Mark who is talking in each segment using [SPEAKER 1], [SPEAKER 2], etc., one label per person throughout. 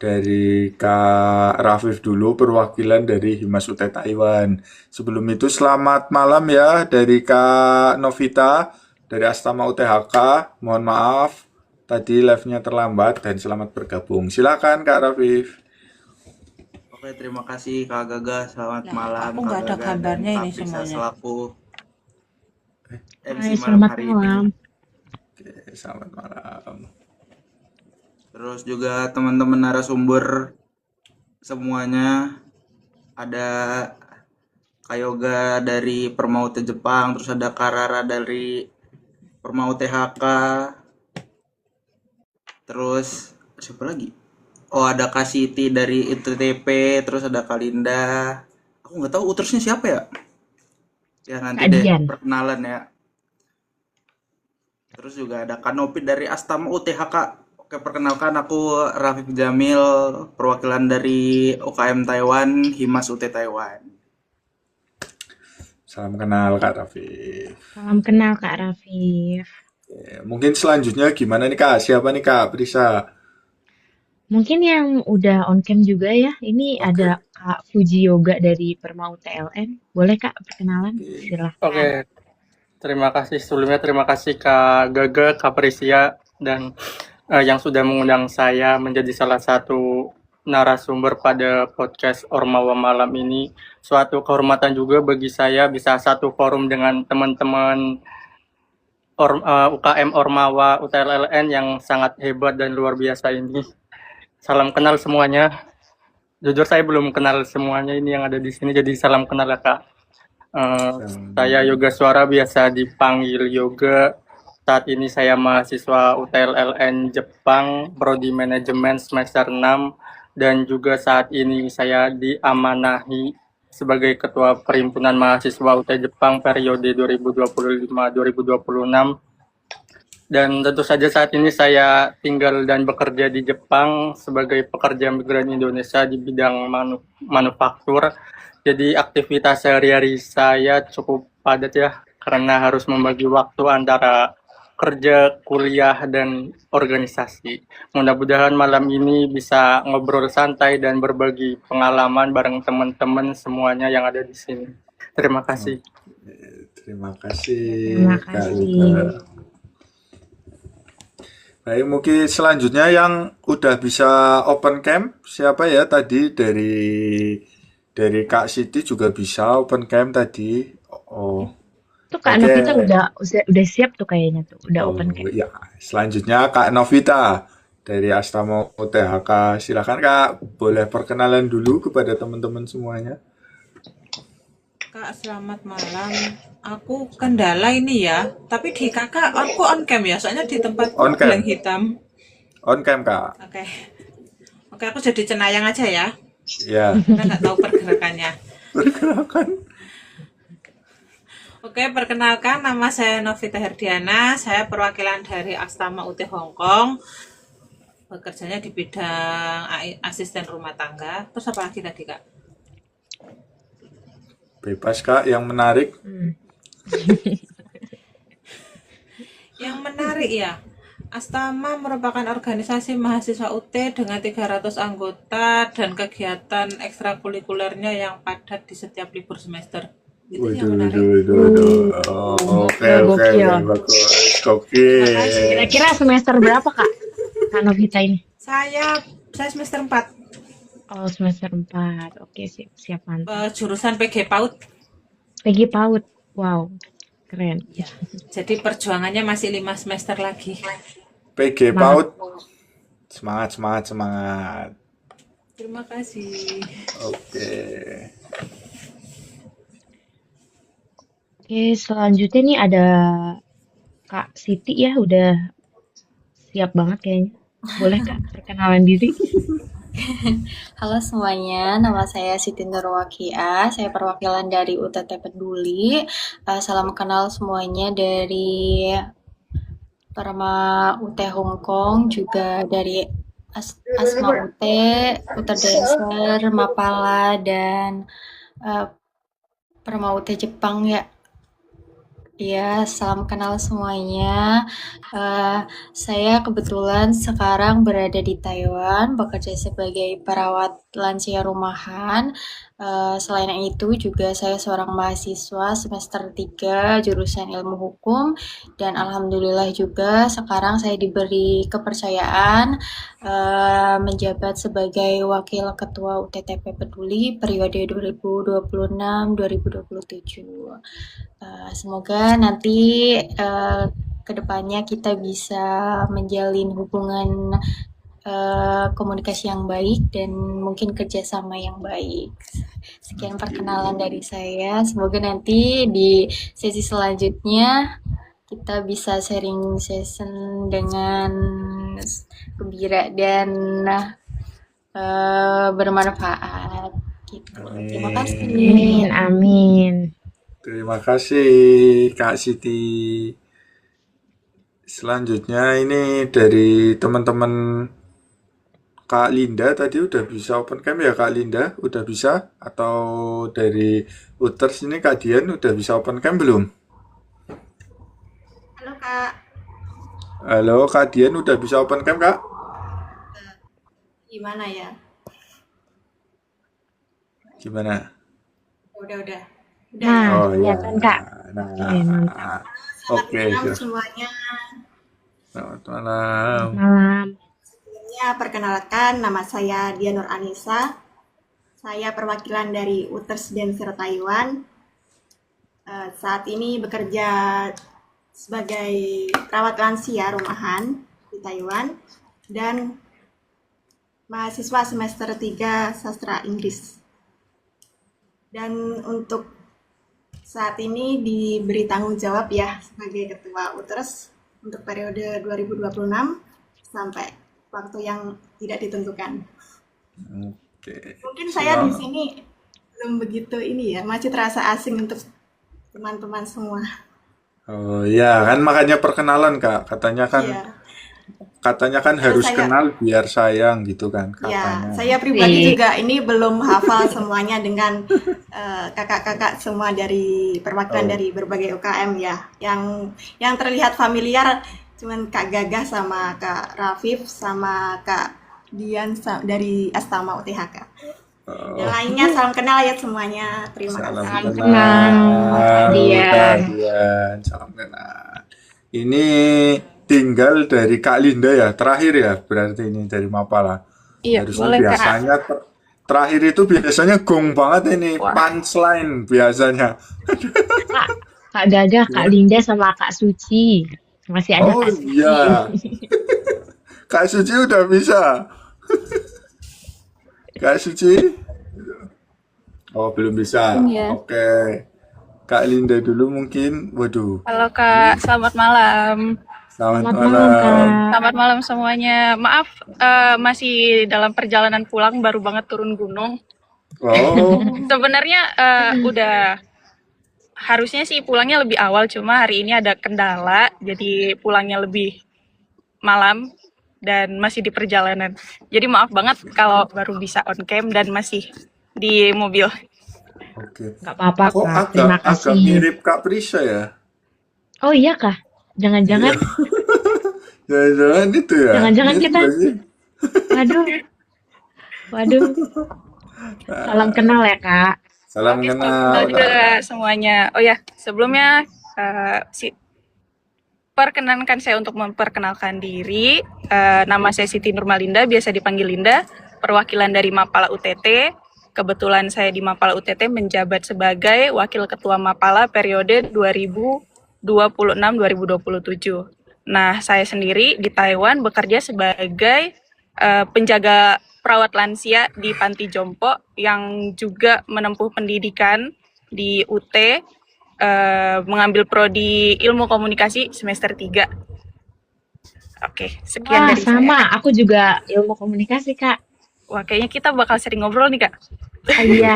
[SPEAKER 1] dari Kak Rafif dulu perwakilan dari Himas UT Taiwan. Sebelum itu selamat malam ya dari Kak Novita dari Astama UTHK. Mohon maaf tadi live-nya terlambat dan selamat bergabung. Silakan Kak Rafif.
[SPEAKER 2] Oke, terima kasih Kak Gaga. Selamat
[SPEAKER 3] Lah,
[SPEAKER 2] malam
[SPEAKER 3] aku
[SPEAKER 2] Kak
[SPEAKER 3] nggak ada
[SPEAKER 2] Gaga dan
[SPEAKER 3] gambarnya
[SPEAKER 2] Kak
[SPEAKER 3] ini
[SPEAKER 2] Prisa
[SPEAKER 3] semuanya.
[SPEAKER 2] selaku MC
[SPEAKER 4] Hai,
[SPEAKER 2] malam
[SPEAKER 4] selamat
[SPEAKER 2] hari ini.
[SPEAKER 4] malam.
[SPEAKER 1] Oke, selamat malam.
[SPEAKER 2] Terus juga teman-teman narasumber semuanya, ada Kayoga dari Permaute Jepang, terus ada Karara dari Permaute HK, terus siapa lagi? Oh, ada Kasiti dari ITTP, terus ada Kalinda. Aku nggak tahu utursnya siapa ya. Ya nanti
[SPEAKER 4] Kak
[SPEAKER 2] deh
[SPEAKER 4] Dian.
[SPEAKER 2] perkenalan ya. Terus juga ada Kanopi dari Astama UTHK. Oke, perkenalkan aku Rafif Jamil, perwakilan dari UKM Taiwan, Himas UT Taiwan.
[SPEAKER 1] Salam kenal Kak Rafif.
[SPEAKER 4] Salam kenal Kak Rafif.
[SPEAKER 1] Mungkin selanjutnya gimana nih Kak? Siapa nih Kak Prisa?
[SPEAKER 4] Mungkin yang udah on cam juga ya. Ini
[SPEAKER 1] Oke.
[SPEAKER 4] ada Kak Fuji Yoga dari Permau TLN. Boleh Kak perkenalan?
[SPEAKER 1] Oke.
[SPEAKER 4] Silahkan.
[SPEAKER 5] Oke, terima kasih sebelumnya. Terima kasih Kak Gaga, Kak Prisia, dan yang sudah mengundang saya menjadi salah satu narasumber pada podcast Ormawa malam ini. Suatu kehormatan juga bagi saya bisa satu forum dengan teman-teman UKM Ormawa UTLLN yang sangat hebat dan luar biasa ini. Salam kenal semuanya. Jujur saya belum kenal semuanya ini yang ada di sini, jadi salam kenal ya Kak. Saya Yoga Suara, biasa dipanggil Yoga. Saat ini saya mahasiswa UTLLN Jepang, Prodi Manajemen semester 6, dan juga saat ini saya diamanahi sebagai Ketua Perhimpunan Mahasiswa UT Jepang periode 2025-2026. Dan tentu saja saat ini saya tinggal dan bekerja di Jepang sebagai pekerja migran Indonesia di bidang manufaktur. Jadi aktivitas sehari-hari saya cukup padat ya, karena harus membagi waktu antara kerja, kuliah, dan organisasi. Mudah-mudahan malam ini bisa ngobrol santai dan berbagi pengalaman bareng teman-teman semuanya yang ada di sini. Terima kasih.
[SPEAKER 1] Terima kasih
[SPEAKER 4] Terima
[SPEAKER 1] Kak
[SPEAKER 4] kasih.
[SPEAKER 1] Yoga. Baik, mungkin selanjutnya yang udah bisa open cam siapa ya tadi dari Kak Siti juga bisa open cam tadi. Oh,
[SPEAKER 4] Tuh Kak
[SPEAKER 1] oke.
[SPEAKER 4] Novita udah siap tuh kayaknya tuh. Udah open
[SPEAKER 1] Oh
[SPEAKER 4] cam.
[SPEAKER 1] ya, selanjutnya Kak Novita dari Astama UTHK. Silakan Kak, boleh perkenalan dulu kepada teman-teman semuanya.
[SPEAKER 3] Kak, selamat malam. Aku kendala ini ya, tapi di kakak aku on cam ya, soalnya di tempat
[SPEAKER 1] On cam.
[SPEAKER 3] yang hitam.
[SPEAKER 1] On cam Kak.
[SPEAKER 3] Oke, oke aku jadi cenayang aja ya,
[SPEAKER 1] Ya,
[SPEAKER 3] karena nggak tahu pergerakannya.
[SPEAKER 1] pergerakan.
[SPEAKER 3] Oke, perkenalkan nama saya Novita Herdiana, saya perwakilan dari Astama UT Hong Kong. Bekerjanya di bidang asisten rumah tangga. Terus apa lagi tadi Kak?
[SPEAKER 1] Bebas Kak, yang menarik.
[SPEAKER 3] Yang menarik ya, Astama merupakan organisasi mahasiswa UT dengan 300 anggota dan kegiatan ekstrakurikulernya yang padat di setiap libur semester. Itu yang menarik.
[SPEAKER 1] Waduh. Oke,
[SPEAKER 4] Gokil.
[SPEAKER 1] bagus. Gokil.
[SPEAKER 4] Kira-kira semester berapa Kak? Kak Novita ini?
[SPEAKER 3] Saya semester 4,
[SPEAKER 4] Oh, semester 4. Oke, siap mantap.
[SPEAKER 3] jurusan PG PAUD.
[SPEAKER 4] PG PAUD. Wow, keren.
[SPEAKER 3] Ya, jadi perjuangannya masih 5 semester lagi.
[SPEAKER 1] PG
[SPEAKER 4] Semangat.
[SPEAKER 1] PAUD. Semangat, semangat, semangat.
[SPEAKER 3] Terima kasih.
[SPEAKER 1] Oke.
[SPEAKER 4] Oke, selanjutnya nih ada Kak Siti ya, udah siap banget kayaknya. Boleh Kak perkenalan diri?
[SPEAKER 6] Halo semuanya, nama saya Siti Nurwakia, saya perwakilan dari UTT Peduli. Salam kenal semuanya dari Perma UT Hong Kong, juga dari Asma UT, UT Dancer, Mapala, dan Perma UT Jepang ya. Ya, salam kenal semuanya. Eh, saya kebetulan sekarang berada di Taiwan, bekerja sebagai perawat lansia rumahan. Selain itu juga saya seorang mahasiswa semester 3 jurusan Ilmu Hukum, dan alhamdulillah juga sekarang saya diberi kepercayaan menjabat sebagai Wakil Ketua UTTP Peduli periode 2026-2027. Semoga nanti kedepannya kita bisa menjalin hubungan komunikasi yang baik dan mungkin kerjasama yang baik. Sekian perkenalan dari saya. Semoga nanti di sesi selanjutnya kita bisa sharing session dengan gembira dan bermanfaat. Gitu. Terima kasih.
[SPEAKER 4] Amin, amin.
[SPEAKER 1] Terima kasih Kak Siti. Selanjutnya ini dari teman-teman Kak Linda tadi udah bisa open cam ya Kak Linda? Udah bisa? Atau dari Uters ini Kak Dian udah bisa open cam belum?
[SPEAKER 7] Halo Kak,
[SPEAKER 1] Halo Kak Dian udah bisa open cam Kak?
[SPEAKER 7] gimana ya?
[SPEAKER 1] Gimana?
[SPEAKER 7] Udah.
[SPEAKER 4] Nah,
[SPEAKER 1] Oh ya.
[SPEAKER 4] kelihatan Kak.
[SPEAKER 1] Nah,
[SPEAKER 4] Oke, mantap.
[SPEAKER 7] Selamat
[SPEAKER 1] oke.
[SPEAKER 7] malam
[SPEAKER 1] Siap.
[SPEAKER 7] semuanya.
[SPEAKER 1] Selamat malam.
[SPEAKER 4] Selamat malam.
[SPEAKER 7] Sebelumnya perkenalkan, nama saya Dian Nur Anissa. Saya perwakilan dari Uters Dancer Taiwan. Saat ini bekerja sebagai perawat lansia rumahan di Taiwan dan mahasiswa semester 3 sastra Inggris. Dan untuk saat ini diberi tanggung jawab ya sebagai Ketua Uters untuk periode 2026 sampai waktu yang tidak ditentukan.
[SPEAKER 1] Oke.
[SPEAKER 7] Mungkin saya di
[SPEAKER 1] Selamat.
[SPEAKER 7] sini belum begitu ini ya, masih terasa asing untuk teman-teman semua.
[SPEAKER 1] Oh ya kan makanya perkenalan Kak. Katanya kan
[SPEAKER 7] Iya,
[SPEAKER 1] harus
[SPEAKER 7] saya
[SPEAKER 1] kenal biar sayang gitu kan
[SPEAKER 7] ya,
[SPEAKER 1] katanya.
[SPEAKER 7] saya pribadi
[SPEAKER 4] Wih,
[SPEAKER 7] juga ini belum hafal semuanya dengan kakak-kakak semua dari perwakilan
[SPEAKER 1] Oh,
[SPEAKER 7] dari berbagai UKM ya. Yang terlihat familiar cuman Kak Gagah sama Kak Rafif sama Kak Dian dari Astama UTHK. Yang
[SPEAKER 1] oh,
[SPEAKER 7] lainnya salam kenal ya semuanya. Terima
[SPEAKER 1] salam
[SPEAKER 7] kasih.
[SPEAKER 4] salam kenal Kak
[SPEAKER 1] kenal
[SPEAKER 4] Dian.
[SPEAKER 1] Kak Dian, salam kenal. Ini tinggal dari Kak Linda ya, terakhir ya berarti ini dari Mapala.
[SPEAKER 8] Iya,
[SPEAKER 1] Harusnya
[SPEAKER 8] boleh Kak.
[SPEAKER 1] biasanya terakhir itu biasanya gong banget ini,
[SPEAKER 8] Wah,
[SPEAKER 1] punchline biasanya.
[SPEAKER 4] Kak, Kak Gagah, Kak Linda sama Kak Suci. Masih ada
[SPEAKER 1] Oh
[SPEAKER 4] Kak Suci.
[SPEAKER 1] iya, Kak Suci udah bisa. Kak Suci? Oh, belum bisa.
[SPEAKER 8] iya.
[SPEAKER 1] Oke. Kak Linda dulu mungkin. Waduh,
[SPEAKER 8] Halo Kak, selamat malam.
[SPEAKER 1] selamat
[SPEAKER 4] Selamat malam
[SPEAKER 1] malam.
[SPEAKER 4] Kak.
[SPEAKER 8] Selamat malam semuanya. Maaf, masih dalam perjalanan pulang, baru banget turun gunung.
[SPEAKER 1] Oh,
[SPEAKER 8] Sebenarnya udah harusnya sih pulangnya lebih awal, cuma hari ini ada kendala, jadi pulangnya lebih malam dan masih di perjalanan. Jadi maaf banget kalau baru bisa on cam dan masih di mobil.
[SPEAKER 1] oke.
[SPEAKER 4] Nggak apa-apa
[SPEAKER 1] Kok
[SPEAKER 4] Kak. Terima
[SPEAKER 1] agak
[SPEAKER 4] kasih.
[SPEAKER 1] mirip Kak Prisha ya?
[SPEAKER 4] Oh iya Kak.
[SPEAKER 1] Iya.
[SPEAKER 4] Jangan-jangan,
[SPEAKER 1] Jangan-jangan itu ya?
[SPEAKER 4] jangan-jangan
[SPEAKER 1] Mirip
[SPEAKER 4] kita.
[SPEAKER 1] gak sih?
[SPEAKER 4] Waduh, waduh. Salam kenal ya Kak.
[SPEAKER 1] Salam
[SPEAKER 8] Oke, salam
[SPEAKER 1] kenal
[SPEAKER 8] kenal juga
[SPEAKER 1] Kak.
[SPEAKER 8] semuanya. Oh ya, sebelumnya perkenankan saya untuk memperkenalkan diri. Nama saya Siti Nurmalinda, biasa dipanggil Linda, perwakilan dari Mapala UTT. Kebetulan saya di Mapala UTT menjabat sebagai Wakil Ketua Mapala periode 2026-2027. Nah, saya sendiri di Taiwan bekerja sebagai penjaga perawat lansia di Panti Jompo yang juga menempuh pendidikan di UT, mengambil prodi Ilmu Komunikasi semester 3. Oke, sekian
[SPEAKER 4] Wah,
[SPEAKER 8] dari saya.
[SPEAKER 4] sama. Aku juga ilmu komunikasi Kak.
[SPEAKER 8] Wah, kayaknya kita bakal sering ngobrol nih, Kak.
[SPEAKER 4] Ah, iya,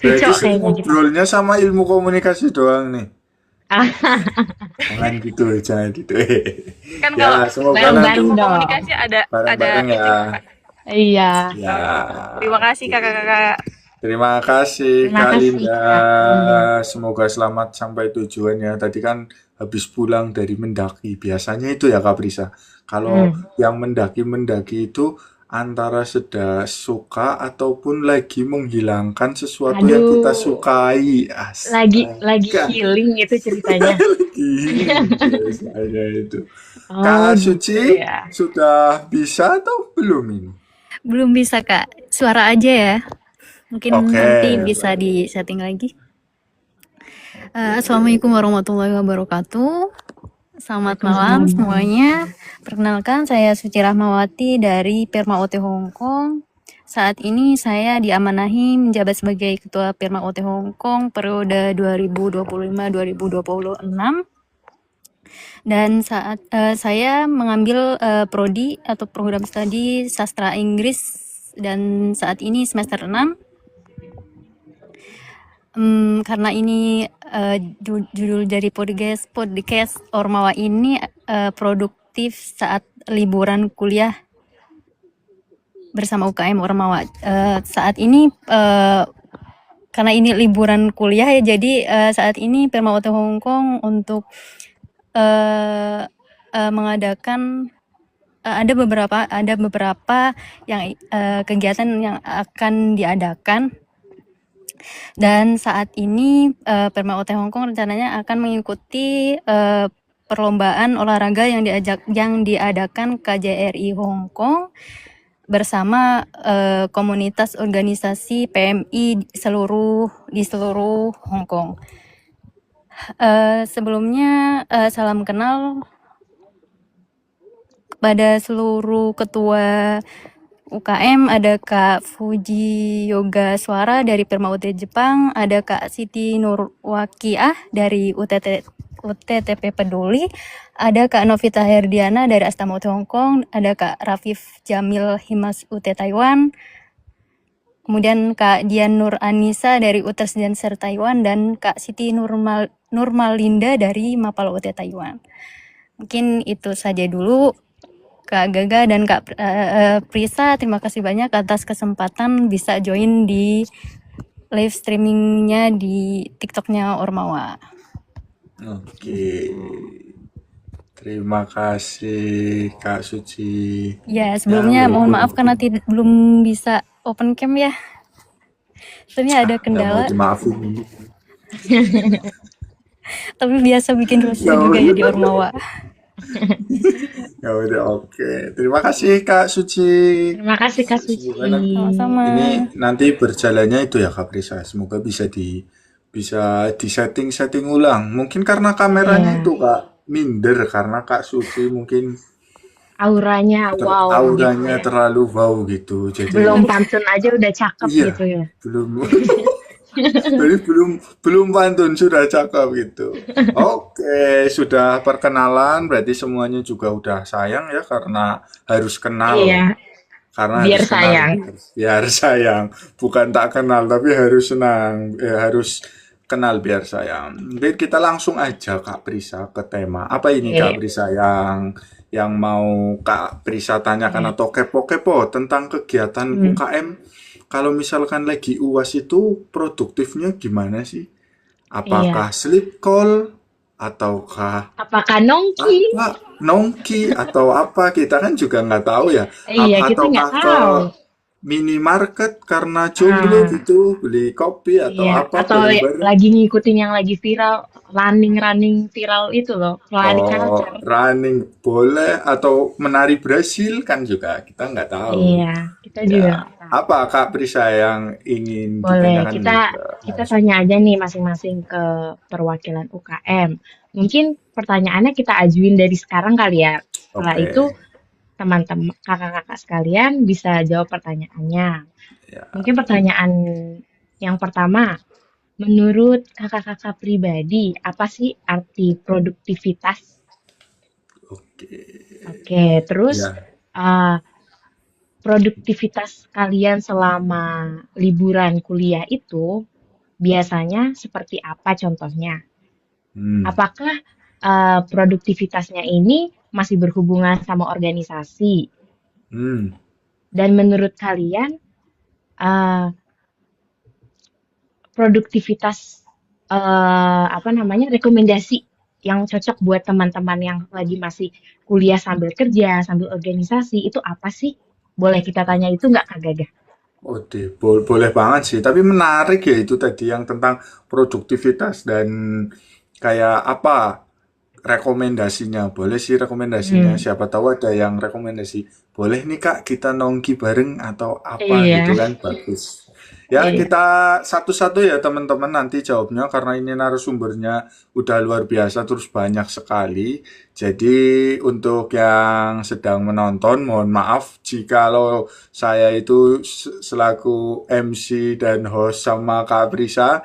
[SPEAKER 1] Berarti
[SPEAKER 4] cocok kayaknya kita.
[SPEAKER 1] ngobrolnya sama ilmu komunikasi doang nih.
[SPEAKER 4] Ah,
[SPEAKER 1] Jangan gitu, jangan gitu.
[SPEAKER 8] Kan kalau
[SPEAKER 1] Ya, semoga
[SPEAKER 4] bareng-bareng
[SPEAKER 8] ilmu
[SPEAKER 1] nanti
[SPEAKER 4] dong.
[SPEAKER 8] komunikasi ada
[SPEAKER 1] bareng-bareng
[SPEAKER 8] itu,
[SPEAKER 1] ya.
[SPEAKER 8] Kak.
[SPEAKER 4] Iya.
[SPEAKER 1] Ya,
[SPEAKER 8] Terima kasih, Kakak-kakak.
[SPEAKER 1] Terima kasih
[SPEAKER 4] Terima
[SPEAKER 1] Kak
[SPEAKER 4] kasih
[SPEAKER 1] Linda.
[SPEAKER 4] Kak Linda.
[SPEAKER 1] Semoga selamat sampai tujuan ya. Tadi kan habis pulang dari mendaki. Biasanya itu ya Kak Prisa. Kalau
[SPEAKER 4] Hmm.
[SPEAKER 1] yang mendaki-mendaki itu antara sedang suka ataupun lagi menghilangkan sesuatu yang kita
[SPEAKER 4] Aduh,
[SPEAKER 1] sukai.
[SPEAKER 4] lagi
[SPEAKER 1] Astaga.
[SPEAKER 4] healing itu ceritanya.
[SPEAKER 1] Lagi biasanya itu.
[SPEAKER 4] Oh
[SPEAKER 1] Kak
[SPEAKER 4] gitu
[SPEAKER 1] Suci
[SPEAKER 4] ya.
[SPEAKER 1] sudah bisa atau belum ini?
[SPEAKER 9] Belum bisa, Kak. Suara aja ya. Mungkin
[SPEAKER 1] Oke,
[SPEAKER 9] nanti bisa
[SPEAKER 1] baik.
[SPEAKER 9] di-setting lagi. Assalamualaikum warahmatullahi wabarakatuh. Selamat malam
[SPEAKER 4] Waalaikumsalam.
[SPEAKER 9] semuanya. Perkenalkan, saya Suci Rahmawati dari Perma OT Hong Kong. Saat ini saya diamanahi menjabat sebagai Ketua Perma OT Hong Kong periode 2025-2026. Dan saat saya mengambil prodi atau program studi sastra Inggris dan saat ini semester 6. Karena ini judul dari podcast Ormawa ini produktif saat liburan kuliah bersama UKM Ormawa. Saat ini karena ini liburan kuliah ya, jadi saat ini Perma OT Hong Kong untuk mengadakan ada beberapa yang kegiatan yang akan diadakan. Dan saat ini Perma OT Hong Kong rencananya akan mengikuti perlombaan olahraga yang diadakan KJRI Hong Kong bersama komunitas organisasi PMI di seluruh Hong Kong. Sebelumnya salam kenal kepada seluruh ketua UKM, ada Kak Fuji Yoga Suara dari Perma UT Jepang, ada Kak Siti Nurwakiah dari UTTP Peduli, ada Kak Novita Herdiana dari Astama UT Hong Kong, ada Kak Rafif Jamil Himas UT Taiwan, kemudian Kak Dian Nur Anissa dari UTES Dancer Taiwan, dan Kak Siti Nurmalinda dari Mapala UT Taiwan. Mungkin itu saja dulu. Kak Gaga dan Kak Prisa, terima kasih banyak atas kesempatan bisa join di live streamingnya di TikToknya Ormawa.
[SPEAKER 1] Oke. Terima kasih Kak Suci.
[SPEAKER 9] Ya, sebelumnya mohon maaf karena belum bisa open cam ya. Sebenarnya ada
[SPEAKER 1] Nggak mau
[SPEAKER 9] kendala,
[SPEAKER 1] dimaafin.
[SPEAKER 9] tapi biasa bikin rusuh juga ya di Ormawa.
[SPEAKER 1] Ya udah, oke. Terima kasih Kak Suci.
[SPEAKER 4] Terima kasih Kak Suci.
[SPEAKER 1] Semoga
[SPEAKER 9] Sama-sama.
[SPEAKER 1] ini nanti berjalannya itu ya Kak Prisa. Semoga bisa di setting ulang. Mungkin karena kameranya
[SPEAKER 4] Iya.
[SPEAKER 1] itu Kak minder karena Kak Suci mungkin
[SPEAKER 4] Auranya wow
[SPEAKER 1] auranya
[SPEAKER 4] gitu ya.
[SPEAKER 1] terlalu wow gitu. Jadi
[SPEAKER 4] Belum pantun aja udah cakep
[SPEAKER 1] iya,
[SPEAKER 4] gitu ya.
[SPEAKER 1] belum jadi belum pantun sudah cakep gitu. Oke, sudah perkenalan berarti semuanya juga udah sayang ya karena harus kenal.
[SPEAKER 4] Iya,
[SPEAKER 1] Karena
[SPEAKER 4] biar
[SPEAKER 1] harus kenal,
[SPEAKER 4] sayang.
[SPEAKER 1] biar sayang. Bukan tak kenal tapi harus senang, harus kenal biar sayang. Mungkin kita langsung aja Kak Prisa ke tema. Apa ini Kak
[SPEAKER 4] Oke.
[SPEAKER 1] Prisa yang mau Kak Prisa tanyakan
[SPEAKER 4] Iya.
[SPEAKER 1] atau kepo-kepo tentang kegiatan
[SPEAKER 4] Hmm.
[SPEAKER 1] UKM? Kalau misalkan lagi UAS itu produktifnya gimana sih?
[SPEAKER 4] Iya.
[SPEAKER 1] Apakah sleep call ataukah
[SPEAKER 4] Apakah nongki?
[SPEAKER 1] apa nongki atau apa? Kita kan juga nggak tahu ya.
[SPEAKER 4] Iya, kita nggak
[SPEAKER 1] Ataukah ke
[SPEAKER 4] tahu.
[SPEAKER 1] minimarket karena jomblo
[SPEAKER 4] Nah,
[SPEAKER 1] gitu beli kopi atau
[SPEAKER 4] iya.
[SPEAKER 1] apa
[SPEAKER 4] Atau
[SPEAKER 1] bareng-bareng?
[SPEAKER 4] lagi ngikutin yang lagi viral, running viral itu loh, lari
[SPEAKER 1] Oh,
[SPEAKER 4] culture.
[SPEAKER 1] running boleh atau menari Brasil kan juga kita nggak tahu.
[SPEAKER 4] Iya, kita juga
[SPEAKER 1] Ya,
[SPEAKER 4] nggak tahu.
[SPEAKER 1] apa Kak Prisa yang ingin
[SPEAKER 4] Boleh,
[SPEAKER 1] ditanyakan
[SPEAKER 4] kita
[SPEAKER 1] juga?
[SPEAKER 4] tanya aja nih masing-masing ke perwakilan UKM. Mungkin pertanyaannya kita ajuin dari sekarang kali ya. Setelah itu
[SPEAKER 1] Oke,
[SPEAKER 4] teman-teman kakak-kakak sekalian bisa jawab pertanyaannya.
[SPEAKER 1] ya,
[SPEAKER 4] Mungkin pertanyaan yang pertama, menurut kakak-kakak pribadi, apa sih arti produktivitas?
[SPEAKER 1] oke,
[SPEAKER 4] Oke, terus
[SPEAKER 1] ya,
[SPEAKER 4] uh, produktivitas kalian selama liburan kuliah itu biasanya seperti apa contohnya? Apakah produktivitasnya ini masih berhubungan sama organisasi?
[SPEAKER 1] hmm,
[SPEAKER 4] Dan menurut kalian, uh, produktivitas rekomendasi yang cocok buat teman-teman yang lagi masih kuliah sambil kerja, sambil organisasi itu apa sih? Boleh kita tanya itu nggak Kak Gaga?
[SPEAKER 1] Boleh banget sih, tapi menarik ya itu tadi yang tentang produktivitas dan kayak apa rekomendasinya. Boleh sih rekomendasinya, siapa tahu ada yang rekomendasi. Boleh nih Kak, kita nongki bareng atau apa
[SPEAKER 4] Iya,
[SPEAKER 1] gitu kan, bagus. Ya,
[SPEAKER 4] iya.
[SPEAKER 1] kita satu-satu ya teman-teman nanti jawabnya karena ini narasumbernya udah luar biasa terus banyak sekali. Jadi untuk yang sedang menonton, mohon maaf jikalau saya itu selaku MC dan host sama Kak Prisa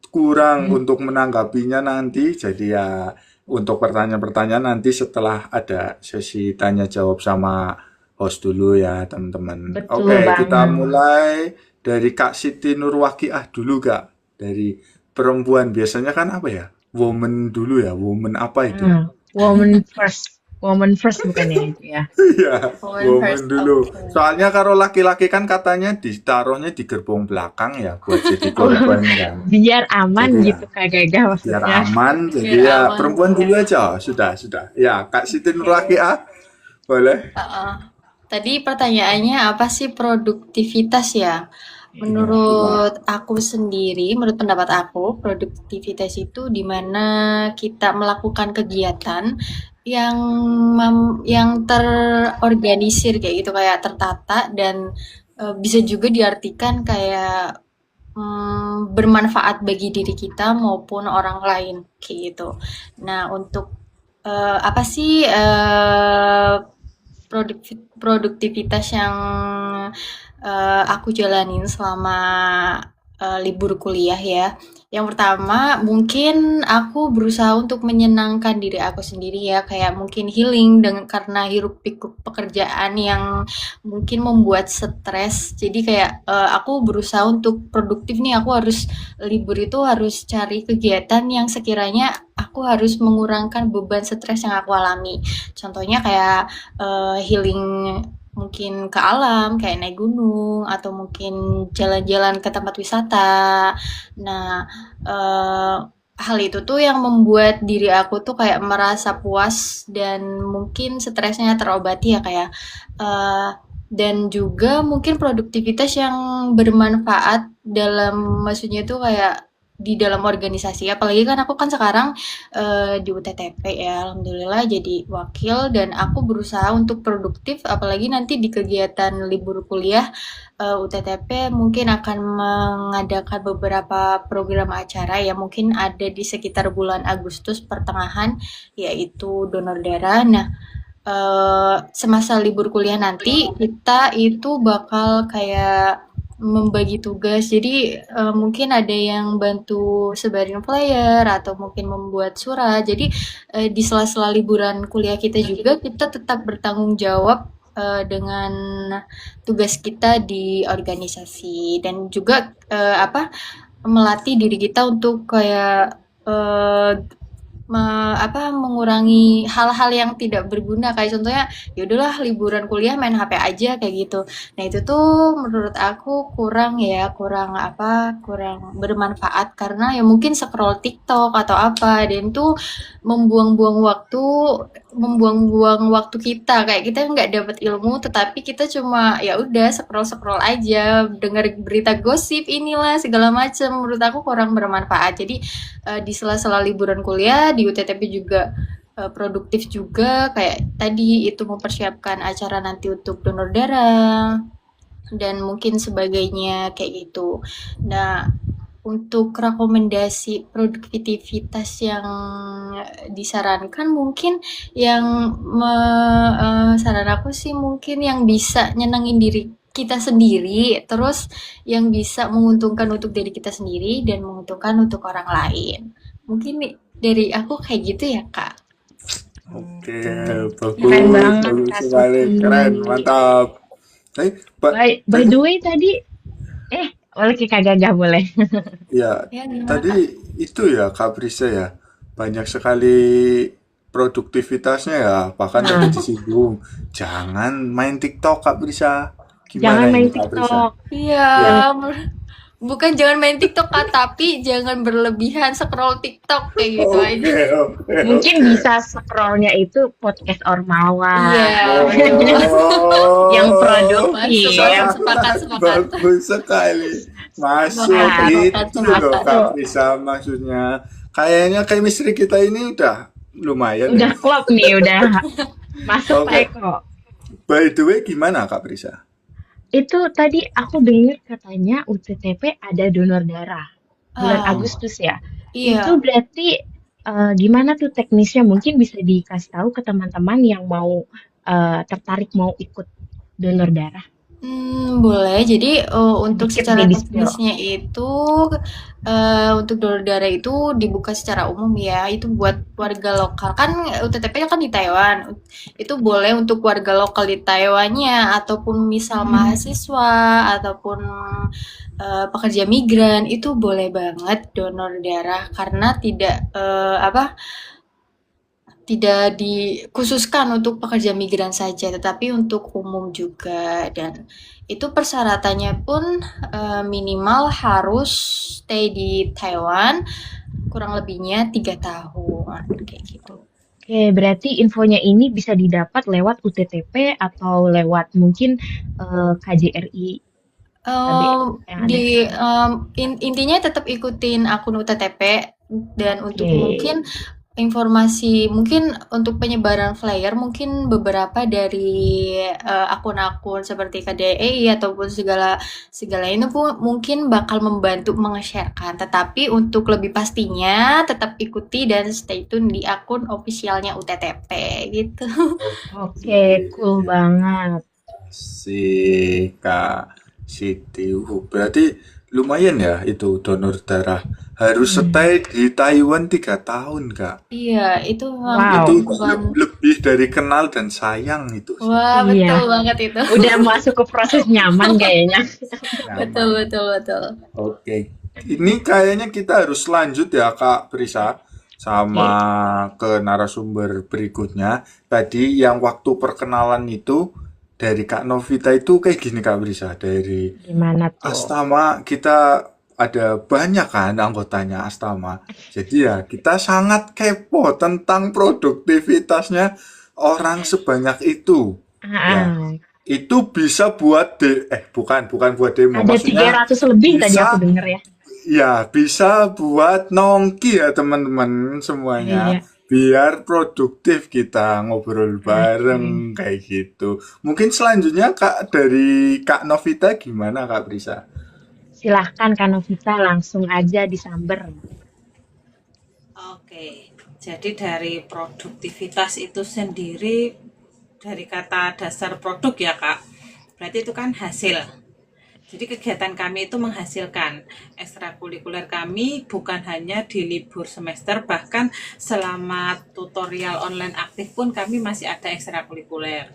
[SPEAKER 1] kurang untuk menanggapinya nanti. Jadi ya untuk pertanyaan-pertanyaan nanti setelah ada sesi tanya jawab sama host dulu ya teman-teman.
[SPEAKER 4] Betul
[SPEAKER 1] Oke, kita
[SPEAKER 4] banget.
[SPEAKER 1] mulai dari Kak Siti Nurwakiah dulu Kak. Dari perempuan biasanya kan apa ya? Woman dulu ya, woman apa itu?
[SPEAKER 4] Woman first. Woman first bukan ya itu ya?
[SPEAKER 1] Iya,
[SPEAKER 6] Woman
[SPEAKER 1] woman
[SPEAKER 6] first,
[SPEAKER 1] dulu.
[SPEAKER 6] oke.
[SPEAKER 1] Soalnya kalau laki-laki kan katanya ditaruhnya di gerbong belakang ya buat jadi korban kan.
[SPEAKER 4] Biar aman
[SPEAKER 1] Jadi ya
[SPEAKER 4] gitu Kak Gaga
[SPEAKER 1] biar
[SPEAKER 4] maksudnya.
[SPEAKER 1] aman, jadi
[SPEAKER 6] Biar
[SPEAKER 1] ya
[SPEAKER 6] aman.
[SPEAKER 1] perempuan dulu aja. Sudah. Ya, Kak Siti Nurwakiah boleh.
[SPEAKER 6] Heeh. Tadi pertanyaannya apa sih produktivitas ya?
[SPEAKER 1] Iya,
[SPEAKER 6] Menurut aku sendiri, menurut pendapat aku, produktivitas itu di mana kita melakukan kegiatan yang yang terorganisir kayak gitu, kayak tertata dan bisa juga diartikan kayak bermanfaat bagi diri kita maupun orang lain kayak gitu. Nah, untuk apa sih produktivitas yang aku jalanin selama libur kuliah ya. Yang pertama, mungkin aku berusaha untuk menyenangkan diri aku sendiri ya, kayak mungkin healing karena hiruk pikuk pekerjaan yang mungkin membuat stres. Jadi kayak aku berusaha untuk produktif nih, aku harus libur itu harus cari kegiatan yang sekiranya aku harus mengurangkan beban stres yang aku alami. Contohnya kayak healing mungkin ke alam, kayak naik gunung, atau mungkin jalan-jalan ke tempat wisata. Nah, hal itu tuh yang membuat diri aku tuh kayak merasa puas dan mungkin stresnya terobati ya kayak dan juga mungkin produktivitas yang bermanfaat dalam maksudnya tuh kayak di dalam organisasi apalagi kan aku kan sekarang di UTTP ya alhamdulillah jadi wakil dan aku berusaha untuk produktif apalagi nanti di kegiatan libur kuliah UTTP mungkin akan mengadakan beberapa program acara yang mungkin ada di sekitar bulan Agustus pertengahan yaitu donor darah. Nah, semasa libur kuliah nanti kita itu bakal kayak membagi tugas. Jadi mungkin ada yang bantu sebarin flyer atau mungkin membuat surat. Jadi di sela-sela liburan kuliah kita juga kita tetap bertanggung jawab dengan tugas kita di organisasi dan juga melatih diri kita untuk kayak mengurangi hal-hal yang tidak berguna kayak contohnya ya udahlah liburan kuliah main HP aja kayak gitu. Nah, itu tuh menurut aku kurang bermanfaat karena ya mungkin scroll TikTok atau apa dan itu membuang-buang waktu kita kayak kita nggak dapat ilmu tetapi kita cuma ya udah scroll aja dengar berita gosip inilah segala macam menurut aku kurang bermanfaat. Jadi di sela-sela liburan kuliah di UTTP juga produktif juga kayak tadi itu mempersiapkan acara nanti untuk donor darah dan mungkin sebagainya kayak gitu. Nah, untuk rekomendasi produktivitas yang disarankan mungkin yang saran aku sih mungkin yang bisa nyenengin diri kita sendiri terus yang bisa menguntungkan untuk diri kita sendiri dan menguntungkan untuk orang lain. Mungkin dari aku kayak gitu ya, Kak.
[SPEAKER 1] Oke,
[SPEAKER 4] Keren banget
[SPEAKER 1] bagus
[SPEAKER 4] Kak
[SPEAKER 1] sekali, keren,
[SPEAKER 4] Siti.
[SPEAKER 1] mantap.
[SPEAKER 4] By the way tadi, boleh ke Kak Gaga boleh.
[SPEAKER 1] Ya,
[SPEAKER 6] Ya, gimana, Kak?
[SPEAKER 1] tadi itu ya Kak Prisa ya, banyak sekali produktivitasnya ya, bahkan tadi disinggung, jangan main TikTok Kak Prisa.
[SPEAKER 4] Jangan
[SPEAKER 1] Gimana
[SPEAKER 4] main
[SPEAKER 1] ini Kak Prisa?
[SPEAKER 4] TikTok.
[SPEAKER 6] Iya,
[SPEAKER 1] Ya,
[SPEAKER 6] Bukan jangan main TikTok Kak, tapi jangan berlebihan scroll TikTok kayak gitu aja.
[SPEAKER 1] Oke,
[SPEAKER 4] Mungkin
[SPEAKER 1] oke.
[SPEAKER 4] bisa scrollnya itu podcast Ormawa
[SPEAKER 6] Iya,
[SPEAKER 4] yang yang
[SPEAKER 1] Oh,
[SPEAKER 6] masuk
[SPEAKER 4] produktif.
[SPEAKER 6] sepakat.
[SPEAKER 1] bagus sekali. Masuk
[SPEAKER 6] Sepakat,
[SPEAKER 1] itu loh
[SPEAKER 6] sepakat.
[SPEAKER 1] Kak Prisa maksudnya. Kayaknya chemistry kita ini udah lumayan
[SPEAKER 4] Udah
[SPEAKER 1] ya.
[SPEAKER 4] klop nih, udah masuk Pak
[SPEAKER 1] Oke.
[SPEAKER 4] Eko.
[SPEAKER 1] By the way, gimana Kak Prisa?
[SPEAKER 4] Itu tadi aku dengar katanya UTTP ada donor darah bulan
[SPEAKER 6] Ah,
[SPEAKER 4] Agustus ya.
[SPEAKER 6] iya.
[SPEAKER 4] Itu berarti gimana tuh teknisnya? Mungkin bisa dikasih tahu ke teman-teman yang mau tertarik mau ikut donor darah.
[SPEAKER 6] Boleh. Jadi untuk
[SPEAKER 4] Sedikit
[SPEAKER 6] secara
[SPEAKER 4] nih di spill.
[SPEAKER 6] teknisnya itu untuk donor darah itu dibuka secara umum ya. Itu buat warga lokal. Kan UTTP kan di Taiwan. Itu boleh untuk warga lokal di Taiwannya ataupun misal mahasiswa ataupun pekerja migran itu boleh banget donor darah karena tidak dikhususkan untuk pekerja migran saja, tetapi untuk umum juga. Dan itu persyaratannya pun minimal harus stay di Taiwan kurang lebihnya 3 tahun kayak gitu.
[SPEAKER 4] Oke, berarti infonya ini bisa didapat lewat UTTP atau lewat mungkin KJRI KB yang ada.
[SPEAKER 6] Intinya tetap ikutin akun UTTP dan untuk
[SPEAKER 4] Oke.
[SPEAKER 6] mungkin informasi mungkin untuk penyebaran flyer mungkin beberapa dari akun-akun seperti KDEI ataupun segala ini pun mungkin bakal membantu menge-sharekan, tetapi untuk lebih pastinya tetap ikuti dan stay tune di akun officialnya UTTP gitu.
[SPEAKER 4] Oke, cool banget.
[SPEAKER 1] Si Kak Siti. Berarti lumayan ya itu donor darah. Harus stay di Taiwan 3 tahun, Kak.
[SPEAKER 6] Iya, itu
[SPEAKER 4] Wow.
[SPEAKER 1] Itu
[SPEAKER 6] bukan.
[SPEAKER 1] lebih dari kenal dan sayang itu sih.
[SPEAKER 6] Wah,
[SPEAKER 4] Iya.
[SPEAKER 6] betul banget itu.
[SPEAKER 4] Udah masuk ke proses nyaman kayaknya.
[SPEAKER 6] Betul.
[SPEAKER 1] Oke. Ini kayaknya kita harus lanjut ya Kak Prisa sama ke narasumber berikutnya. Tadi yang waktu perkenalan itu dari Kak Novita itu kayak gini Kak Prisa. Dari
[SPEAKER 4] Gimana tuh?
[SPEAKER 1] Astama kita ada banyak kan anggotanya Astama. Jadi ya kita sangat kepo tentang produktivitasnya orang sebanyak itu. Ya,
[SPEAKER 4] Ah,
[SPEAKER 1] itu bisa buat bukan buat demo,
[SPEAKER 4] ada
[SPEAKER 1] maksudnya
[SPEAKER 4] 300 lebih tadi
[SPEAKER 1] bisa
[SPEAKER 4] aku denger ya.
[SPEAKER 1] ya bisa buat nongki ya teman-teman semuanya.
[SPEAKER 4] Iya.
[SPEAKER 1] Biar produktif kita ngobrol bareng kayak gitu. Mungkin selanjutnya Kak dari Kak Novita gimana Kak Prisa?
[SPEAKER 4] Silahkan Kak Novita langsung aja disamber.
[SPEAKER 3] Oke, jadi dari produktivitas itu sendiri, dari kata dasar produk ya Kak, berarti itu kan hasil. Jadi kegiatan kami itu menghasilkan. Ekstrakurikuler kami bukan hanya di libur semester, bahkan selama tutorial online aktif pun kami masih ada ekstrakurikuler.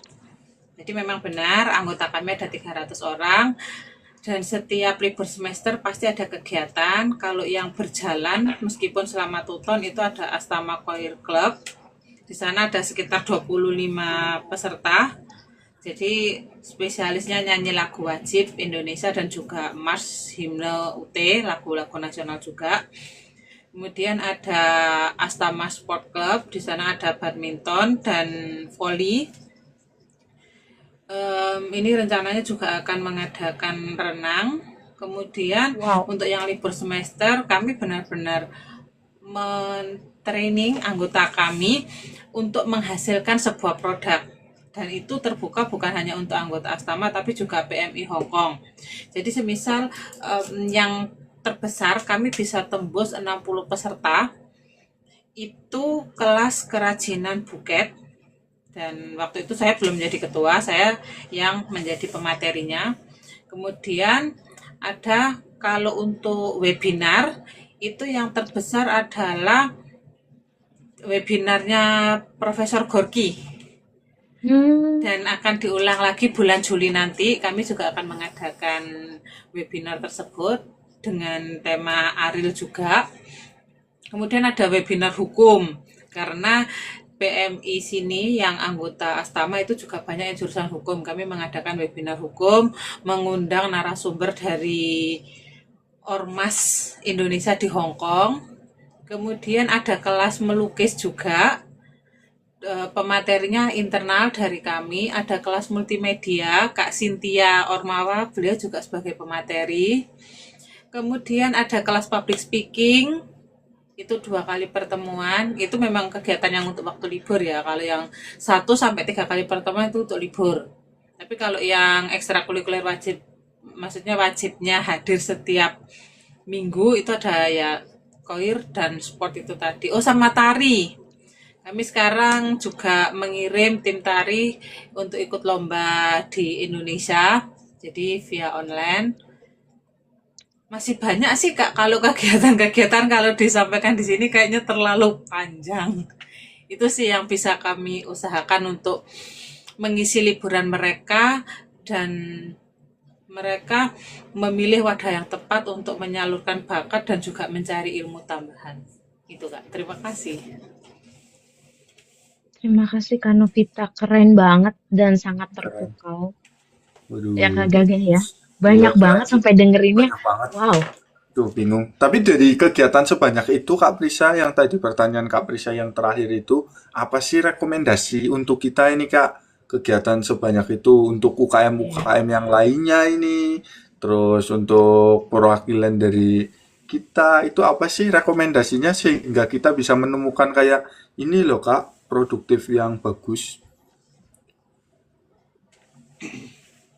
[SPEAKER 3] Jadi memang benar anggota kami ada 300 orang. Dan setiap libur semester pasti ada kegiatan. Kalau yang berjalan, meskipun selama tuton itu ada Astama Choir Club. Di sana ada sekitar 25 peserta. Jadi spesialisnya nyanyi lagu wajib Indonesia dan juga Mars, himne UT, lagu-lagu nasional juga. Kemudian ada Astama Sport Club. Di sana ada badminton dan volley. Ini rencananya juga akan mengadakan renang. Kemudian untuk yang libur semester kami benar-benar men-training anggota kami untuk menghasilkan sebuah produk. Dan itu terbuka bukan hanya untuk anggota Astama tapi juga PMI Hong Kong. Jadi semisal yang terbesar kami bisa tembus 60 peserta. Itu kelas kerajinan buket. Dan waktu itu saya belum menjadi ketua, saya yang menjadi pematerinya. Kemudian ada kalau untuk webinar, itu yang terbesar adalah webinarnya Profesor Gorky. Dan akan diulang lagi bulan Juli nanti, kami juga akan mengadakan webinar tersebut dengan tema Aril juga. Kemudian ada webinar hukum, karena PMI sini yang anggota Astama itu juga banyak yang jurusan hukum. Kami mengadakan webinar hukum, mengundang narasumber dari Ormas Indonesia di Hong Kong. Kemudian ada kelas melukis juga, pematerinya internal dari kami. Ada kelas multimedia, Kak Cynthia Ormawa, beliau juga sebagai pemateri. Kemudian ada kelas public speaking, itu 2 kali pertemuan. Itu memang kegiatan yang untuk waktu libur ya. Kalau yang 1 sampai 3 kali pertemuan itu untuk libur. Tapi kalau yang ekstrakurikuler wajib, maksudnya wajibnya hadir setiap minggu, itu ada ya koir dan sport itu tadi. Oh, sama tari. Kami sekarang juga mengirim tim tari untuk ikut lomba di Indonesia, jadi via online. Masih banyak sih Kak, kalau kegiatan-kegiatan kalau disampaikan di sini kayaknya terlalu panjang. Itu sih yang bisa kami usahakan untuk mengisi liburan mereka, dan mereka memilih wadah yang tepat untuk menyalurkan bakat dan juga mencari ilmu tambahan. Itu Kak, terima kasih.
[SPEAKER 4] Terima kasih Kak Novita, keren banget dan sangat terpukau.
[SPEAKER 1] Waduh.
[SPEAKER 4] Ya Kak Gagah ya.
[SPEAKER 1] Iya,
[SPEAKER 4] Banyak
[SPEAKER 1] Kak.
[SPEAKER 4] banget sampai dengerinnya.
[SPEAKER 1] Banyak banget.
[SPEAKER 4] Wow.
[SPEAKER 1] Tuh bingung. Tapi dari kegiatan sebanyak itu Kak Prisa, yang tadi pertanyaan Kak Prisa yang terakhir itu, apa sih rekomendasi untuk kita ini Kak? Kegiatan sebanyak itu untuk UKM-UKM yang lainnya ini, terus untuk perwakilan dari kita, itu apa sih rekomendasinya sehingga kita bisa menemukan kayak ini loh Kak, produktif yang bagus.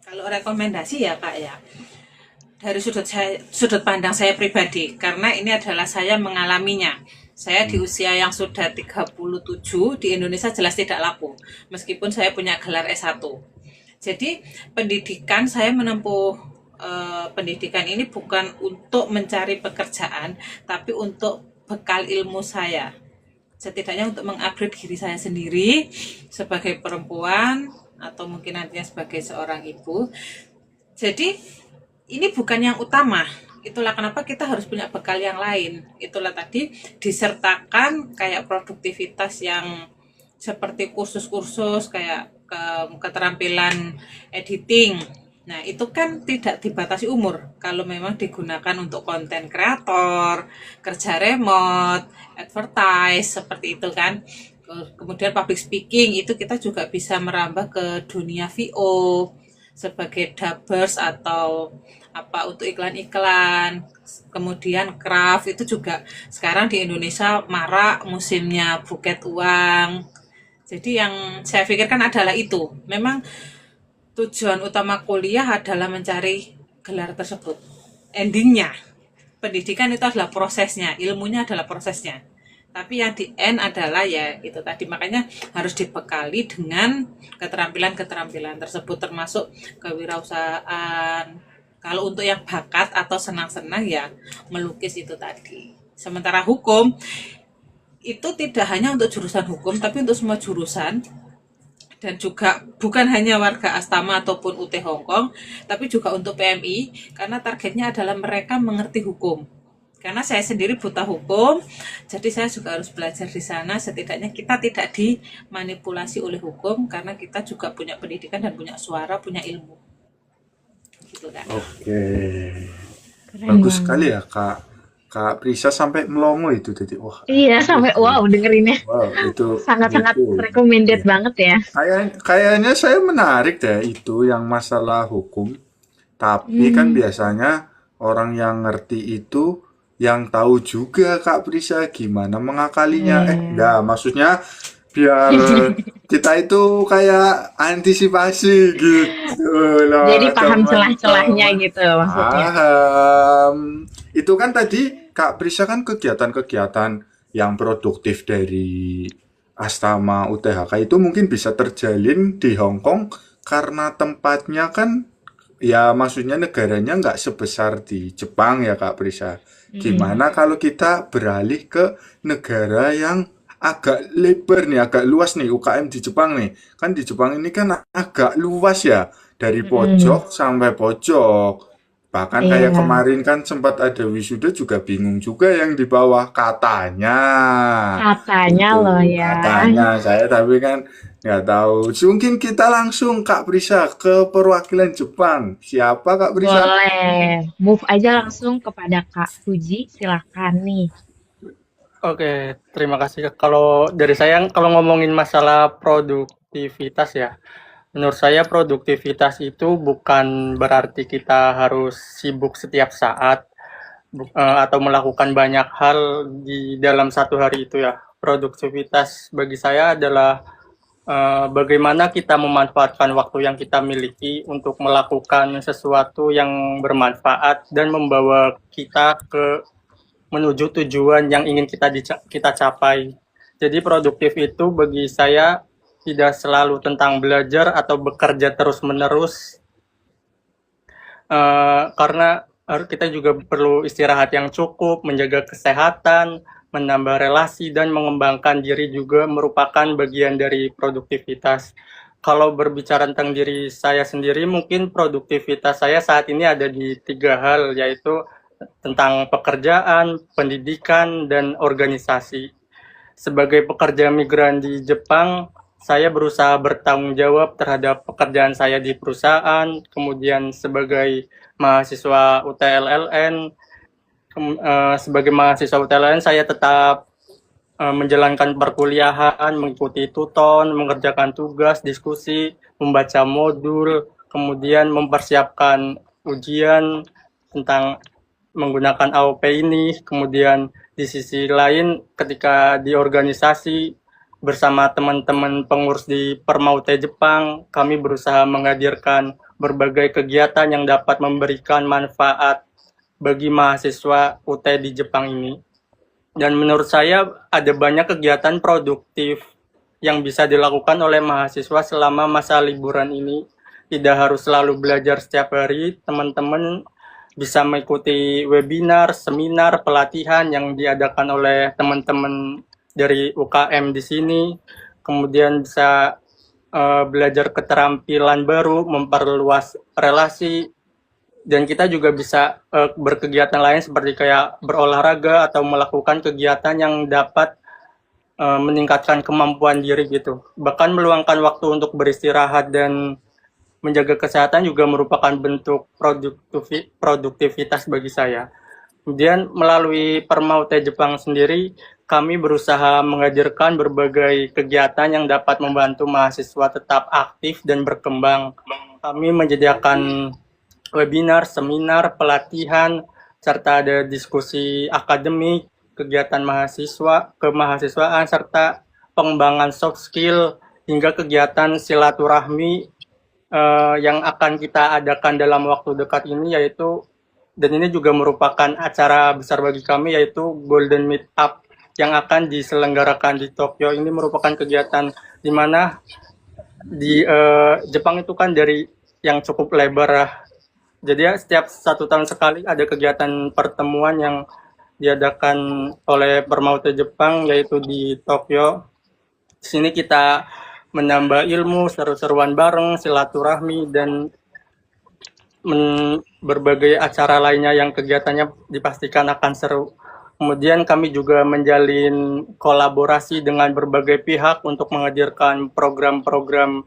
[SPEAKER 3] Kalau rekomendasi ya Kak ya, dari sudut pandang saya pribadi, karena ini adalah saya mengalaminya. Saya di usia yang sudah 37 di Indonesia jelas tidak laku, meskipun saya punya gelar S1. Jadi pendidikan, saya menempuh pendidikan ini bukan untuk mencari pekerjaan, tapi untuk bekal ilmu saya. Setidaknya untuk mengupgrade diri saya sendiri sebagai perempuan, atau mungkin nantinya sebagai seorang ibu. Jadi ini bukan yang utama. Itulah kenapa kita harus punya bekal yang lain. Itulah tadi disertakan kayak produktivitas yang seperti kursus-kursus kayak keterampilan editing. Nah, itu kan tidak dibatasi umur. Kalau memang digunakan untuk konten kreator, kerja remote, advertise, seperti itu kan. Kemudian public speaking, itu kita juga bisa merambah ke dunia VO sebagai dubbers atau apa untuk iklan-iklan. Kemudian craft itu juga sekarang di Indonesia marak musimnya buket uang. Jadi yang saya pikirkan adalah itu. Memang tujuan utama kuliah adalah mencari gelar tersebut. Endingnya, pendidikan itu adalah prosesnya, ilmunya adalah prosesnya. Tapi yang di end adalah ya itu tadi, makanya harus dibekali dengan keterampilan-keterampilan tersebut, termasuk kewirausahaan. Kalau untuk yang bakat atau senang-senang ya melukis itu tadi. Sementara hukum itu tidak hanya untuk jurusan hukum, tapi untuk semua jurusan, dan juga bukan hanya warga Astama ataupun UT Hong Kong, tapi juga untuk PMI, karena targetnya adalah mereka mengerti hukum. Karena saya sendiri buta hukum, jadi saya juga harus belajar di sana. Setidaknya kita tidak dimanipulasi oleh hukum, karena kita juga punya pendidikan dan punya suara, punya ilmu. Gitu kan.
[SPEAKER 1] Oke.
[SPEAKER 4] Keren
[SPEAKER 1] Bagus
[SPEAKER 4] banget.
[SPEAKER 1] sekali ya Kak Prisa, sampai melongo itu tadi. Wah,
[SPEAKER 4] Iya, sampai wow dengerinnya.
[SPEAKER 1] wow, itu
[SPEAKER 4] Sangat-sangat
[SPEAKER 1] itu.
[SPEAKER 4] recommended
[SPEAKER 1] Iya.
[SPEAKER 4] banget ya.
[SPEAKER 1] Kayaknya saya menarik deh itu yang masalah hukum. Tapi kan biasanya orang yang ngerti itu yang tahu juga Kak Prisa gimana mengakalinya. Enggak, maksudnya biar kita itu kayak antisipasi gitu loh,
[SPEAKER 4] Jadi paham celah-celahnya
[SPEAKER 1] teman-teman.
[SPEAKER 4] gitu maksudnya.
[SPEAKER 1] Paham. Itu kan tadi Kak Prisa kan kegiatan-kegiatan yang produktif dari Astama UTHK itu mungkin bisa terjalin di Hong Kong karena tempatnya kan, ya maksudnya negaranya nggak sebesar di Jepang ya Kak Prisa. Gimana kalau kita beralih ke negara yang agak lebar nih, agak luas nih, UKM di Jepang nih. Kan di Jepang ini kan agak luas ya, dari pojok sampai pojok. Bahkan kayak
[SPEAKER 4] Iya.
[SPEAKER 1] kemarin kan sempat ada wisuda juga bingung juga yang di bawah katanya.
[SPEAKER 4] Katanya
[SPEAKER 1] Itu
[SPEAKER 4] loh ya.
[SPEAKER 1] katanya saya, tapi kan Nggak tahu. Mungkin kita langsung Kak Prisa ke perwakilan Jepang. Siapa Kak Prisa?
[SPEAKER 4] Boleh. Move aja langsung kepada Kak Fuji. Silakan nih.
[SPEAKER 5] Oke, terima kasih. Kalau dari saya, kalau ngomongin masalah produktivitas ya, menurut saya produktivitas itu bukan berarti kita harus sibuk setiap saat atau melakukan banyak hal di dalam satu hari itu ya. Produktivitas bagi saya adalah bagaimana kita memanfaatkan waktu yang kita miliki untuk melakukan sesuatu yang bermanfaat dan membawa kita menuju tujuan yang ingin kita capai. Jadi produktif itu bagi saya tidak selalu tentang belajar atau bekerja terus-menerus, karena kita juga perlu istirahat yang cukup, menjaga kesehatan, menambah relasi, dan mengembangkan diri juga merupakan bagian dari produktivitas. Kalau berbicara tentang diri saya sendiri, mungkin produktivitas saya saat ini ada di 3 hal, yaitu tentang pekerjaan, pendidikan, dan organisasi. Sebagai pekerja migran di Jepang, saya berusaha bertanggung jawab terhadap pekerjaan saya di perusahaan, kemudian sebagai mahasiswa UTLLN, sebagai mahasiswa UTLLN saya tetap menjalankan perkuliahan, mengikuti tuton, mengerjakan tugas, diskusi, membaca modul, kemudian mempersiapkan ujian tentang menggunakan AOP ini. Kemudian di sisi lain ketika di organisasi bersama teman-teman pengurus di Perma UT Jepang, kami berusaha menghadirkan berbagai kegiatan yang dapat memberikan manfaat bagi mahasiswa UT di Jepang ini. Dan menurut saya ada banyak kegiatan produktif yang bisa dilakukan oleh mahasiswa selama masa liburan ini. Tidak harus selalu belajar setiap hari, teman-teman bisa mengikuti webinar, seminar, pelatihan yang diadakan oleh teman-teman dari UKM di sini. Kemudian bisa belajar keterampilan baru, memperluas relasi, dan kita juga bisa berkegiatan lain seperti kayak berolahraga atau melakukan kegiatan yang dapat meningkatkan kemampuan diri gitu. Bahkan meluangkan waktu untuk beristirahat dan menjaga kesehatan juga merupakan bentuk produktivitas bagi saya. Kemudian melalui Perma UT Jepang sendiri, kami berusaha menghadirkan berbagai kegiatan yang dapat membantu mahasiswa tetap aktif dan berkembang. Kami menyediakan webinar, seminar, pelatihan, serta ada diskusi akademik, kegiatan mahasiswa, kemahasiswaan, serta pengembangan soft skill, hingga kegiatan silaturahmi yang akan kita adakan dalam waktu dekat ini, yaitu, dan ini juga merupakan acara besar bagi kami, yaitu Golden Meetup yang akan diselenggarakan di Tokyo. Ini merupakan kegiatan di mana di Jepang itu kan dari yang cukup lebar. Jadi ya, setiap 1 tahun sekali ada kegiatan pertemuan yang diadakan oleh Perma UT Jepang, yaitu di Tokyo. Di sini kita menambah ilmu, seru-seruan bareng, silaturahmi, dan berbagai acara lainnya yang kegiatannya dipastikan akan seru. Kemudian kami juga menjalin kolaborasi dengan berbagai pihak untuk menghadirkan program-program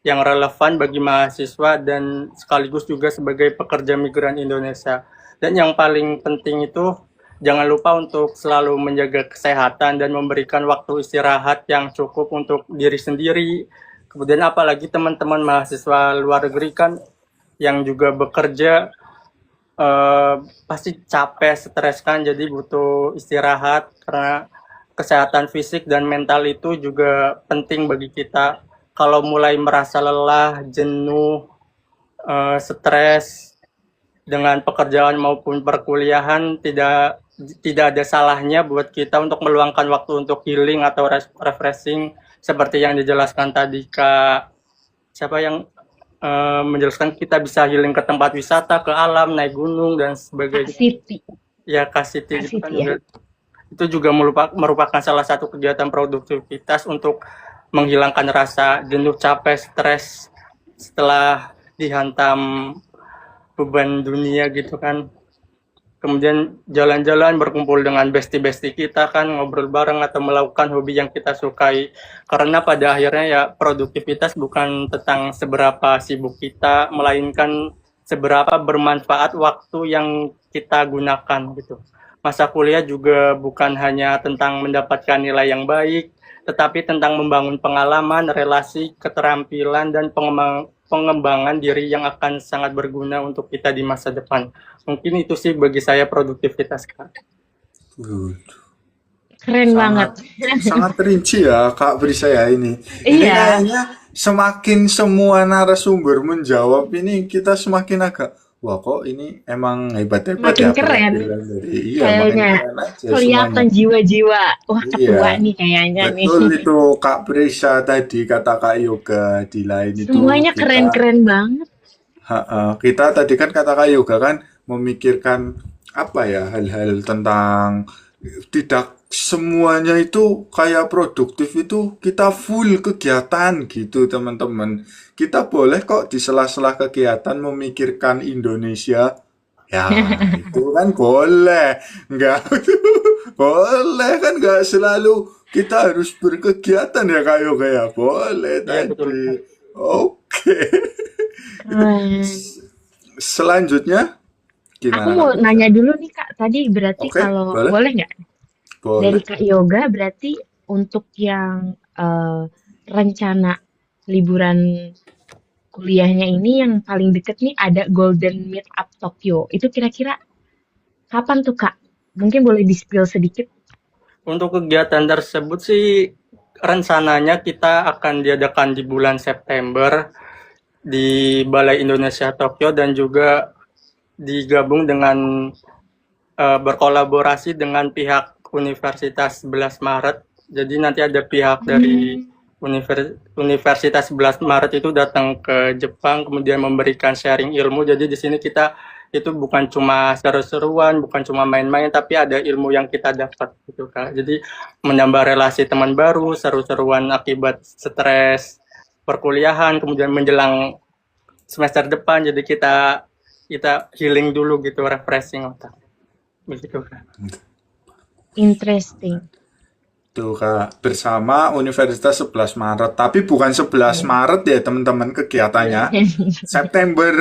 [SPEAKER 5] yang relevan bagi mahasiswa dan sekaligus juga sebagai pekerja migran Indonesia. Dan yang paling penting itu, jangan lupa untuk selalu menjaga kesehatan dan memberikan waktu istirahat yang cukup untuk diri sendiri. Kemudian apalagi teman-teman mahasiswa luar negeri kan yang juga bekerja, pasti capek, stres kan, jadi butuh istirahat karena kesehatan fisik dan mental itu juga penting bagi kita. Kalau mulai merasa lelah, jenuh, stres dengan pekerjaan maupun perkuliahan, tidak ada salahnya buat kita untuk meluangkan waktu untuk healing atau refreshing seperti yang dijelaskan tadi Kak siapa yang menjelaskan, kita bisa healing ke tempat wisata, ke alam, naik gunung dan sebagainya.
[SPEAKER 4] Kak Siti.
[SPEAKER 5] Ya, Kak Siti itu kan
[SPEAKER 4] ya.
[SPEAKER 5] Itu juga merupakan salah satu kegiatan produktivitas untuk menghilangkan rasa jenuh, capek, stres setelah dihantam beban dunia gitu kan. kemudian jalan-jalan berkumpul dengan bestie-bestie kita kan, ngobrol bareng atau melakukan hobi yang kita sukai. Karena pada akhirnya ya produktivitas bukan tentang seberapa sibuk kita, melainkan seberapa bermanfaat waktu yang kita gunakan gitu. Masa kuliah juga bukan hanya tentang mendapatkan nilai yang baik, tetapi tentang membangun pengalaman, relasi, keterampilan, dan pengembangan diri yang akan sangat berguna untuk kita di masa depan. Mungkin itu sih bagi saya produktivitas, Kak.
[SPEAKER 1] Good.
[SPEAKER 4] Keren banget.
[SPEAKER 1] Sangat rinci ya Kak Brisa ya ini. Ini
[SPEAKER 4] Iya.
[SPEAKER 1] kayaknya semakin semua narasumber menjawab ini kita semakin agak wah kok ini emang hebat-hebat
[SPEAKER 4] Makin
[SPEAKER 1] ya
[SPEAKER 4] keren.
[SPEAKER 1] penampilan dari iya makin
[SPEAKER 4] Kayaknya
[SPEAKER 1] keren aja
[SPEAKER 4] kelihatan
[SPEAKER 1] semuanya.
[SPEAKER 4] jiwa-jiwa. Wah, ketua
[SPEAKER 1] Iya.
[SPEAKER 4] nih kayaknya nih.
[SPEAKER 1] Betul itu Kak Brisa tadi kata Kak Yoga di lain itu
[SPEAKER 4] Semuanya
[SPEAKER 1] kita
[SPEAKER 4] keren-keren banget.
[SPEAKER 1] kita tadi kan kata Kak Yoga kan memikirkan apa ya hal-hal tentang tidak semuanya itu kayak produktif itu kita full kegiatan gitu teman-teman. Kita boleh kok di sela-sela kegiatan memikirkan Indonesia. Ya, itu kan boleh. Enggak boleh kan enggak selalu kita harus berkegiatan ya Kak Yoga ya. Boleh
[SPEAKER 5] Iya, betul,
[SPEAKER 1] tadi.
[SPEAKER 5] Kak.
[SPEAKER 1] Oke.
[SPEAKER 4] Keren.
[SPEAKER 1] Selanjutnya
[SPEAKER 4] Aku
[SPEAKER 1] gimana
[SPEAKER 4] mau
[SPEAKER 1] Kak?
[SPEAKER 4] nanya dulu nih Kak, tadi berarti
[SPEAKER 1] Oke,
[SPEAKER 4] kalau
[SPEAKER 1] boleh?
[SPEAKER 4] boleh nggak? Dari
[SPEAKER 1] Boleh.
[SPEAKER 4] Kak Yoga berarti untuk yang rencana liburan kuliahnya ini yang paling deket nih ada Golden Meetup Tokyo. Itu kira-kira kapan tuh Kak? Mungkin boleh di-spill sedikit.
[SPEAKER 5] Untuk kegiatan tersebut sih rencananya kita akan diadakan di bulan September di Balai Indonesia Tokyo dan juga digabung dengan berkolaborasi dengan pihak Universitas 11 Maret. Jadi nanti ada pihak dari Universitas 11 Maret itu datang ke Jepang kemudian memberikan sharing ilmu. Jadi di sini kita itu bukan cuma seru-seruan, bukan cuma main-main, tapi ada ilmu yang kita dapat gitu Kak. Jadi menambah relasi teman baru, seru-seruan akibat stres perkuliahan, kemudian menjelang semester depan. Jadi kita healing dulu gitu, refreshing otak. Begitu Kak.
[SPEAKER 4] Interesting.
[SPEAKER 1] Tuh Kak, bersama Universitas 11 Maret. Tapi bukan 11 Maret ya teman-teman kegiatannya. September.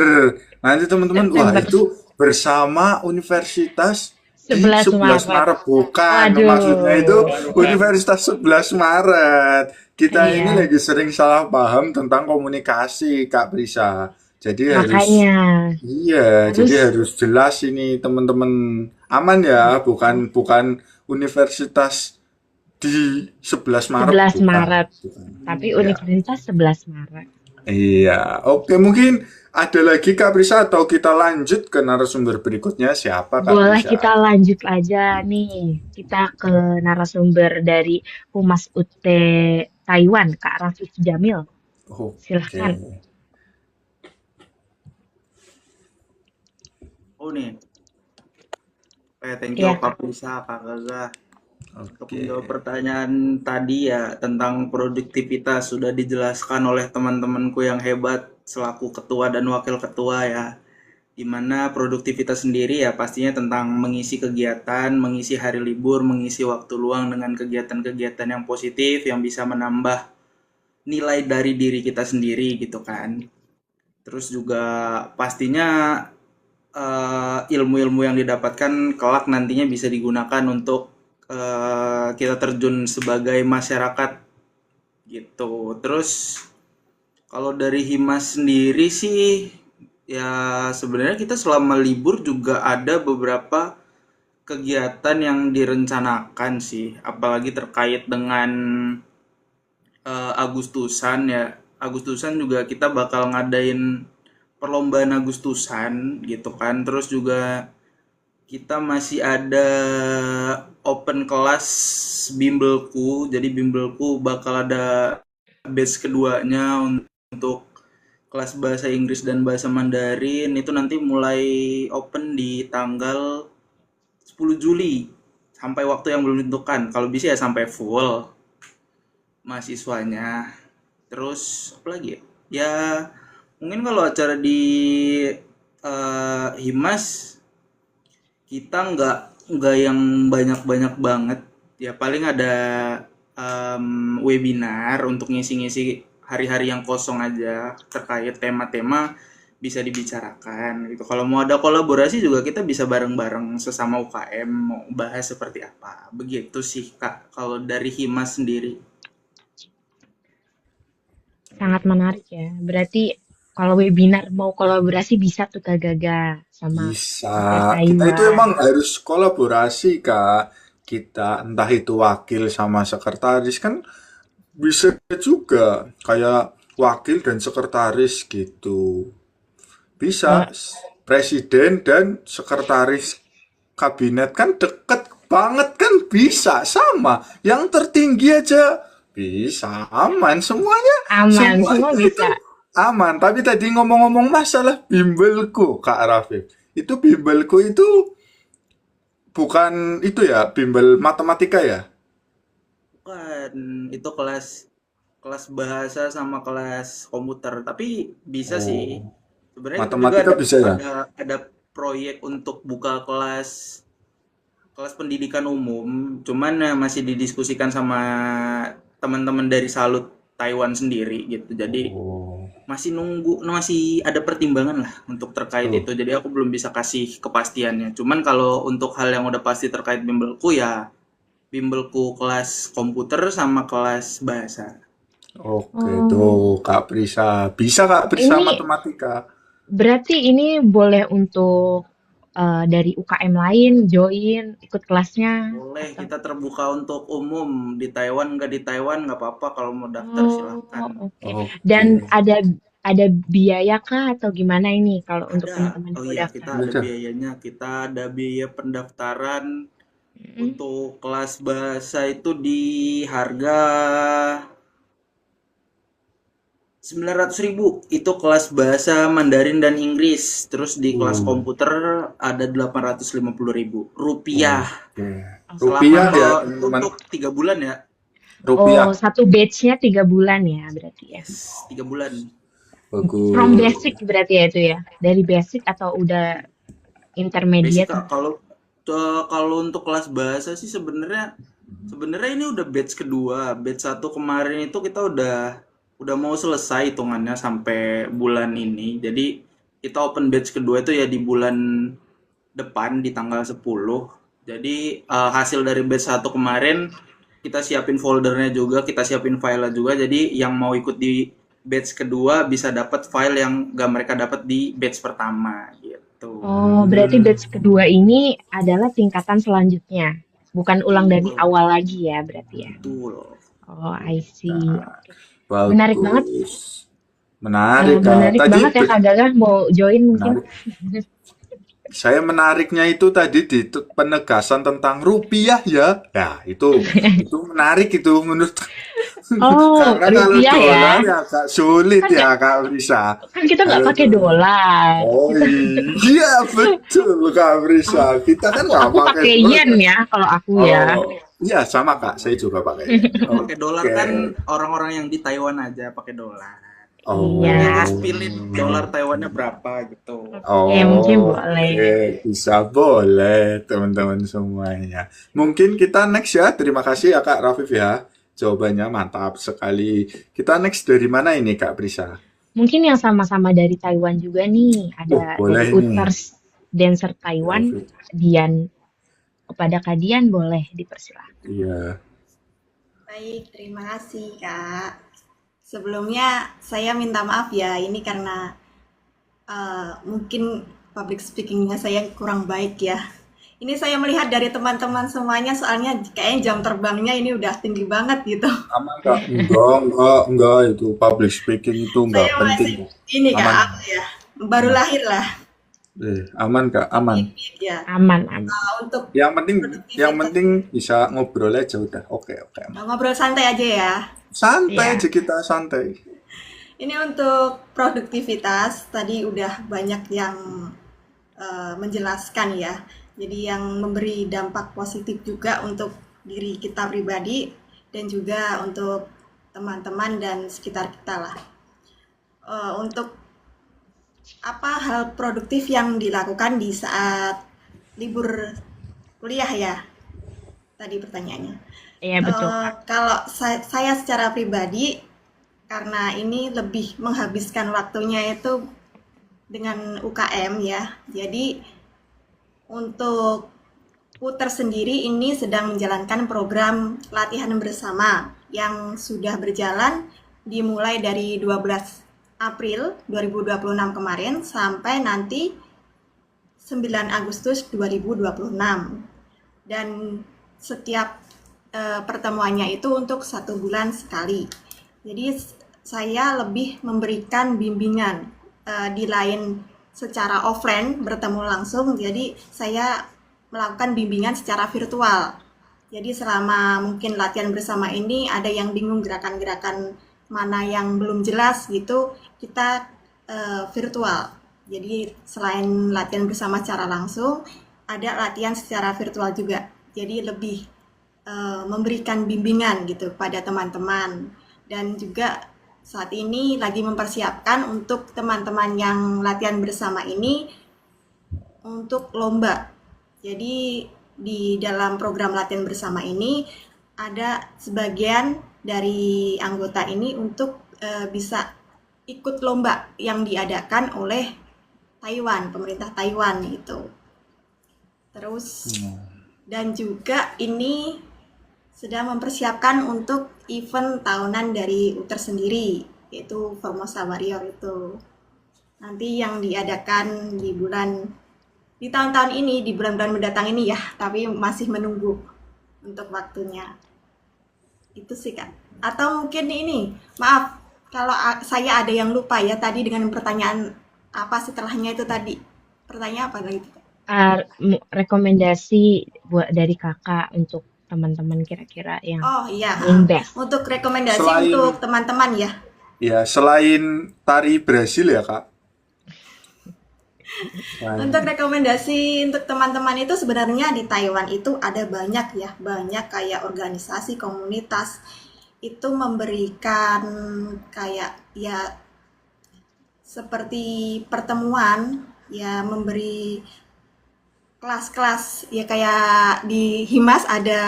[SPEAKER 1] Nanti teman-teman, wah
[SPEAKER 4] September.
[SPEAKER 1] itu bersama Universitas di
[SPEAKER 4] 11
[SPEAKER 1] 11
[SPEAKER 4] Maret.
[SPEAKER 1] Maret. Bukan,
[SPEAKER 4] Waduh.
[SPEAKER 1] maksudnya itu Universitas 11 Maret. Kita ini
[SPEAKER 4] Iya.
[SPEAKER 1] lagi sering salah paham tentang komunikasi Kak Brisa. Jadi harus
[SPEAKER 4] Makanya
[SPEAKER 1] iya,
[SPEAKER 4] harus
[SPEAKER 1] jadi harus jelas ini teman-teman aman ya, bukan universitas di 11 Maret
[SPEAKER 4] 11
[SPEAKER 1] bukan.
[SPEAKER 4] Maret.
[SPEAKER 1] Bukan.
[SPEAKER 4] Tapi
[SPEAKER 1] Iya.
[SPEAKER 4] Universitas 11 Maret.
[SPEAKER 1] Iya, oke mungkin ada lagi Kak Prisa atau kita lanjut ke narasumber berikutnya siapa Kak
[SPEAKER 4] Boleh
[SPEAKER 1] Prisa?
[SPEAKER 4] kita lanjut aja nih. Kita ke narasumber dari Humas UT Taiwan, Kak Rafif Jamil.
[SPEAKER 1] Oke.
[SPEAKER 4] Silahkan.
[SPEAKER 2] Oh nih. Thank you
[SPEAKER 4] Iya,
[SPEAKER 2] Kak
[SPEAKER 4] Kak.
[SPEAKER 2] Prisa, Kak Gaga. Untuk
[SPEAKER 1] Oke.
[SPEAKER 2] menjawab pertanyaan tadi ya tentang produktivitas sudah dijelaskan oleh teman-temanku yang hebat selaku ketua dan wakil ketua ya. Dimana produktivitas sendiri ya pastinya tentang mengisi kegiatan, mengisi hari libur, mengisi waktu luang dengan kegiatan-kegiatan yang positif yang bisa menambah nilai dari diri kita sendiri gitu kan. Terus juga pastinya ilmu-ilmu yang didapatkan kelak nantinya bisa digunakan untuk kita terjun sebagai masyarakat gitu. Terus kalau dari Himas sendiri sih ya sebenarnya kita selama libur juga ada beberapa kegiatan yang direncanakan sih, apalagi terkait dengan Agustusan ya. Agustusan juga kita bakal ngadain perlombaan Agustusan gitu kan. Terus juga kita masih ada open kelas bimbelku. Jadi bimbelku bakal ada batch keduanya untuk kelas bahasa Inggris dan bahasa Mandarin. Itu nanti mulai open di tanggal 10 Juli sampai waktu yang belum ditentukan. Kalau bisa ya sampai full mahasiswanya. Terus apa lagi ya? Ya mungkin kalau acara di Himas kita nggak yang banyak-banyak banget. Ya paling ada webinar untuk ngisi-ngisi hari-hari yang kosong aja terkait tema-tema bisa dibicarakan gitu. Kalau mau ada kolaborasi juga kita bisa bareng-bareng sesama UKM mau bahas seperti apa. Begitu sih Kak kalau dari Himas sendiri.
[SPEAKER 4] Sangat menarik ya. Berarti kalau webinar mau kolaborasi bisa tuh Kak Gaga sama UT
[SPEAKER 1] Bisa. Kita itu emang
[SPEAKER 4] Taiwan.
[SPEAKER 1] harus kolaborasi, Kak. Kita entah itu wakil sama sekretaris kan bisa juga kayak wakil dan sekretaris gitu.
[SPEAKER 4] Kalau
[SPEAKER 1] Bisa. Presiden dan sekretaris kabinet kan deket banget kan bisa sama. Yang tertinggi aja bisa aman semuanya.
[SPEAKER 4] aman,
[SPEAKER 1] Semua
[SPEAKER 4] semua
[SPEAKER 1] itu
[SPEAKER 4] bisa.
[SPEAKER 1] aman. Tapi tadi ngomong-ngomong masalah bimbelku, Kak Rafif. Itu bimbelku itu bukan itu ya, bimbel matematika ya.
[SPEAKER 2] Bukan, itu kelas kelas bahasa sama kelas komputer. Tapi bisa sih.
[SPEAKER 1] Oh,
[SPEAKER 2] Sebenarnya juga
[SPEAKER 1] matematika bisa ya.
[SPEAKER 2] ada proyek untuk buka kelas kelas pendidikan umum, cuman masih didiskusikan sama teman-teman dari Salut Taiwan sendiri gitu. Jadi
[SPEAKER 1] Oh,
[SPEAKER 2] masih nunggu, masih ada pertimbangan lah untuk terkait
[SPEAKER 1] tuh.
[SPEAKER 2] itu. Jadi aku belum bisa kasih kepastiannya. Cuman kalau untuk hal yang udah pasti terkait bimbelku ya bimbelku kelas komputer sama kelas bahasa.
[SPEAKER 1] Oke,
[SPEAKER 4] Oh,
[SPEAKER 1] tuh Kak Prisa. Bisa Kak Prisa
[SPEAKER 4] ini
[SPEAKER 1] matematika.
[SPEAKER 4] berarti ini boleh untuk dari UKM lain join ikut kelasnya
[SPEAKER 2] Boleh,
[SPEAKER 4] atau?
[SPEAKER 2] kita terbuka untuk umum. Di Taiwan nggak di Taiwan nggak apa-apa kalau mau daftar silahkan.
[SPEAKER 4] Oh, oke.
[SPEAKER 1] Oke.
[SPEAKER 4] Dan ada biaya kah atau gimana ini kalau untuk
[SPEAKER 2] Ada,
[SPEAKER 4] teman-teman yang
[SPEAKER 2] oh
[SPEAKER 4] mau
[SPEAKER 2] iya kita
[SPEAKER 4] daftar?
[SPEAKER 2] ada
[SPEAKER 1] Belajar.
[SPEAKER 2] biayanya. Kita ada biaya pendaftaran
[SPEAKER 4] Mm-mm.
[SPEAKER 2] untuk kelas bahasa itu di harga 900.000. Itu kelas bahasa Mandarin dan Inggris. Terus di kelas
[SPEAKER 1] Uh,
[SPEAKER 2] komputer ada 850.000 rupiah.
[SPEAKER 1] Oke.
[SPEAKER 2] Selama
[SPEAKER 1] Rupiah ya,
[SPEAKER 2] itu
[SPEAKER 1] teman-teman.
[SPEAKER 2] untuk 3 bulan ya.
[SPEAKER 4] Oh,
[SPEAKER 1] Rupiah.
[SPEAKER 4] satu batch-nya 3 bulan ya berarti ya.
[SPEAKER 2] Yes, 3 bulan.
[SPEAKER 4] From
[SPEAKER 1] Bagus.
[SPEAKER 4] basic berarti ya itu ya. Dari basic atau udah
[SPEAKER 2] Basic
[SPEAKER 4] intermediate?
[SPEAKER 2] Kak. Kalau untuk kelas bahasa sih sebenarnya sebenarnya ini udah batch kedua. Batch satu kemarin itu kita udah mau selesai hitungannya sampai bulan ini. Jadi kita open batch kedua itu ya di bulan depan di tanggal 10. Jadi hasil dari batch satu kemarin kita siapin foldernya juga, kita siapin filenya juga. Jadi yang mau ikut di batch kedua bisa dapat file yang gak mereka dapat di batch pertama gitu.
[SPEAKER 4] Oh, berarti
[SPEAKER 1] Hmm,
[SPEAKER 4] batch kedua ini adalah tingkatan selanjutnya. Bukan ulang dari
[SPEAKER 2] Betul,
[SPEAKER 4] awal lagi ya berarti ya.
[SPEAKER 2] betul.
[SPEAKER 4] Oh, I see. Oke. Menarik banget.
[SPEAKER 1] bagus. Menarik, Kak.
[SPEAKER 4] Menarik
[SPEAKER 1] Tadi
[SPEAKER 4] banget ya Kak Gaga mau join mungkin.
[SPEAKER 1] menarik. Saya menariknya itu tadi di penegasan tentang rupiah ya. Ya, itu menarik itu menurut
[SPEAKER 4] Oh,
[SPEAKER 1] karena kalau
[SPEAKER 4] rupiah ya.
[SPEAKER 1] dolar ya agak sulit
[SPEAKER 4] Kan
[SPEAKER 1] ya Kak Risa.
[SPEAKER 4] kan kita nggak
[SPEAKER 1] Kalau
[SPEAKER 4] pakai
[SPEAKER 1] dolar.
[SPEAKER 4] dolar.
[SPEAKER 1] Oh
[SPEAKER 4] Kita
[SPEAKER 1] iya betul Kak Risa. Kita kan nggak
[SPEAKER 4] aku
[SPEAKER 1] pakai
[SPEAKER 4] pakai yen
[SPEAKER 1] dolar.
[SPEAKER 4] ya kalau aku ya.
[SPEAKER 1] Oh iya sama Kak. Saya juga pakai yen.
[SPEAKER 2] Pakai dolar
[SPEAKER 1] Oke.
[SPEAKER 2] kan orang-orang yang di Taiwan aja pakai dolar.
[SPEAKER 1] Oh.
[SPEAKER 2] Nanti
[SPEAKER 4] Iya.
[SPEAKER 2] aku spillin dolar Taiwannya berapa gitu.
[SPEAKER 4] Oke, mungkin
[SPEAKER 1] Oh,
[SPEAKER 4] boleh.
[SPEAKER 1] oke, bisa boleh teman-teman semuanya. Mungkin kita next ya. Terima kasih ya Kak Rafif ya. Jawabannya mantap sekali. Kita next dari mana ini Kak Prisa?
[SPEAKER 4] Mungkin yang sama-sama dari Taiwan juga nih.
[SPEAKER 1] Oh,
[SPEAKER 4] Ada
[SPEAKER 1] boleh
[SPEAKER 4] dari
[SPEAKER 1] nih.
[SPEAKER 4] Uters Dancer Taiwan,
[SPEAKER 1] Rafif.
[SPEAKER 4] Dian. Kepada Kak Dian boleh dipersilahkan.
[SPEAKER 1] Iya.
[SPEAKER 7] Baik, terima kasih Kak. Sebelumnya saya minta maaf ya, ini karena mungkin public speakingnya saya kurang baik ya. Ini saya melihat dari teman-teman semuanya, soalnya kayaknya jam terbangnya ini udah tinggi banget gitu.
[SPEAKER 1] Aman Kak? Enggak, itu public speaking itu enggak
[SPEAKER 7] Saya
[SPEAKER 1] penting.
[SPEAKER 7] masih ini Kak,
[SPEAKER 1] Aman.
[SPEAKER 7] apa ya, baru lahir lah.
[SPEAKER 1] Aman Kak, aman.
[SPEAKER 7] Ya.
[SPEAKER 4] Aman, aman.
[SPEAKER 7] Untuk
[SPEAKER 1] Yang
[SPEAKER 7] produktivitas,
[SPEAKER 1] penting bisa ngobrol aja udah. Oke, aman.
[SPEAKER 7] ngobrol santai aja ya.
[SPEAKER 1] Santai
[SPEAKER 4] Iya.
[SPEAKER 1] aja kita santai.
[SPEAKER 7] Ini untuk produktivitas, tadi udah banyak yang menjelaskan ya. Jadi yang memberi dampak positif juga untuk diri kita pribadi dan juga untuk teman-teman dan sekitar kita lah. Untuk apa hal produktif yang dilakukan di saat libur kuliah ya, tadi pertanyaannya.
[SPEAKER 4] Iya betul Kak.
[SPEAKER 7] Kalau saya secara pribadi, karena ini lebih menghabiskan waktunya itu dengan UKM ya. Jadi untuk Puter sendiri ini sedang menjalankan program latihan bersama yang sudah berjalan dimulai dari 12 April 2026 kemarin sampai nanti 9 Agustus 2026. Dan setiap pertemuannya itu untuk 1 bulan sekali. Jadi saya lebih memberikan bimbingan di lain secara offline bertemu langsung. Jadi saya melakukan bimbingan secara virtual. Jadi selama mungkin latihan bersama ini ada yang bingung gerakan-gerakan mana yang belum jelas gitu, kita virtual. Jadi selain latihan bersama secara langsung, ada latihan secara virtual juga. Jadi lebih memberikan bimbingan gitu pada teman-teman. Dan juga saat ini lagi mempersiapkan untuk teman-teman yang latihan bersama ini untuk lomba. Jadi di dalam program latihan bersama ini ada sebagian dari anggota ini untuk bisa ikut lomba yang diadakan oleh Taiwan, pemerintah Taiwan gitu. Terus dan juga ini sedang mempersiapkan untuk event tahunan dari UTER sendiri, yaitu Formosa Warrior itu. Nanti yang diadakan di tahun-tahun ini, di bulan-bulan mendatang ini ya, tapi masih menunggu untuk waktunya. Itu sih Kak. Atau mungkin ini, maaf kalau saya ada yang lupa ya tadi dengan pertanyaan apa setelahnya itu tadi. Pertanyaan apa lagi?
[SPEAKER 4] Rekomendasi buat dari Kakak untuk teman-teman kira-kira yang
[SPEAKER 7] Oh iya,
[SPEAKER 4] best.
[SPEAKER 7] untuk rekomendasi untuk teman-teman ya.
[SPEAKER 1] Ya, selain tari Brasil ya Kak.
[SPEAKER 7] Untuk rekomendasi untuk teman-teman itu sebenarnya di Taiwan itu ada banyak ya, banyak kayak organisasi komunitas itu memberikan kayak ya seperti pertemuan ya, memberi kelas-kelas ya, kayak di Himas ada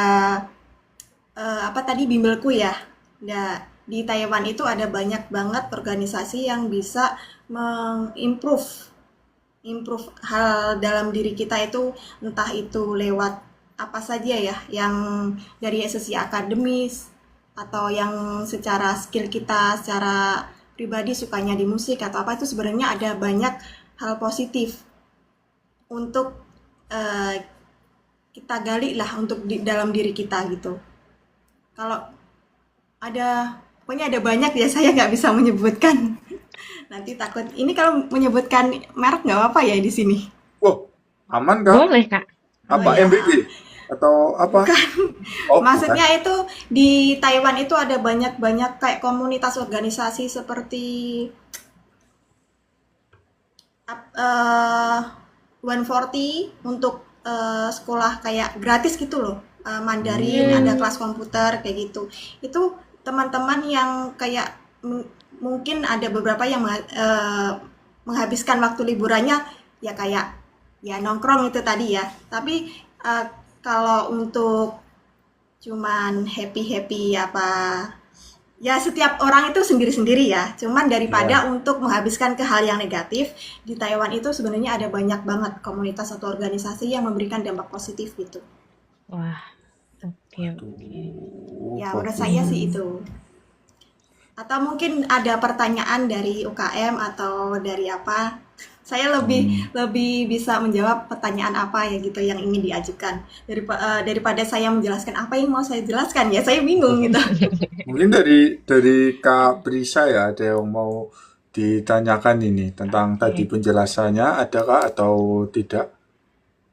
[SPEAKER 7] apa tadi bimbelku ya. Nah, di Taiwan itu ada banyak banget organisasi yang bisa mengimprove hal dalam diri kita itu, entah itu lewat apa saja ya, yang dari sisi akademis atau yang secara skill kita secara pribadi sukanya di musik atau apa, itu sebenarnya ada banyak hal positif untuk kita gali lah untuk di dalam diri kita gitu. Kalau pokoknya ada banyak ya, saya nggak bisa menyebutkan. Nanti takut ini kalau menyebutkan merek nggak apa-apa ya di sini.
[SPEAKER 1] Wow, aman Kak?
[SPEAKER 4] Boleh Kak.
[SPEAKER 1] Apa
[SPEAKER 7] ya.
[SPEAKER 1] MBG atau apa? Oh,
[SPEAKER 7] maksudnya itu di Taiwan itu ada banyak kayak komunitas organisasi seperti 140 untuk sekolah kayak gratis gitu loh, Mandarin, ada kelas komputer kayak gitu. Itu teman-teman yang kayak mungkin ada beberapa yang menghabiskan waktu liburannya ya kayak ya nongkrong itu tadi ya. Tapi kalau untuk cuman happy apa ya, setiap orang itu sendiri-sendiri ya. Cuman daripada untuk menghabiskan ke hal yang negatif, di Taiwan itu sebenarnya ada banyak banget komunitas atau organisasi yang memberikan dampak positif gitu.
[SPEAKER 4] Wah, oke.
[SPEAKER 7] Ya menurut saya sih itu. Atau mungkin ada pertanyaan dari UKM atau dari apa? Saya lebih bisa menjawab pertanyaan apa ya gitu yang ingin diajukan daripada saya menjelaskan apa yang mau saya jelaskan ya, saya bingung gitu.
[SPEAKER 1] Mungkin dari Kak Brisa ya, ada yang mau ditanyakan ini tentang tadi penjelasannya, adakah atau tidak?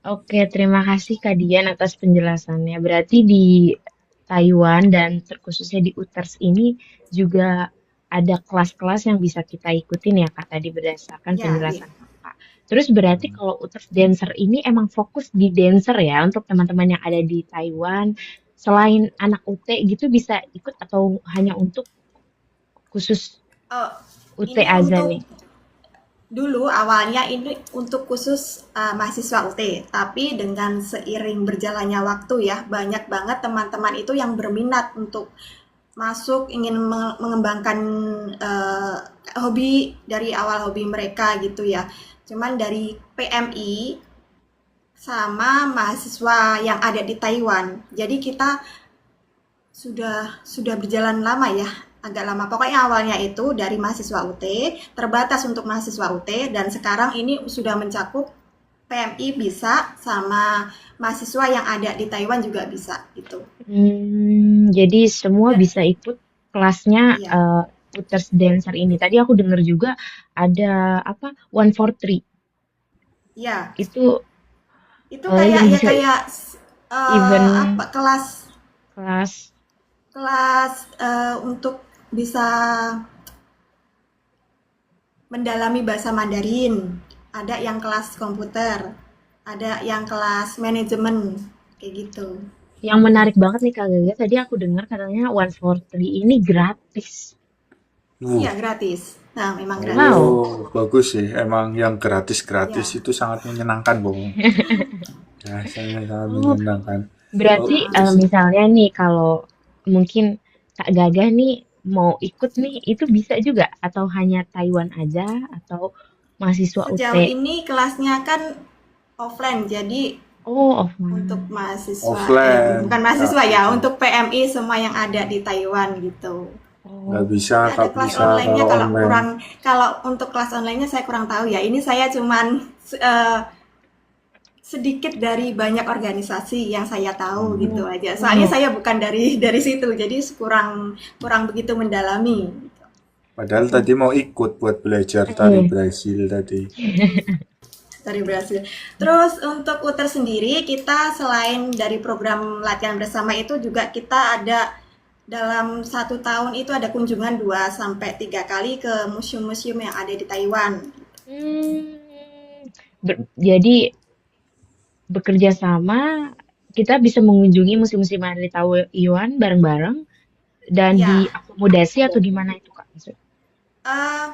[SPEAKER 4] Oke, terima kasih Kak Dian atas penjelasannya. Berarti di Taiwan dan terkhususnya di UTERS ini juga ada kelas-kelas yang bisa kita ikutin ya Kak, tadi berdasarkan penjelasan Kakak. Terus berarti kalau UTERS Dancer ini emang fokus di dancer ya untuk teman-teman yang ada di Taiwan. Selain anak UT gitu bisa ikut atau hanya untuk khusus UT aja nih?
[SPEAKER 7] dulu awalnya ini untuk khusus mahasiswa UT, tapi dengan seiring berjalannya waktu ya, banyak banget teman-teman itu yang berminat untuk masuk, ingin mengembangkan hobi dari awal hobi mereka gitu ya. Cuman dari PMI sama mahasiswa yang ada di Taiwan. Jadi kita sudah berjalan lama ya, agak lama. Pokoknya awalnya itu dari mahasiswa UT, terbatas untuk mahasiswa UT, dan sekarang ini sudah mencakup PMI bisa, sama mahasiswa yang ada di Taiwan juga bisa gitu.
[SPEAKER 4] Jadi semua
[SPEAKER 7] Dan
[SPEAKER 4] bisa ikut kelasnya
[SPEAKER 7] iya,
[SPEAKER 4] Utters Dancer ini. Tadi aku dengar juga ada apa 143
[SPEAKER 7] iya.
[SPEAKER 4] itu
[SPEAKER 7] Itu
[SPEAKER 4] yang
[SPEAKER 7] kayak ya
[SPEAKER 4] bisa
[SPEAKER 7] kayak
[SPEAKER 4] event
[SPEAKER 7] apa kelas
[SPEAKER 4] kelas.
[SPEAKER 7] kelas untuk bisa mendalami bahasa Mandarin. Ada yang kelas komputer, ada yang kelas manajemen, kayak gitu.
[SPEAKER 4] Yang menarik banget nih Kak Gaga, tadi aku dengar katanya 143 ini gratis.
[SPEAKER 1] Uh,
[SPEAKER 7] Iya, gratis. Nah, memang gratis.
[SPEAKER 4] Wow.
[SPEAKER 1] bagus sih. Emang yang gratis-gratis
[SPEAKER 7] Ya,
[SPEAKER 1] itu sangat menyenangkan, Bung. Rasanya sangat
[SPEAKER 4] Oh,
[SPEAKER 1] menyenangkan.
[SPEAKER 4] berarti
[SPEAKER 1] Bagus.
[SPEAKER 4] misalnya nih kalau mungkin Kak Gaga nih mau ikut nih, itu bisa juga atau hanya Taiwan aja atau mahasiswa
[SPEAKER 7] sejauh
[SPEAKER 4] UT?
[SPEAKER 7] ini kelasnya kan offline, jadi
[SPEAKER 4] Oh,
[SPEAKER 7] untuk
[SPEAKER 4] offline.
[SPEAKER 7] mahasiswa,
[SPEAKER 1] Offline.
[SPEAKER 7] bukan
[SPEAKER 1] Nggak,
[SPEAKER 7] mahasiswa ya, untuk PMI semua yang ada di Taiwan gitu.
[SPEAKER 1] nggak
[SPEAKER 4] Oh,
[SPEAKER 1] bisa,
[SPEAKER 7] Tapi ada
[SPEAKER 1] nggak
[SPEAKER 7] kelas
[SPEAKER 1] bisa
[SPEAKER 7] online-nya,
[SPEAKER 1] kalau online.
[SPEAKER 7] kalau untuk kelas online-nya saya kurang tahu ya. Ini saya cuman eh, sedikit dari banyak organisasi yang saya tahu
[SPEAKER 1] Hmm.
[SPEAKER 7] gitu aja. Soalnya
[SPEAKER 4] oh,
[SPEAKER 7] saya bukan dari situ, jadi kurang kurang begitu mendalami.
[SPEAKER 1] Padahal
[SPEAKER 4] oh,
[SPEAKER 1] tadi mau ikut buat belajar tari
[SPEAKER 4] eh,
[SPEAKER 1] Brasil tadi.
[SPEAKER 7] Dari Brasil. Terus untuk UTER sendiri, kita selain dari program latihan bersama itu juga kita ada dalam 1 tahun itu ada kunjungan 2 sampai 3 kali ke museum-museum yang ada di Taiwan.
[SPEAKER 4] hmm, jadi bekerja sama kita bisa mengunjungi museum-museum yang ada di Taiwan bareng-bareng dan
[SPEAKER 7] Ya,
[SPEAKER 4] diakomodasi atau gimana itu Kak? Maksud?
[SPEAKER 7] eh,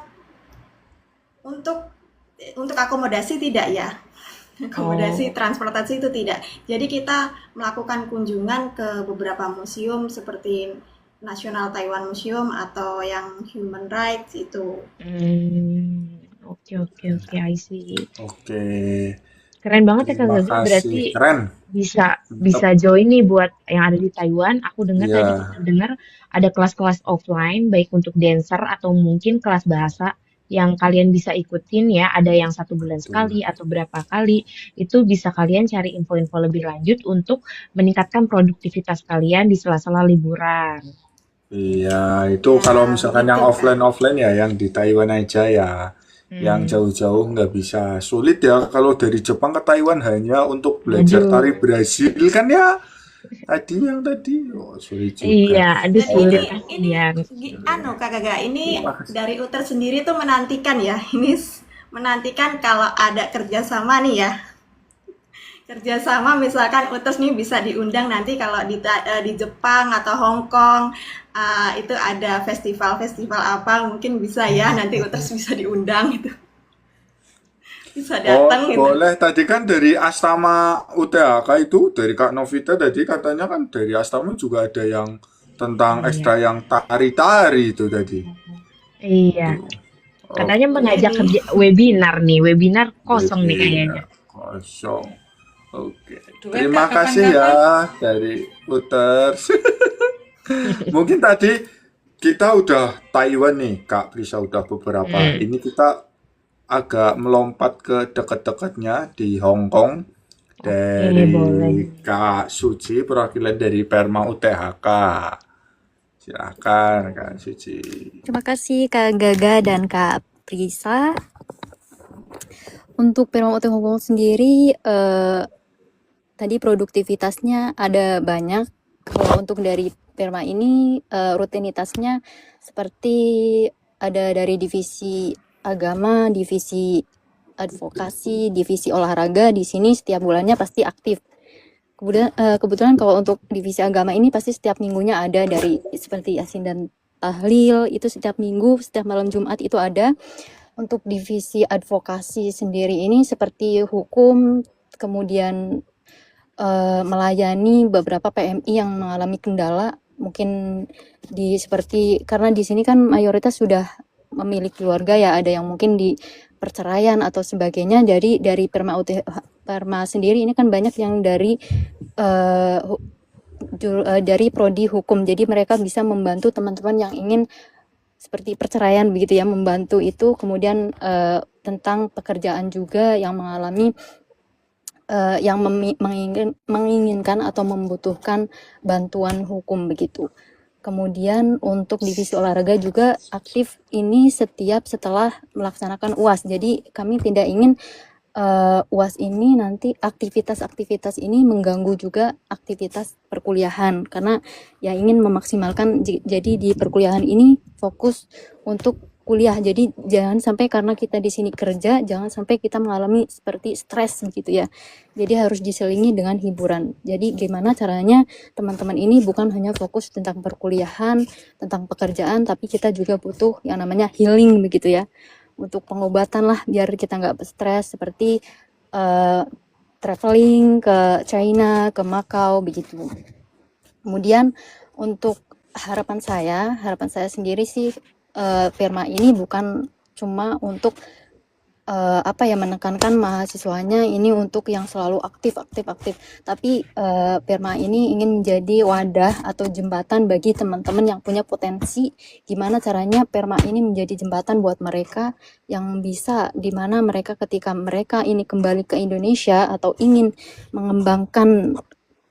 [SPEAKER 7] untuk akomodasi tidak ya. Akomodasi
[SPEAKER 4] Oh,
[SPEAKER 7] transportasi itu tidak. Jadi kita melakukan kunjungan ke beberapa museum seperti National Taiwan Museum atau yang Human Rights itu.
[SPEAKER 4] oke oke oke, I see.
[SPEAKER 1] Oke,
[SPEAKER 4] Keren banget ya Kak
[SPEAKER 1] terima
[SPEAKER 4] Gaga,
[SPEAKER 1] kasih.
[SPEAKER 4] berarti
[SPEAKER 1] Keren.
[SPEAKER 4] bisa
[SPEAKER 1] Mantap.
[SPEAKER 4] bisa join nih buat yang ada di Taiwan. Aku dengar
[SPEAKER 1] Iya,
[SPEAKER 4] tadi kita dengar ada kelas-kelas offline baik untuk dancer atau mungkin kelas bahasa yang kalian bisa ikutin ya. Ada yang 1 bulan sekali
[SPEAKER 1] betul.
[SPEAKER 4] atau berapa kali. Itu bisa kalian cari info-info lebih lanjut untuk meningkatkan produktivitas kalian di sela-sela liburan.
[SPEAKER 1] Iya, itu
[SPEAKER 7] Ya,
[SPEAKER 1] kalau misalkan yang
[SPEAKER 7] begitu Kak.
[SPEAKER 1] offline-offline ya, yang di Taiwan aja ya. Yang
[SPEAKER 4] Hmm,
[SPEAKER 1] jauh-jauh nggak bisa. Sulit ya kalau dari Jepang ke Taiwan hanya untuk belajar tari
[SPEAKER 4] aduh,
[SPEAKER 1] Brasil kan ya. Tadi oh, sulit juga.
[SPEAKER 4] iya, aduh
[SPEAKER 7] Dan
[SPEAKER 4] sulit
[SPEAKER 7] ini
[SPEAKER 4] kasihan.
[SPEAKER 7] Kak Gaga, ini
[SPEAKER 1] Terima kasih.
[SPEAKER 7] dari UTER sendiri tuh menantikan ya. Ini menantikan kalau ada kerjasama nih ya. Kerjasama misalkan UTER nih bisa diundang nanti kalau di Jepang atau Hong Kong, itu ada festival-festival apa mungkin bisa ya nanti UTER bisa diundang gitu. Bisa
[SPEAKER 1] Oh,
[SPEAKER 7] datang gitu.
[SPEAKER 1] boleh. Tadi kan dari Astama UTHK itu, dari Kak Novita tadi katanya kan dari Astama juga ada yang tentang ekstra
[SPEAKER 4] Iya,
[SPEAKER 1] yang tari-tari itu tadi.
[SPEAKER 4] iya.
[SPEAKER 1] Tuh.
[SPEAKER 4] Katanya
[SPEAKER 1] Oke,
[SPEAKER 4] mengajak
[SPEAKER 7] Ini
[SPEAKER 4] kerja webinar nih, webinar kosong nih kayaknya.
[SPEAKER 1] webinar kosong. Oke,
[SPEAKER 3] Duet
[SPEAKER 1] terima
[SPEAKER 3] Kak
[SPEAKER 1] kasih ya
[SPEAKER 3] kapan-kapan.
[SPEAKER 1] dari Uters. Mungkin tadi kita udah Taiwan nih, Kak Prisa udah beberapa.
[SPEAKER 4] Hmm,
[SPEAKER 1] Ini kita agak melompat ke dekat-dekatnya di Hong Kong
[SPEAKER 4] oke, boleh.
[SPEAKER 1] dari Kak Suci, perwakilan dari Perma UTHK. Silakan Kak Suci.
[SPEAKER 9] Terima kasih Kak Gaga dan Kak Prisa. Untuk Perma UT Hong Kong sendiri, tadi produktivitasnya ada banyak. Kalau untuk dari Perma ini, rutinitasnya seperti ada dari divisi agama, divisi advokasi, divisi olahraga. Di sini setiap bulannya pasti aktif. Kebetulan kalau untuk divisi agama ini pasti setiap minggunya ada dari seperti Yasin dan Tahlil, itu setiap minggu, setiap malam Jumat itu ada. Untuk divisi advokasi sendiri ini seperti hukum, kemudian melayani beberapa PMI yang mengalami kendala, mungkin seperti karena di sini kan mayoritas sudah memiliki keluarga ya, ada yang mungkin di perceraian atau sebagainya. Jadi dari Perma sendiri ini kan banyak yang dari dari prodi hukum. Jadi mereka bisa membantu teman-teman yang ingin seperti perceraian begitu ya, membantu itu. Kemudian tentang pekerjaan juga yang mengalami yang menginginkan atau membutuhkan bantuan hukum begitu. Kemudian untuk divisi olahraga juga aktif ini setelah melaksanakan UAS. Jadi kami tidak ingin UAS ini nanti aktivitas-aktivitas ini mengganggu juga aktivitas perkuliahan, karena ya ingin memaksimalkan jadi di perkuliahan ini fokus untuk kuliah. Jadi jangan sampai karena kita di sini kerja, jangan sampai kita mengalami seperti stres begitu ya. Jadi harus diselingi dengan hiburan. Jadi gimana caranya teman-teman ini bukan hanya fokus tentang perkuliahan, tentang pekerjaan, tapi kita juga butuh yang namanya healing begitu ya. Untuk pengobatan lah biar kita nggak stres, seperti traveling ke China, ke Macau begitu. Kemudian untuk harapan saya sendiri sih, Perma ini bukan cuma untuk menekankan mahasiswanya ini untuk yang selalu aktif, tapi Perma ini ingin menjadi wadah atau jembatan bagi teman-teman yang punya potensi. Gimana caranya Perma ini menjadi jembatan buat mereka yang bisa, dimana mereka ketika mereka ini kembali ke Indonesia atau ingin mengembangkan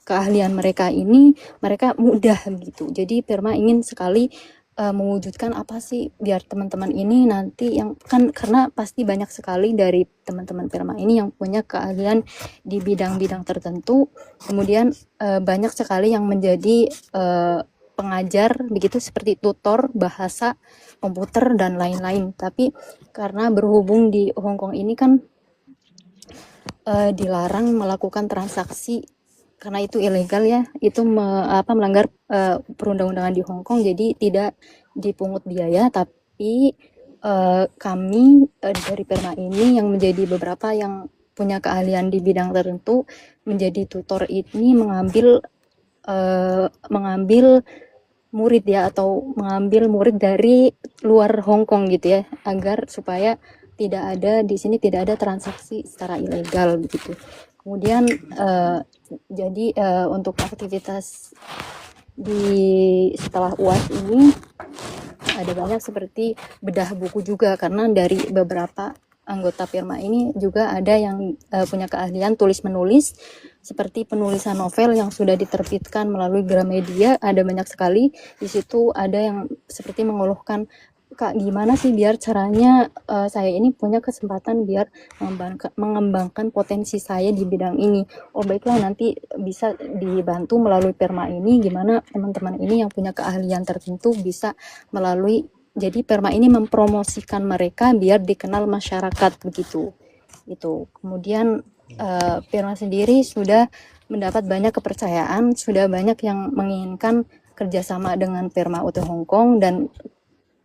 [SPEAKER 9] keahlian mereka ini, mereka mudah gitu. Jadi Perma ingin sekali mewujudkan apa sih biar teman-teman ini nanti yang kan, karena pasti banyak sekali dari teman-teman Perma ini yang punya keahlian di bidang-bidang tertentu. Kemudian banyak sekali yang menjadi pengajar begitu, seperti tutor bahasa, komputer dan lain-lain. Tapi karena berhubung di Hong Kong ini kan dilarang melakukan transaksi karena itu ilegal ya, itu melanggar perundang-undangan di Hong Kong, jadi tidak dipungut biaya. Tapi kami dari Perma ini yang menjadi beberapa yang punya keahlian di bidang tertentu menjadi tutor ini mengambil murid ya, atau mengambil murid dari luar Hong Kong gitu ya, agar supaya tidak ada di sini, tidak ada transaksi secara ilegal begitu. Kemudian jadi untuk aktivitas setelah UAS ini ada banyak seperti bedah buku juga, karena dari beberapa anggota Perma ini juga ada yang punya keahlian tulis menulis, seperti penulisan novel yang sudah diterbitkan melalui Gramedia. Ada banyak sekali di situ, ada yang seperti mengeluhkan, Kak, gimana sih biar caranya saya ini punya kesempatan biar mengembangkan potensi saya di bidang ini. Oh baiklah, nanti bisa dibantu melalui Perma ini, gimana teman-teman ini yang punya keahlian tertentu bisa melalui, jadi Perma ini mempromosikan mereka biar dikenal masyarakat begitu. Itu. Kemudian Perma sendiri sudah mendapat banyak kepercayaan, sudah banyak yang menginginkan kerjasama dengan Perma UT Hong Kong, dan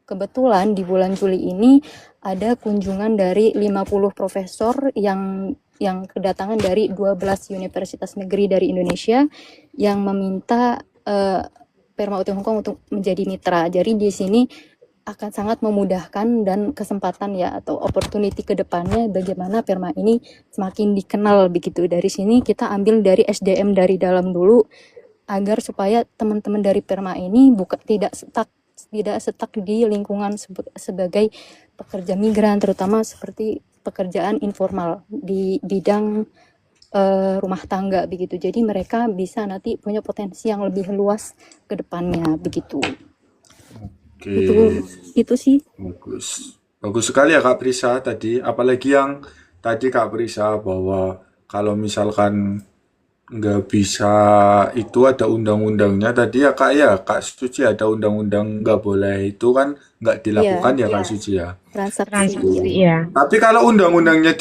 [SPEAKER 9] kebetulan di bulan Juli ini ada kunjungan dari 50 profesor yang kedatangan dari 12 universitas negeri dari Indonesia yang meminta Perma UT Hong Kong untuk menjadi mitra. Jadi di sini akan sangat memudahkan dan kesempatan ya, atau opportunity ke depannya bagaimana Perma ini semakin dikenal begitu. Dari sini kita ambil dari SDM dari dalam dulu, agar supaya teman-teman dari Perma ini tidak stuck di lingkungan sebagai pekerja migran, terutama seperti pekerjaan informal di bidang rumah tangga begitu. Jadi mereka bisa nanti punya potensi yang lebih luas ke depannya begitu.
[SPEAKER 1] Oke.
[SPEAKER 9] Itu sih.
[SPEAKER 1] Bagus sekali ya Kak Prisa tadi. Apalagi yang tadi Kak Prisa bahwa kalau misalkan nggak bisa, itu ada undang-undangnya tadi ya Kak, ya Kak Suci, ada undang-undang nggak boleh itu kan, nggak dilakukan
[SPEAKER 9] Iya,
[SPEAKER 1] ya Kak Suci ya.
[SPEAKER 9] transaksi. Iya.
[SPEAKER 4] Transaksi
[SPEAKER 1] Tuh.
[SPEAKER 4] ya.
[SPEAKER 1] Tapi kalau undang-undangnya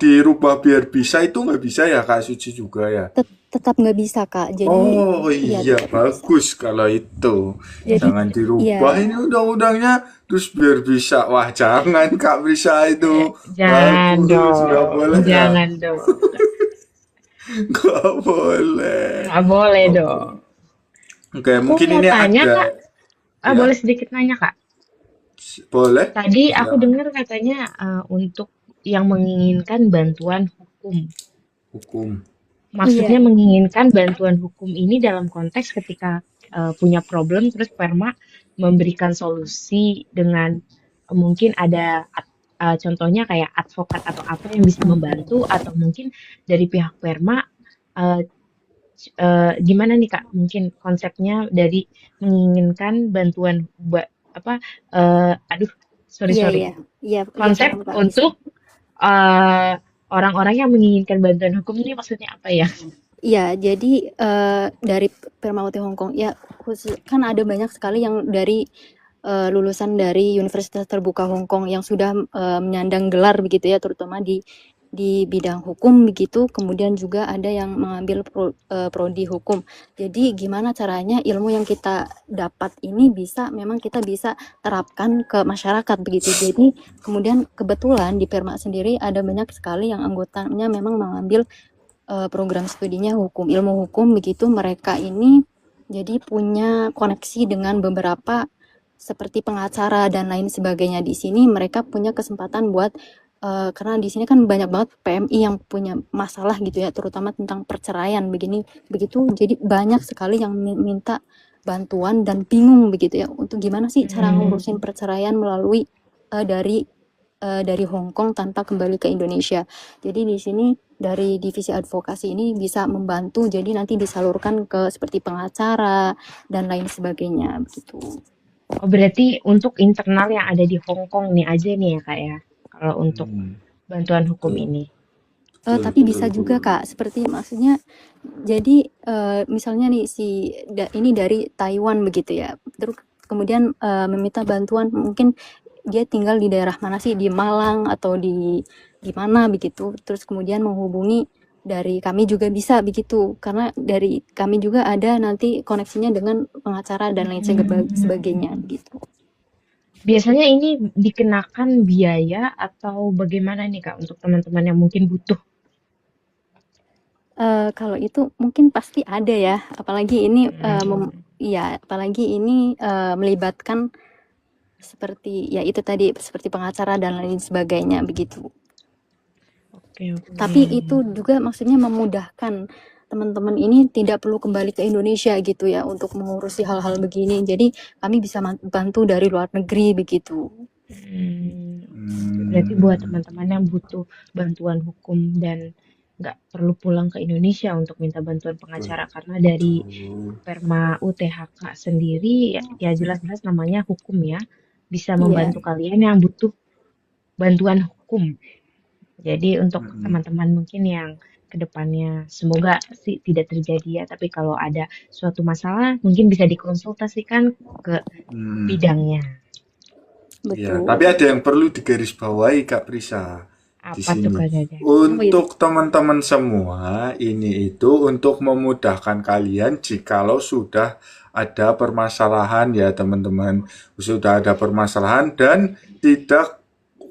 [SPEAKER 1] dirubah biar bisa, itu nggak bisa ya Kak Suci juga ya.
[SPEAKER 9] Tetap nggak bisa, Kak. Jadi,
[SPEAKER 1] Oh
[SPEAKER 9] iya
[SPEAKER 1] iya,
[SPEAKER 9] tetap nggak bisa.
[SPEAKER 1] bagus kalau itu.
[SPEAKER 9] Jadi,
[SPEAKER 1] Jangan dirubah
[SPEAKER 9] iya,
[SPEAKER 1] ini undang-undangnya terus biar bisa. Wah, jangan Kak Prisa itu.
[SPEAKER 4] Jangan
[SPEAKER 1] Bagus, nggak boleh
[SPEAKER 4] dong,
[SPEAKER 1] ya.
[SPEAKER 4] jangan dong.
[SPEAKER 1] Nggak boleh.
[SPEAKER 4] Nggak boleh
[SPEAKER 1] Oke,
[SPEAKER 4] dong.
[SPEAKER 1] Oke,
[SPEAKER 4] Aku
[SPEAKER 1] mungkin
[SPEAKER 4] mau
[SPEAKER 1] ini
[SPEAKER 4] tanya,
[SPEAKER 1] ada,
[SPEAKER 4] Kak.
[SPEAKER 1] ya,
[SPEAKER 4] Boleh sedikit nanya, Kak?
[SPEAKER 1] boleh.
[SPEAKER 4] Tadi aku
[SPEAKER 1] Silakan.
[SPEAKER 4] dengar katanya untuk yang menginginkan bantuan hukum.
[SPEAKER 1] Hukum.
[SPEAKER 4] Maksudnya
[SPEAKER 9] iya,
[SPEAKER 4] menginginkan bantuan hukum ini dalam konteks ketika punya problem terus Perma memberikan solusi dengan mungkin ada contohnya kayak advokat atau apa yang bisa membantu atau mungkin dari pihak Perma uh, gimana nih Kak? Mungkin konsepnya dari menginginkan bantuan apa aduh sorry
[SPEAKER 9] iya,
[SPEAKER 4] sorry
[SPEAKER 9] iya, iya, iya,
[SPEAKER 4] konsep
[SPEAKER 9] paham, Kak, bisa.
[SPEAKER 4] untuk eh, orang-orang yang menginginkan bantuan hukum ini maksudnya apa ya?
[SPEAKER 9] Iya, jadi dari Permawati Hongkong, ya khusus kan ada banyak sekali yang dari lulusan dari Universitas Terbuka Hongkong yang sudah menyandang gelar begitu ya, terutama di bidang hukum begitu. Kemudian juga ada yang mengambil prodi hukum. Jadi gimana caranya ilmu yang kita dapat ini memang kita bisa terapkan ke masyarakat begitu. Jadi kemudian kebetulan di Perma sendiri ada banyak sekali yang anggotanya memang mengambil program studinya ilmu hukum begitu. Mereka ini jadi punya koneksi dengan beberapa seperti pengacara dan lain sebagainya. Di sini mereka punya kesempatan buat karena di sini kan banyak banget PMI yang punya masalah gitu ya, terutama tentang perceraian begitu. Jadi banyak sekali yang minta bantuan dan bingung begitu ya untuk gimana sih cara ngurusin perceraian melalui dari Hong Kong tanpa kembali ke Indonesia. Jadi di sini dari divisi advokasi ini bisa membantu, jadi nanti disalurkan ke seperti pengacara dan lain sebagainya begitu.
[SPEAKER 4] Oh, berarti untuk internal yang ada di Hong Kong nih aja nih ya Kak ya, kalau untuk
[SPEAKER 1] Hmm,
[SPEAKER 4] bantuan hukum
[SPEAKER 1] betul,
[SPEAKER 4] ini.
[SPEAKER 1] betul,
[SPEAKER 9] Tapi
[SPEAKER 1] betul,
[SPEAKER 9] bisa juga
[SPEAKER 1] betul.
[SPEAKER 9] Kak, seperti maksudnya jadi misalnya nih ini dari Taiwan begitu ya, terus kemudian meminta bantuan, mungkin dia tinggal di daerah mana sih, di Malang atau di mana begitu, terus kemudian menghubungi dari kami juga bisa begitu, karena dari kami juga ada nanti koneksinya dengan pengacara dan lain sebagainya gitu.
[SPEAKER 4] Biasanya ini dikenakan biaya atau bagaimana nih Kak untuk teman-teman yang mungkin butuh?
[SPEAKER 9] Kalau itu mungkin pasti ada ya, apalagi ini
[SPEAKER 4] Hmm,
[SPEAKER 9] apalagi ini melibatkan seperti ya itu tadi, seperti pengacara dan lain sebagainya begitu.
[SPEAKER 4] oke oke.
[SPEAKER 9] Tapi itu juga maksudnya memudahkan teman-teman ini tidak perlu kembali ke Indonesia gitu ya untuk mengurusi hal-hal begini. Jadi kami bisa bantu dari luar negeri begitu.
[SPEAKER 4] Berarti buat
[SPEAKER 1] Hmm,
[SPEAKER 4] teman-teman yang butuh bantuan hukum dan nggak perlu pulang ke Indonesia untuk minta bantuan
[SPEAKER 1] betul,
[SPEAKER 4] pengacara karena dari
[SPEAKER 1] betul.
[SPEAKER 4] Perma UTHK sendiri ya jelas-jelas namanya hukum ya bisa
[SPEAKER 9] Iya,
[SPEAKER 4] membantu kalian yang butuh bantuan hukum. Jadi untuk
[SPEAKER 1] Hmm,
[SPEAKER 4] teman-teman mungkin yang kedepannya semoga sih tidak terjadi ya, tapi kalau ada suatu masalah mungkin bisa dikonsultasikan ke
[SPEAKER 1] hmm.
[SPEAKER 4] bidangnya.
[SPEAKER 1] Ya, tapi
[SPEAKER 9] betul.
[SPEAKER 1] ada yang perlu digarisbawahi Kak Prisa di
[SPEAKER 4] Apa tuh
[SPEAKER 1] sini.
[SPEAKER 4] Kak Dada?
[SPEAKER 9] Apa itu?
[SPEAKER 1] Untuk teman-teman semua, ini itu untuk memudahkan kalian jikalau sudah ada permasalahan ya teman-teman. Sudah ada permasalahan dan tidak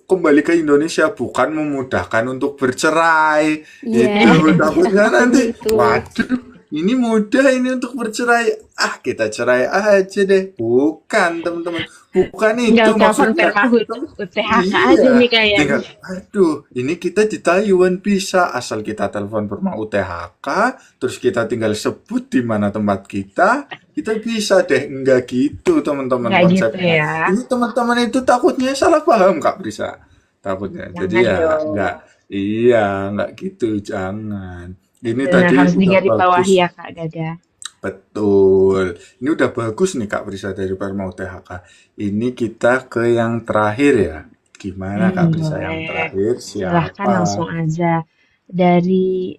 [SPEAKER 1] kembali ke Indonesia, bukan memudahkan untuk bercerai.
[SPEAKER 9] Iya,
[SPEAKER 1] Itu takutnya nanti,
[SPEAKER 9] itu.
[SPEAKER 1] waduh, ini mudah ini untuk bercerai. Ah, kita cerai aja deh. Bukan, teman-teman. Bukan
[SPEAKER 4] Tinggal
[SPEAKER 1] itu
[SPEAKER 4] telepon
[SPEAKER 1] maksudnya.
[SPEAKER 4] Perma UTHK aja
[SPEAKER 1] Iya,
[SPEAKER 4] nih kayaknya.
[SPEAKER 1] tinggal, aduh, ini kita di Taiwan bisa asal kita telepon Perma UTHK, terus kita tinggal sebut di mana tempat kita bisa deh. Enggak gitu teman-teman
[SPEAKER 4] Nggak gitu
[SPEAKER 1] konsepnya.
[SPEAKER 4] ya.
[SPEAKER 1] Ini teman-teman itu takutnya salah paham Kak Prisa, takutnya. Jadi
[SPEAKER 4] Jangan
[SPEAKER 1] ya
[SPEAKER 4] dong.
[SPEAKER 1] enggak gitu, jangan. Ini
[SPEAKER 4] Benar
[SPEAKER 1] tadi
[SPEAKER 4] harus
[SPEAKER 1] udah
[SPEAKER 4] digarisbawahi
[SPEAKER 1] bagus.
[SPEAKER 4] ya Kak Dada.
[SPEAKER 1] Betul. Ini udah bagus nih Kak Prisa dari Perma UTHK. Ini kita ke yang terakhir ya. Gimana Kak Prisa yang
[SPEAKER 4] Boleh.
[SPEAKER 1] terakhir?
[SPEAKER 4] Silahkan
[SPEAKER 1] Siapa?
[SPEAKER 4] langsung aja. Dari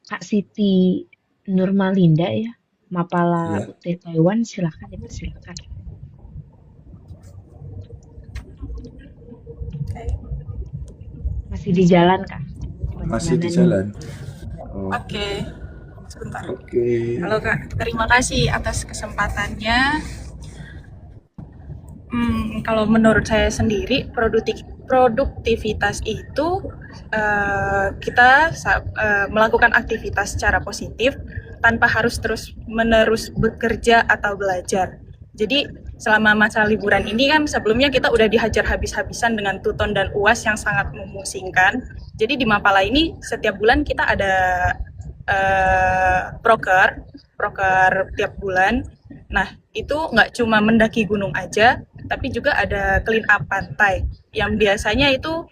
[SPEAKER 4] Kak Siti Nurmalinda ya, Mapala
[SPEAKER 1] Ya.
[SPEAKER 4] UT Taiwan, silahkan dipersilakan. Masih di jalan Kak?
[SPEAKER 1] Masih di
[SPEAKER 4] Perjalanannya.
[SPEAKER 1] jalan. Oh,
[SPEAKER 8] Oke, sebentar.
[SPEAKER 1] oke.
[SPEAKER 8] Halo Kak, terima kasih atas kesempatannya. Kalau menurut saya sendiri, produktivitas itu kita melakukan aktivitas secara positif tanpa harus terus-menerus bekerja atau belajar. Jadi selama masa liburan ini kan sebelumnya kita udah dihajar habis-habisan dengan tuton dan UAS yang sangat memusingkan. Jadi di Mapala ini setiap bulan kita ada proker tiap bulan. Nah, itu nggak cuma mendaki gunung aja, tapi juga ada clean up pantai yang biasanya itu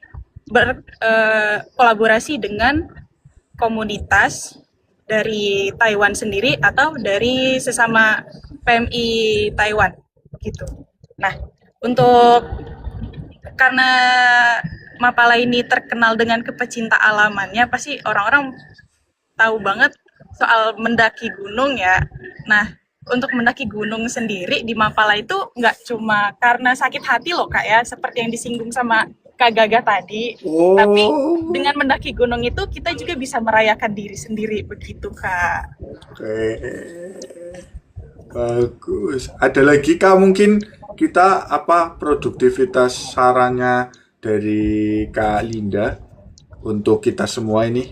[SPEAKER 8] berkolaborasi dengan komunitas dari Taiwan sendiri atau dari sesama PMI Taiwan gitu. Nah, karena Mapala ini terkenal dengan kepecinta alamannya, pasti orang-orang tahu banget soal mendaki gunung ya. Nah, untuk mendaki gunung sendiri di Mapala itu nggak cuma karena sakit hati loh Kak ya, seperti yang disinggung sama Kak Gaga tadi. Tapi
[SPEAKER 1] Oh,
[SPEAKER 8] dengan mendaki gunung itu kita juga bisa merayakan diri sendiri begitu Kak.
[SPEAKER 1] oke. Bagus. Ada lagi Kak mungkin kita produktivitas sarannya dari Kak Linda untuk kita semua ini?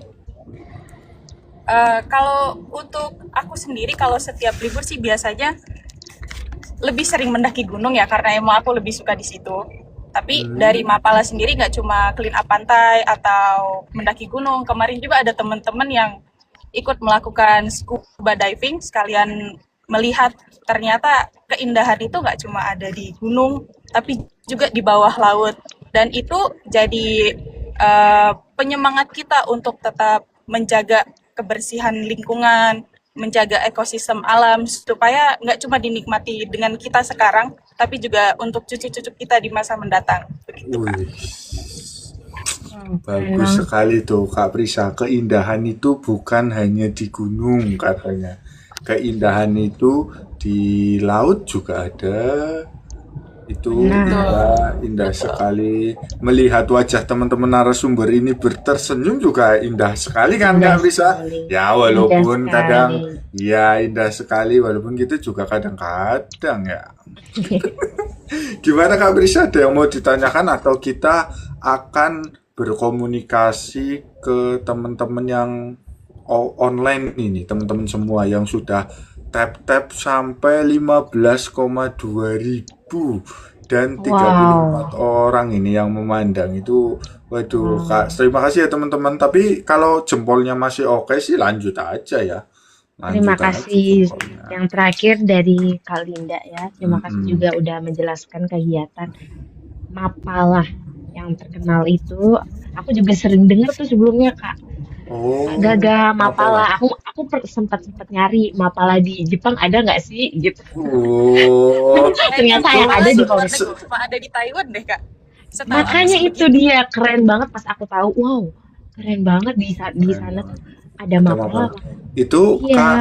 [SPEAKER 8] Kalau untuk aku sendiri, kalau setiap libur sih biasanya lebih sering mendaki gunung ya, karena emang aku lebih suka di situ. Tapi dari Mapala sendiri nggak cuma clean up pantai atau mendaki gunung. Kemarin juga ada teman-teman yang ikut melakukan scuba diving, sekalian melihat ternyata keindahan itu nggak cuma ada di gunung, tapi juga di bawah laut. Dan itu jadi penyemangat kita untuk tetap menjaga kebersihan lingkungan, menjaga ekosistem alam, supaya nggak cuma dinikmati dengan kita sekarang, tapi juga untuk cucu-cucu kita di masa mendatang. Begitu, Kak.
[SPEAKER 1] Wih,
[SPEAKER 4] Keren
[SPEAKER 1] bagus
[SPEAKER 4] banget.
[SPEAKER 1] sekali tuh Kak Prisa. Keindahan itu bukan hanya di gunung katanya. Keindahan itu di laut juga ada. Itu
[SPEAKER 4] Benar.
[SPEAKER 1] indah sekali. Melihat wajah teman-teman narasumber ini bertersenyum juga indah sekali kan
[SPEAKER 4] Indah
[SPEAKER 1] Kak Prisa?
[SPEAKER 4] sekali.
[SPEAKER 1] Ya
[SPEAKER 4] Indah
[SPEAKER 1] walaupun kadang
[SPEAKER 4] sekali.
[SPEAKER 1] ya indah sekali walaupun kita juga kadang-kadang ya. Gimana Kak Prisa, ada yang mau ditanyakan atau kita akan berkomunikasi ke teman-teman yang online ini, teman-teman semua yang sudah tap-tap sampai 15,2 ribu dan 34
[SPEAKER 4] Wow.
[SPEAKER 1] orang ini yang memandang itu. Waduh Kak,
[SPEAKER 4] Wow.
[SPEAKER 1] terima kasih ya teman-teman. Tapi kalau jempolnya masih oke sih lanjut aja ya.
[SPEAKER 4] Terima
[SPEAKER 1] Lanjut aja
[SPEAKER 4] kasih
[SPEAKER 1] jempolnya.
[SPEAKER 4] yang terakhir dari Kak Linda ya. Terima kasih
[SPEAKER 1] Mm-mm.
[SPEAKER 4] juga udah menjelaskan kegiatan Mapala yang terkenal itu. Aku juga sering dengar tuh sebelumnya Kak. Kak
[SPEAKER 1] Oh,
[SPEAKER 4] Gaga
[SPEAKER 1] Mapala.
[SPEAKER 4] Mapala. Aku sempat nyari Mapala di Jepang ada nggak sih gitu.
[SPEAKER 1] Oh,
[SPEAKER 4] Ternyata
[SPEAKER 1] itu
[SPEAKER 4] yang ada di
[SPEAKER 8] Malah luar
[SPEAKER 4] Mauritius.
[SPEAKER 8] negeri cuma ada di Taiwan deh Kak. Setahu aku
[SPEAKER 4] Makanya
[SPEAKER 8] sih
[SPEAKER 4] itu
[SPEAKER 8] begitu.
[SPEAKER 4] dia keren banget pas aku tahu. Wow, keren banget di
[SPEAKER 1] keren
[SPEAKER 4] sana tuh
[SPEAKER 1] banget.
[SPEAKER 4] ada
[SPEAKER 1] Ada
[SPEAKER 4] Mapala.
[SPEAKER 1] Mapala. Itu
[SPEAKER 4] Iya,
[SPEAKER 1] Kak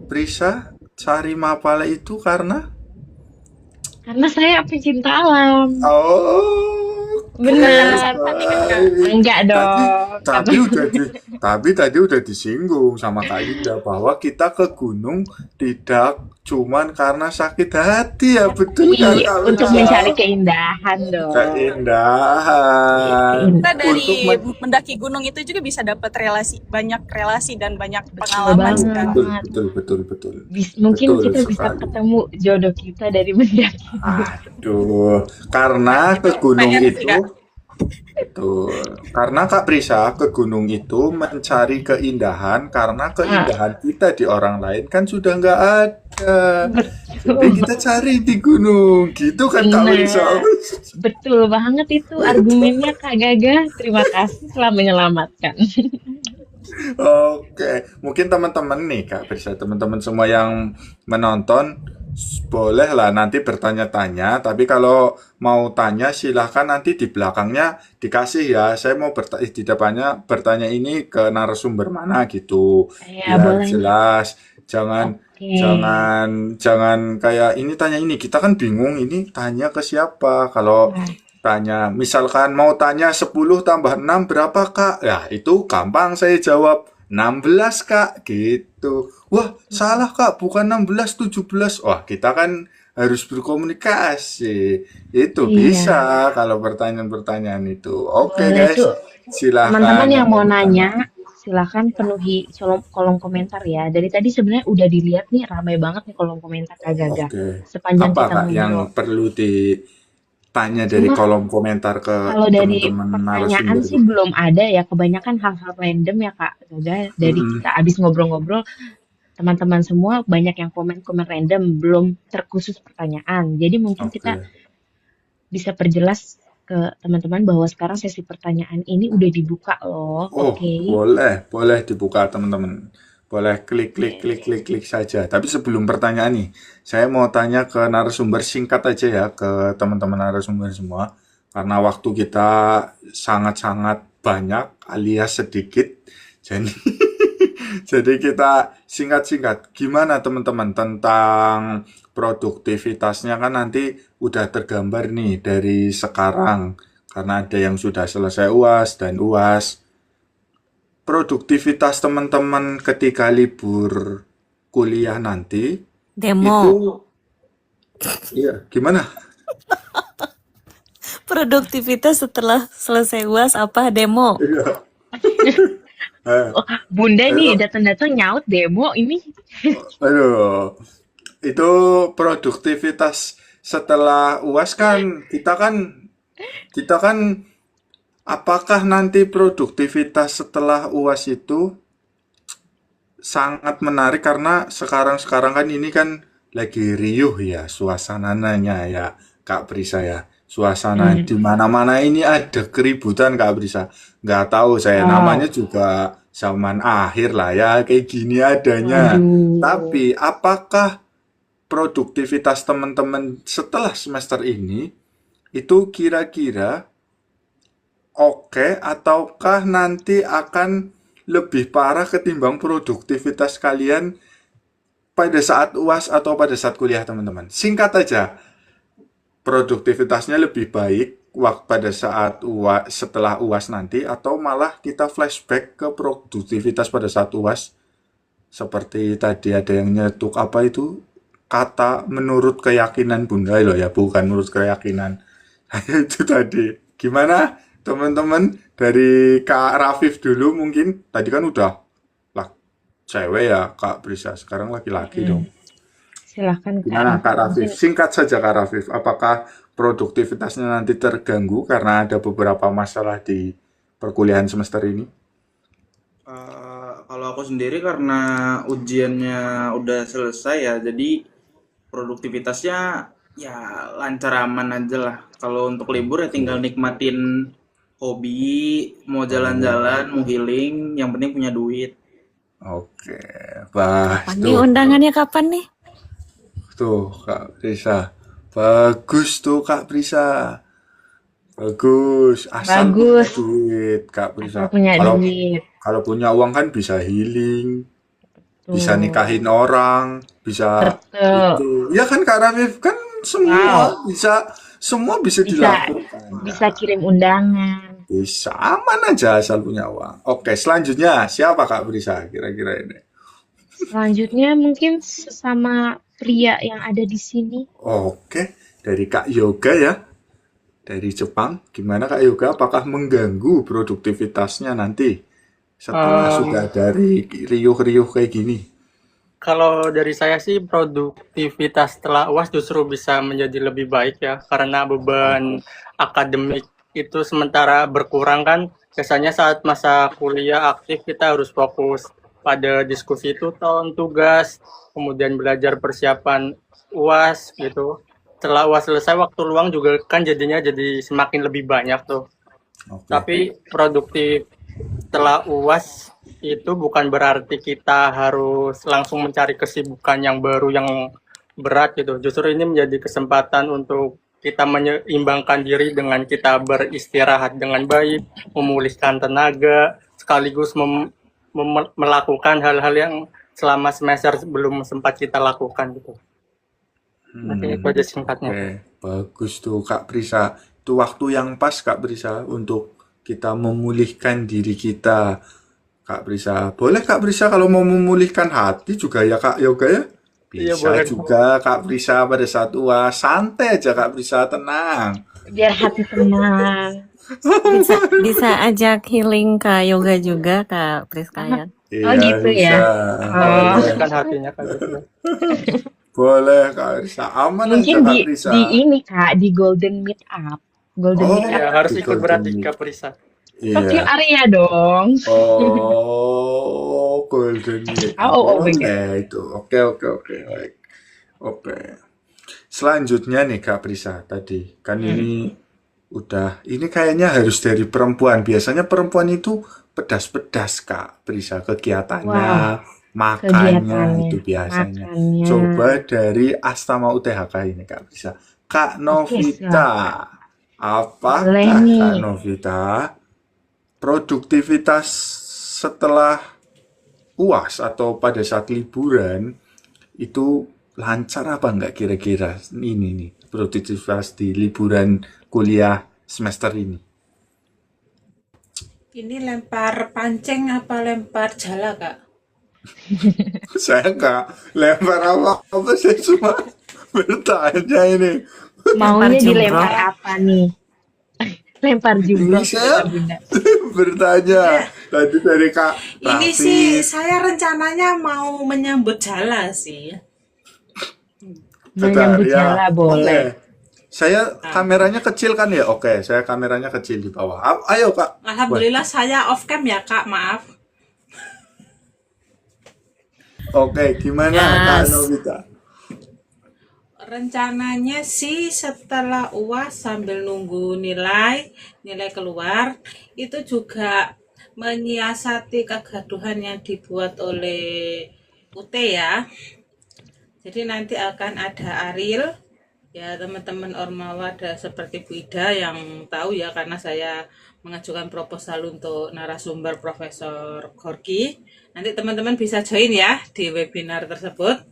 [SPEAKER 1] Prisa cari Mapala itu karena?
[SPEAKER 4] karena saya pecinta alam.
[SPEAKER 1] Oh,
[SPEAKER 8] Bukan karena
[SPEAKER 4] Bener.
[SPEAKER 8] sakit hati kan Kak?
[SPEAKER 4] Enggak
[SPEAKER 1] Tadi
[SPEAKER 4] dong.
[SPEAKER 1] tapi tadi udah disinggung sama Kak Linda bahwa kita ke gunung tidak cuman karena sakit hati ya, betul kan
[SPEAKER 4] Iya,
[SPEAKER 1] Kak
[SPEAKER 4] untuk
[SPEAKER 1] Prisa?
[SPEAKER 4] mencari keindahan dong.
[SPEAKER 1] Keindahan
[SPEAKER 8] Kita dari
[SPEAKER 1] untuk
[SPEAKER 8] mendaki gunung itu juga bisa dapat banyak relasi dan banyak
[SPEAKER 4] Betul
[SPEAKER 8] pengalaman sih Kak.
[SPEAKER 4] banget.
[SPEAKER 1] betul.
[SPEAKER 4] Mungkin
[SPEAKER 1] Betul
[SPEAKER 4] kita bisa
[SPEAKER 1] sekali.
[SPEAKER 4] ketemu jodoh kita dari mendaki.
[SPEAKER 1] Aduh, karena ke gunung
[SPEAKER 8] PR sih
[SPEAKER 1] itu
[SPEAKER 8] Kak.
[SPEAKER 1] betul. Karena Kak Prisa ke gunung itu mencari keindahan karena
[SPEAKER 4] Ah,
[SPEAKER 1] keindahan kita di orang lain kan sudah nggak ada. Jadi
[SPEAKER 4] betul.
[SPEAKER 1] kita cari di gunung, gitu kan Kak Prisa?
[SPEAKER 4] Benar. Betul banget itu argumennya Kak Gaga. Terima kasih telah menyelamatkan.
[SPEAKER 1] Oke, mungkin teman-teman nih Kak Prisa, teman-teman semua yang menonton Boleh lah nanti bertanya-tanya, tapi kalau mau tanya silahkan nanti di belakangnya dikasih ya. Saya mau di depannya bertanya ini ke narasumber mana gitu,
[SPEAKER 4] Ya,
[SPEAKER 1] biar
[SPEAKER 4] boleh.
[SPEAKER 1] jelas. Jangan
[SPEAKER 4] Oke.
[SPEAKER 1] jangan jangan kayak ini tanya ini. Kita kan bingung ini tanya ke siapa. Kalau
[SPEAKER 4] Nah,
[SPEAKER 1] tanya misalkan mau tanya 10 tambah 6 berapa Kak? Ya itu gampang saya jawab 16 Kak gitu. Wah, salah Kak, bukan 16, 17. Wah, kita kan harus berkomunikasi. Itu
[SPEAKER 4] iya.
[SPEAKER 1] bisa kalau pertanyaan-pertanyaan itu. Oke,
[SPEAKER 4] Boleh
[SPEAKER 1] guys.
[SPEAKER 4] tuh.
[SPEAKER 1] Silahkan
[SPEAKER 4] Teman-teman yang
[SPEAKER 1] yang
[SPEAKER 4] mau
[SPEAKER 1] mau
[SPEAKER 4] nanya,
[SPEAKER 1] bertanya.
[SPEAKER 4] silahkan penuhi kolom komentar ya. Dari tadi sebenarnya udah dilihat nih, ramai banget nih kolom komentar Kak Gaga.
[SPEAKER 1] Oke.
[SPEAKER 4] Sepanjang
[SPEAKER 1] Apa
[SPEAKER 4] kita
[SPEAKER 1] Kak yang
[SPEAKER 4] ngobrol.
[SPEAKER 1] perlu ditanya dari
[SPEAKER 4] Cuma
[SPEAKER 1] kolom komentar ke
[SPEAKER 4] kalau dari
[SPEAKER 1] teman-teman
[SPEAKER 4] pertanyaan
[SPEAKER 1] narasumber
[SPEAKER 4] sih
[SPEAKER 1] itu?
[SPEAKER 4] belum ada ya. Kebanyakan hal-hal random ya Kak Gaga. Dari
[SPEAKER 1] Mm-mm.
[SPEAKER 4] kita abis ngobrol-ngobrol, teman-teman semua banyak yang komen-komen random, belum terkhusus pertanyaan. Jadi mungkin kita
[SPEAKER 1] Oke.
[SPEAKER 4] bisa perjelas ke teman-teman bahwa sekarang sesi pertanyaan ini udah dibuka loh.
[SPEAKER 1] Oh,
[SPEAKER 4] Oke.
[SPEAKER 1] boleh dibuka teman-teman. Boleh klik saja. Tapi sebelum pertanyaan nih, saya mau tanya ke narasumber singkat aja ya ke teman-teman narasumber semua. Karena waktu kita sangat-sangat banyak alias sedikit. Jadi jadi kita singkat-singkat. Gimana teman-teman tentang produktivitasnya kan nanti udah tergambar nih dari sekarang. Karena ada yang sudah selesai UAS dan UAS. Produktivitas teman-teman ketika libur kuliah nanti
[SPEAKER 10] Demo.
[SPEAKER 1] itu iya gimana?
[SPEAKER 10] Produktivitas setelah selesai UAS apa? Demo.
[SPEAKER 1] Iya. Eh,
[SPEAKER 4] Oh, Bunda nih
[SPEAKER 1] itu,
[SPEAKER 4] datang-datang nyaut demo ini.
[SPEAKER 1] aduh, itu produktivitas setelah UAS kan kita kan apakah nanti produktivitas setelah UAS itu sangat menarik karena sekarang-sekarang kan ini kan lagi riuh ya suasananya ya Kak Prisa ya. Suasana
[SPEAKER 4] Hmm.
[SPEAKER 1] di mana-mana ini ada keributan Kak Prisa. Nggak tahu saya namanya
[SPEAKER 4] Wow.
[SPEAKER 1] juga zaman akhir lah ya kayak gini adanya.
[SPEAKER 4] Waduh.
[SPEAKER 1] Tapi apakah produktivitas teman-teman setelah semester ini itu kira-kira oke ataukah nanti akan lebih parah ketimbang produktivitas kalian pada saat UAS atau pada saat kuliah teman-teman? Singkat aja, produktivitasnya lebih baik waktu pada saat UAS setelah UAS nanti atau malah kita flashback ke produktivitas pada saat UAS seperti tadi ada yang nyetuk apa itu kata menurut keyakinan Bunda loh ya bukan menurut keyakinan itu tadi gimana teman-teman dari Kak Rafif dulu mungkin tadi kan udah lah cewek ya Kak Brisa sekarang laki-laki dong.
[SPEAKER 4] Hmm. Silahkan Kak
[SPEAKER 1] Gimana Kak
[SPEAKER 4] Raffi. Mungkin
[SPEAKER 1] Rafif? Singkat saja Kak Rafif. Apakah produktivitasnya nanti terganggu karena ada beberapa masalah di perkuliahan semester ini?
[SPEAKER 2] Kalau aku sendiri karena ujiannya udah selesai ya, jadi produktivitasnya ya lancar aman aja lah. Kalau untuk libur ya tinggal nikmatin hobi, mau jalan-jalan, mau healing, yang penting punya duit.
[SPEAKER 1] Oke, bah
[SPEAKER 10] Kapan nih undangannya kapan nih?
[SPEAKER 1] tuh Kak Prisa. Bagus tuh Kak Prisa. Bagus, asal punya
[SPEAKER 4] bagus.
[SPEAKER 1] duit Kak
[SPEAKER 4] Asal
[SPEAKER 1] Prisa.
[SPEAKER 4] punya
[SPEAKER 1] Kalau
[SPEAKER 4] duit.
[SPEAKER 1] kalau punya uang kan bisa healing, bisa
[SPEAKER 4] Tuh.
[SPEAKER 1] nikahin orang, bisa
[SPEAKER 4] Betul.
[SPEAKER 1] itu. Ya kan Kak Rafif kan
[SPEAKER 4] Wow.
[SPEAKER 1] semua bisa
[SPEAKER 4] Bisa
[SPEAKER 1] dilakukan.
[SPEAKER 4] bisa kirim undangan.
[SPEAKER 1] Bisa aman aja asal punya uang. Oke, selanjutnya siapa Kak Brisa kira-kira ini?
[SPEAKER 4] Selanjutnya mungkin sesama pria yang ada di sini.
[SPEAKER 1] Oke, dari Kak Yoga ya, dari Jepang. Gimana Kak Yoga? Apakah mengganggu produktivitasnya nanti setelah sudah dari riuh-riuh kayak gini?
[SPEAKER 5] Kalau dari saya sih produktivitas setelah UAS justru bisa menjadi lebih baik ya karena beban akademik itu sementara berkurang kan. Biasanya saat masa kuliah aktif kita harus fokus pada diskusi tuton, tugas, kemudian belajar persiapan UAS gitu. Setelah UAS selesai waktu luang juga kan jadinya jadi semakin lebih banyak tuh.
[SPEAKER 1] Oke.
[SPEAKER 5] Tapi produktif setelah UAS itu bukan berarti kita harus langsung mencari kesibukan yang baru yang berat gitu. Justru ini menjadi kesempatan untuk kita menyeimbangkan diri dengan kita beristirahat dengan baik, memulihkan tenaga, sekaligus melakukan hal-hal yang selama semester belum sempat kita lakukan gitu. Nanti itu aja singkatnya.
[SPEAKER 1] Oke, bagus tuh Kak Prisa. Itu waktu yang pas Kak Prisa untuk kita memulihkan diri kita. Kak Prisa, boleh Kak Prisa kalau mau memulihkan hati juga ya Kak Yoga ya?
[SPEAKER 5] Iya,
[SPEAKER 1] Bisa
[SPEAKER 5] boleh.
[SPEAKER 1] juga Kak Prisa pada saat UAS. Santai aja Kak Prisa, tenang.
[SPEAKER 4] Biar hati tenang.
[SPEAKER 10] Bisa ajak healing ke yoga juga Kak Priska.
[SPEAKER 4] Oh gitu ya. Oh.
[SPEAKER 5] Memulihkan hatinya Kak gitu.
[SPEAKER 1] Boleh Kak Prisa, aman
[SPEAKER 4] Mungkin
[SPEAKER 1] aja Kak Prisa.
[SPEAKER 4] di ini Kak, di Golden Meetup. Golden
[SPEAKER 1] Oh,
[SPEAKER 4] Meetup.
[SPEAKER 5] Ya, harus
[SPEAKER 1] di
[SPEAKER 5] ikut berarti
[SPEAKER 1] Golden
[SPEAKER 5] Kak Prisa.
[SPEAKER 4] Tokyo
[SPEAKER 1] Iya.
[SPEAKER 4] area dong.
[SPEAKER 1] Oh, Golden Meetup.
[SPEAKER 4] Oh my God.
[SPEAKER 1] Boleh itu. Oke. Baik. Oke. Selanjutnya nih Kak Prisa tadi kan ini kayaknya harus dari perempuan. Biasanya perempuan itu pedas-pedas Kak Prisa kegiatannya,
[SPEAKER 4] Wah,
[SPEAKER 1] makannya
[SPEAKER 4] kegiatannya,
[SPEAKER 1] itu biasanya.
[SPEAKER 4] makannya.
[SPEAKER 1] Coba dari Astama UTHK ini Kak Prisa. Kak
[SPEAKER 4] Oke,
[SPEAKER 1] Novita, apakah
[SPEAKER 4] boleh
[SPEAKER 1] Kak
[SPEAKER 4] nih.
[SPEAKER 1] Novita produktivitas setelah UAS atau pada saat liburan itu lancar apa enggak kira-kira ini nih produktivitas di liburan kuliah semester ini?
[SPEAKER 3] Ini lempar pancing apa lempar jala, Kak?
[SPEAKER 1] Saya nggak lempar apa, saya cuma bertanya ini.
[SPEAKER 4] Maunya
[SPEAKER 10] jumroh.
[SPEAKER 4] dilempar apa nih? Lempar jumroh
[SPEAKER 1] Ini saya
[SPEAKER 4] kata Bunda.
[SPEAKER 1] bertanya tadi dari Kak
[SPEAKER 3] Ini
[SPEAKER 1] Raffi.
[SPEAKER 3] sih saya rencananya mau menyambut jala sih.
[SPEAKER 1] Bentar,
[SPEAKER 4] Menyambut jala boleh.
[SPEAKER 1] Oke. Saya kameranya kecil kan ya? Oke, saya kameranya kecil di bawah. Ayo Kak.
[SPEAKER 3] Alhamdulillah saya off cam ya, Kak, maaf.
[SPEAKER 1] Oke, gimana Kak
[SPEAKER 10] Yes.
[SPEAKER 1] Novita?
[SPEAKER 3] Rencananya sih setelah UAS sambil nunggu nilai keluar, itu juga menyiasati kegaduhan yang dibuat oleh UT ya. Jadi nanti akan ada Aril, ya teman-teman Ormawa ada seperti Bu Ida yang tahu ya karena saya mengajukan proposal untuk narasumber Profesor Gorky. Nanti teman-teman bisa join ya di webinar tersebut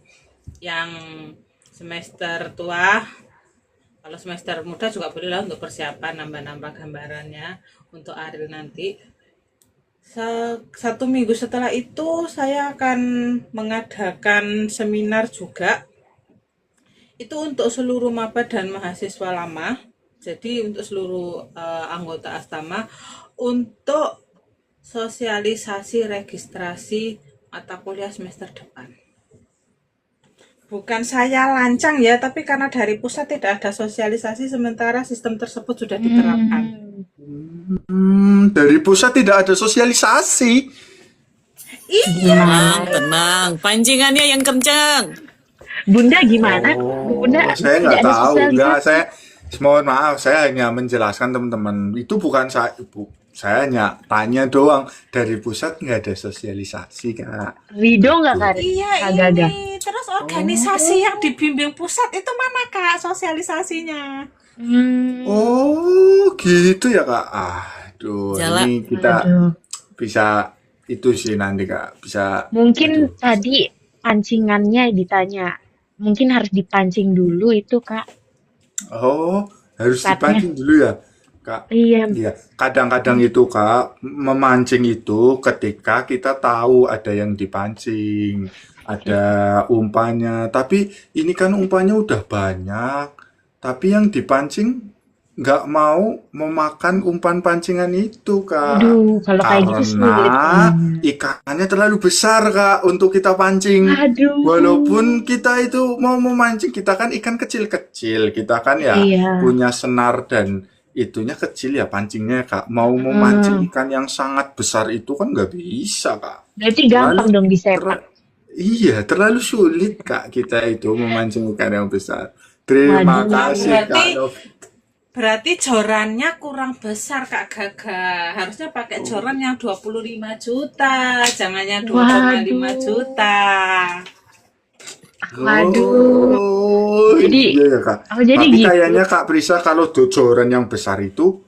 [SPEAKER 3] yang semester tua. Kalau semester muda juga boleh lah untuk persiapan nambah-nambah gambarannya untuk Aril nanti. Satu minggu setelah itu saya akan mengadakan seminar juga. Itu untuk seluruh maba dan mahasiswa lama. Jadi untuk seluruh anggota Astama untuk sosialisasi registrasi mata kuliah semester depan. Bukan saya lancang ya, tapi karena dari pusat tidak ada sosialisasi sementara sistem tersebut sudah diterapkan.
[SPEAKER 1] Dari pusat tidak ada sosialisasi.
[SPEAKER 10] Tenang, tenang. Pancingannya yang kencang.
[SPEAKER 4] Bunda gimana? Bunda
[SPEAKER 1] Saya
[SPEAKER 4] tidak
[SPEAKER 1] nggak
[SPEAKER 4] ada
[SPEAKER 1] tahu. Enggak,
[SPEAKER 4] sosialisasi.
[SPEAKER 1] mohon maaf, saya hanya menjelaskan teman-teman. Itu bukan saya hanya tanya doang. Dari pusat nggak ada sosialisasi Kak.
[SPEAKER 4] Rido nggak Kak?
[SPEAKER 3] Iya
[SPEAKER 4] Kak Gaga?
[SPEAKER 3] ini, terus organisasi yang dibimbing pusat itu mana Kak sosialisasinya?
[SPEAKER 1] Oh gitu ya Kak. Aduh,
[SPEAKER 10] Jala.
[SPEAKER 1] ini kita
[SPEAKER 4] Aduh.
[SPEAKER 1] bisa itu sih nanti Kak. Bisa.
[SPEAKER 4] Mungkin tadi pancingannya ditanya. Mungkin harus dipancing dulu itu Kak.
[SPEAKER 1] Oh, harus
[SPEAKER 4] Saatnya.
[SPEAKER 1] dipancing dulu ya Kak.
[SPEAKER 4] Iya.
[SPEAKER 1] Iya, kadang-kadang itu Kak, memancing itu ketika kita tahu ada yang dipancing, ada umpannya. Tapi ini kan umpannya udah banyak, tapi yang dipancing nggak mau memakan umpan pancingan itu Kak.
[SPEAKER 4] Aduh, kalau kayak gitu sulit.
[SPEAKER 1] Karena ikannya terlalu besar Kak untuk kita pancing.
[SPEAKER 4] Aduh.
[SPEAKER 1] Walaupun kita itu mau memancing, kita kan ikan kecil-kecil, kita kan ya
[SPEAKER 4] Iya.
[SPEAKER 1] punya senar dan itunya kecil ya pancingnya Kak. Mau memancing ikan yang sangat besar itu kan nggak bisa Kak.
[SPEAKER 4] Berarti gampang dong disepak.
[SPEAKER 1] Iya, terlalu sulit Kak kita itu memancing ikan yang besar. Terima
[SPEAKER 4] Waduh.
[SPEAKER 1] kasih Kak
[SPEAKER 3] Berarti-
[SPEAKER 1] Novita.
[SPEAKER 3] Berarti jorannya kurang besar Kak Gaga. Harusnya pakai joran yang 25 juta, jangan yang 2,5
[SPEAKER 4] Waduh.
[SPEAKER 3] juta.
[SPEAKER 4] Waduh.
[SPEAKER 1] Oh,
[SPEAKER 4] Jadi,
[SPEAKER 1] iya ya Kak.
[SPEAKER 4] oh jadi
[SPEAKER 1] Tapi
[SPEAKER 4] gitu.
[SPEAKER 1] kayaknya Kak Prisa kalau bocoran yang besar itu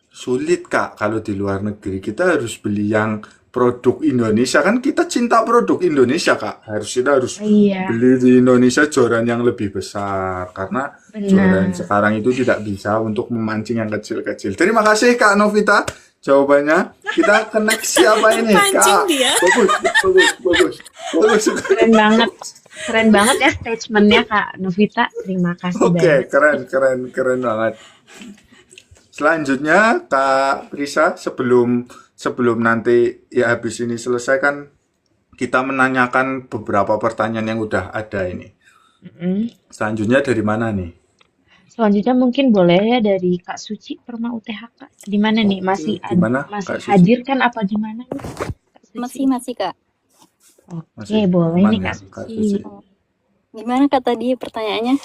[SPEAKER 1] sulit Kak. Kalau di luar negeri kita harus beli yang produk Indonesia. Kan kita cinta produk Indonesia Kak. Kita harus
[SPEAKER 4] Oh, iya,
[SPEAKER 1] beli di Indonesia joran yang lebih besar. Karena joran
[SPEAKER 4] benar.
[SPEAKER 1] sekarang itu tidak bisa untuk memancing yang kecil-kecil. Terima kasih Kak Novita jawabannya. Kita ke next siapa ini
[SPEAKER 10] Pancing
[SPEAKER 1] Kak?
[SPEAKER 10] dia.
[SPEAKER 1] Bagus, bagus, bagus. Bagus sekali.
[SPEAKER 4] Keren banget. Keren banget ya statementnya Kak Novita. Terima kasih
[SPEAKER 1] Oke,
[SPEAKER 4] banyak.
[SPEAKER 1] keren banget. Selanjutnya Kak Prisa, sebelum sebelum nanti ya habis ini selesai kan kita menanyakan beberapa pertanyaan yang udah ada ini.
[SPEAKER 4] Mm-mm.
[SPEAKER 1] Selanjutnya dari mana nih?
[SPEAKER 4] Selanjutnya mungkin boleh ya dari Kak Suci Perma UTHK. Gimana nih?
[SPEAKER 1] Oke, gimana
[SPEAKER 4] Masih
[SPEAKER 1] Kak Suci?
[SPEAKER 4] hadir kan apa gimana nih Kak Suci?
[SPEAKER 9] Masih Kak.
[SPEAKER 4] Oke,
[SPEAKER 1] Masih
[SPEAKER 4] boleh
[SPEAKER 1] aman
[SPEAKER 4] nih
[SPEAKER 1] ya
[SPEAKER 4] Kak
[SPEAKER 1] Kak
[SPEAKER 4] Suci.
[SPEAKER 1] Suci?
[SPEAKER 9] Gimana Kak tadi pertanyaannya?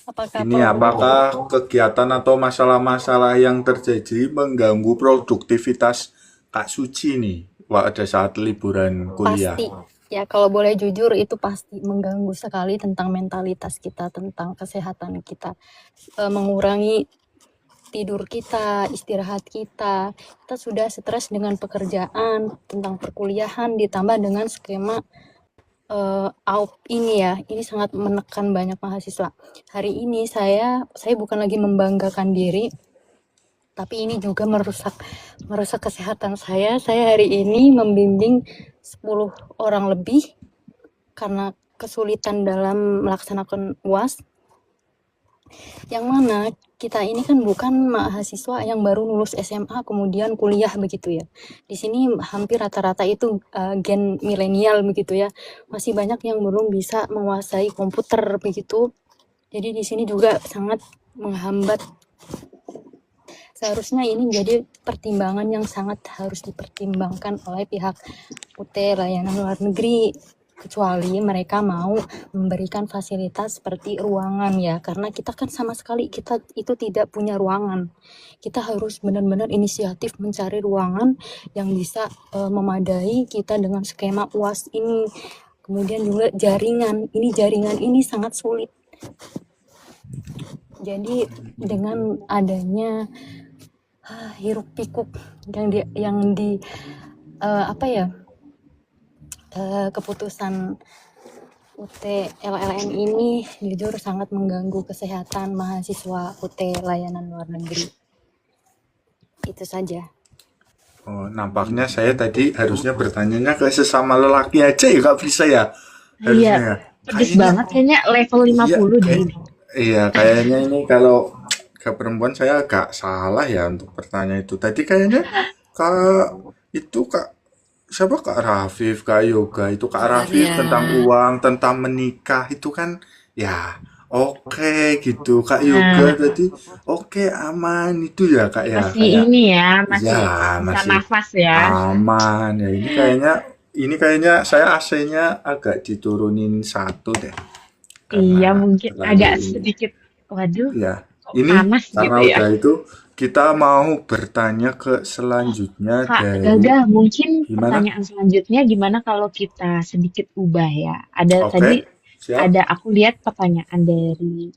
[SPEAKER 9] Apakah
[SPEAKER 1] Ini apakah kegiatan atau masalah-masalah yang terjadi mengganggu produktivitas Kak Suci nih pada saat liburan kuliah?
[SPEAKER 9] pasti ya kalau boleh jujur itu pasti mengganggu sekali tentang mentalitas kita, tentang kesehatan kita, mengurangi tidur kita, istirahat kita. Kita sudah stres dengan pekerjaan, tentang perkuliahan, ditambah dengan skema ini sangat menekan banyak mahasiswa. Hari ini saya bukan lagi membanggakan diri, tapi ini juga merusak kesehatan saya. Saya hari ini membimbing 10 orang lebih karena kesulitan dalam melaksanakan UAS. Yang mana kita ini kan bukan mahasiswa yang baru lulus SMA kemudian kuliah begitu ya. Di sini hampir rata-rata itu gen milenial begitu ya. Masih banyak yang belum bisa menguasai komputer begitu. Jadi di sini juga sangat menghambat. Seharusnya ini menjadi pertimbangan yang sangat harus dipertimbangkan oleh pihak UT Layanan Luar Negeri, kecuali mereka mau memberikan fasilitas seperti ruangan ya, karena kita kan sama sekali kita itu tidak punya ruangan. Kita harus benar-benar inisiatif mencari ruangan yang bisa memadai kita dengan skema UAS ini. Kemudian juga jaringan ini sangat sulit. Jadi dengan adanya hiruk pikuk keputusan UT LLN ini jujur sangat mengganggu kesehatan mahasiswa UT Layanan Luar Negeri. Itu saja.
[SPEAKER 1] Oh, nampaknya saya tadi harusnya bertanyanya ke sesama lelaki aja ya Kak Prisa ya. Harusnya ya.
[SPEAKER 4] Iya, pedes banget kayaknya level 50 deh ini.
[SPEAKER 1] Iya, kayaknya ini kalau ke perempuan saya agak salah ya untuk pertanyaan itu. Tadi kayaknya Kak siapa Kak Rafif, Kak Yoga itu Kak Rafif
[SPEAKER 10] Iya.
[SPEAKER 1] tentang uang, tentang menikah itu kan ya oke gitu. Kak Yoga tadi oke aman itu ya Kak ya
[SPEAKER 4] Masih
[SPEAKER 1] kayak
[SPEAKER 4] ini ya, masih
[SPEAKER 1] ya
[SPEAKER 4] bisa
[SPEAKER 1] masih
[SPEAKER 4] nafas ya.
[SPEAKER 1] aman ya. Ini kayaknya saya AC-nya agak diturunin 1 deh
[SPEAKER 4] Iya,
[SPEAKER 1] karena
[SPEAKER 4] mungkin
[SPEAKER 1] terlalu
[SPEAKER 4] agak
[SPEAKER 1] ini.
[SPEAKER 4] sedikit, waduh,
[SPEAKER 1] Ya,
[SPEAKER 4] kok
[SPEAKER 1] ini
[SPEAKER 4] panas gitu
[SPEAKER 1] karena
[SPEAKER 4] ya.
[SPEAKER 1] udah itu kita mau bertanya ke selanjutnya
[SPEAKER 4] Kak
[SPEAKER 1] dari
[SPEAKER 4] Gaga, mungkin
[SPEAKER 1] gimana?
[SPEAKER 4] pertanyaan selanjutnya gimana kalau kita sedikit ubah ya? Ada tadi
[SPEAKER 1] Oke, siap.
[SPEAKER 4] aku lihat pertanyaan dari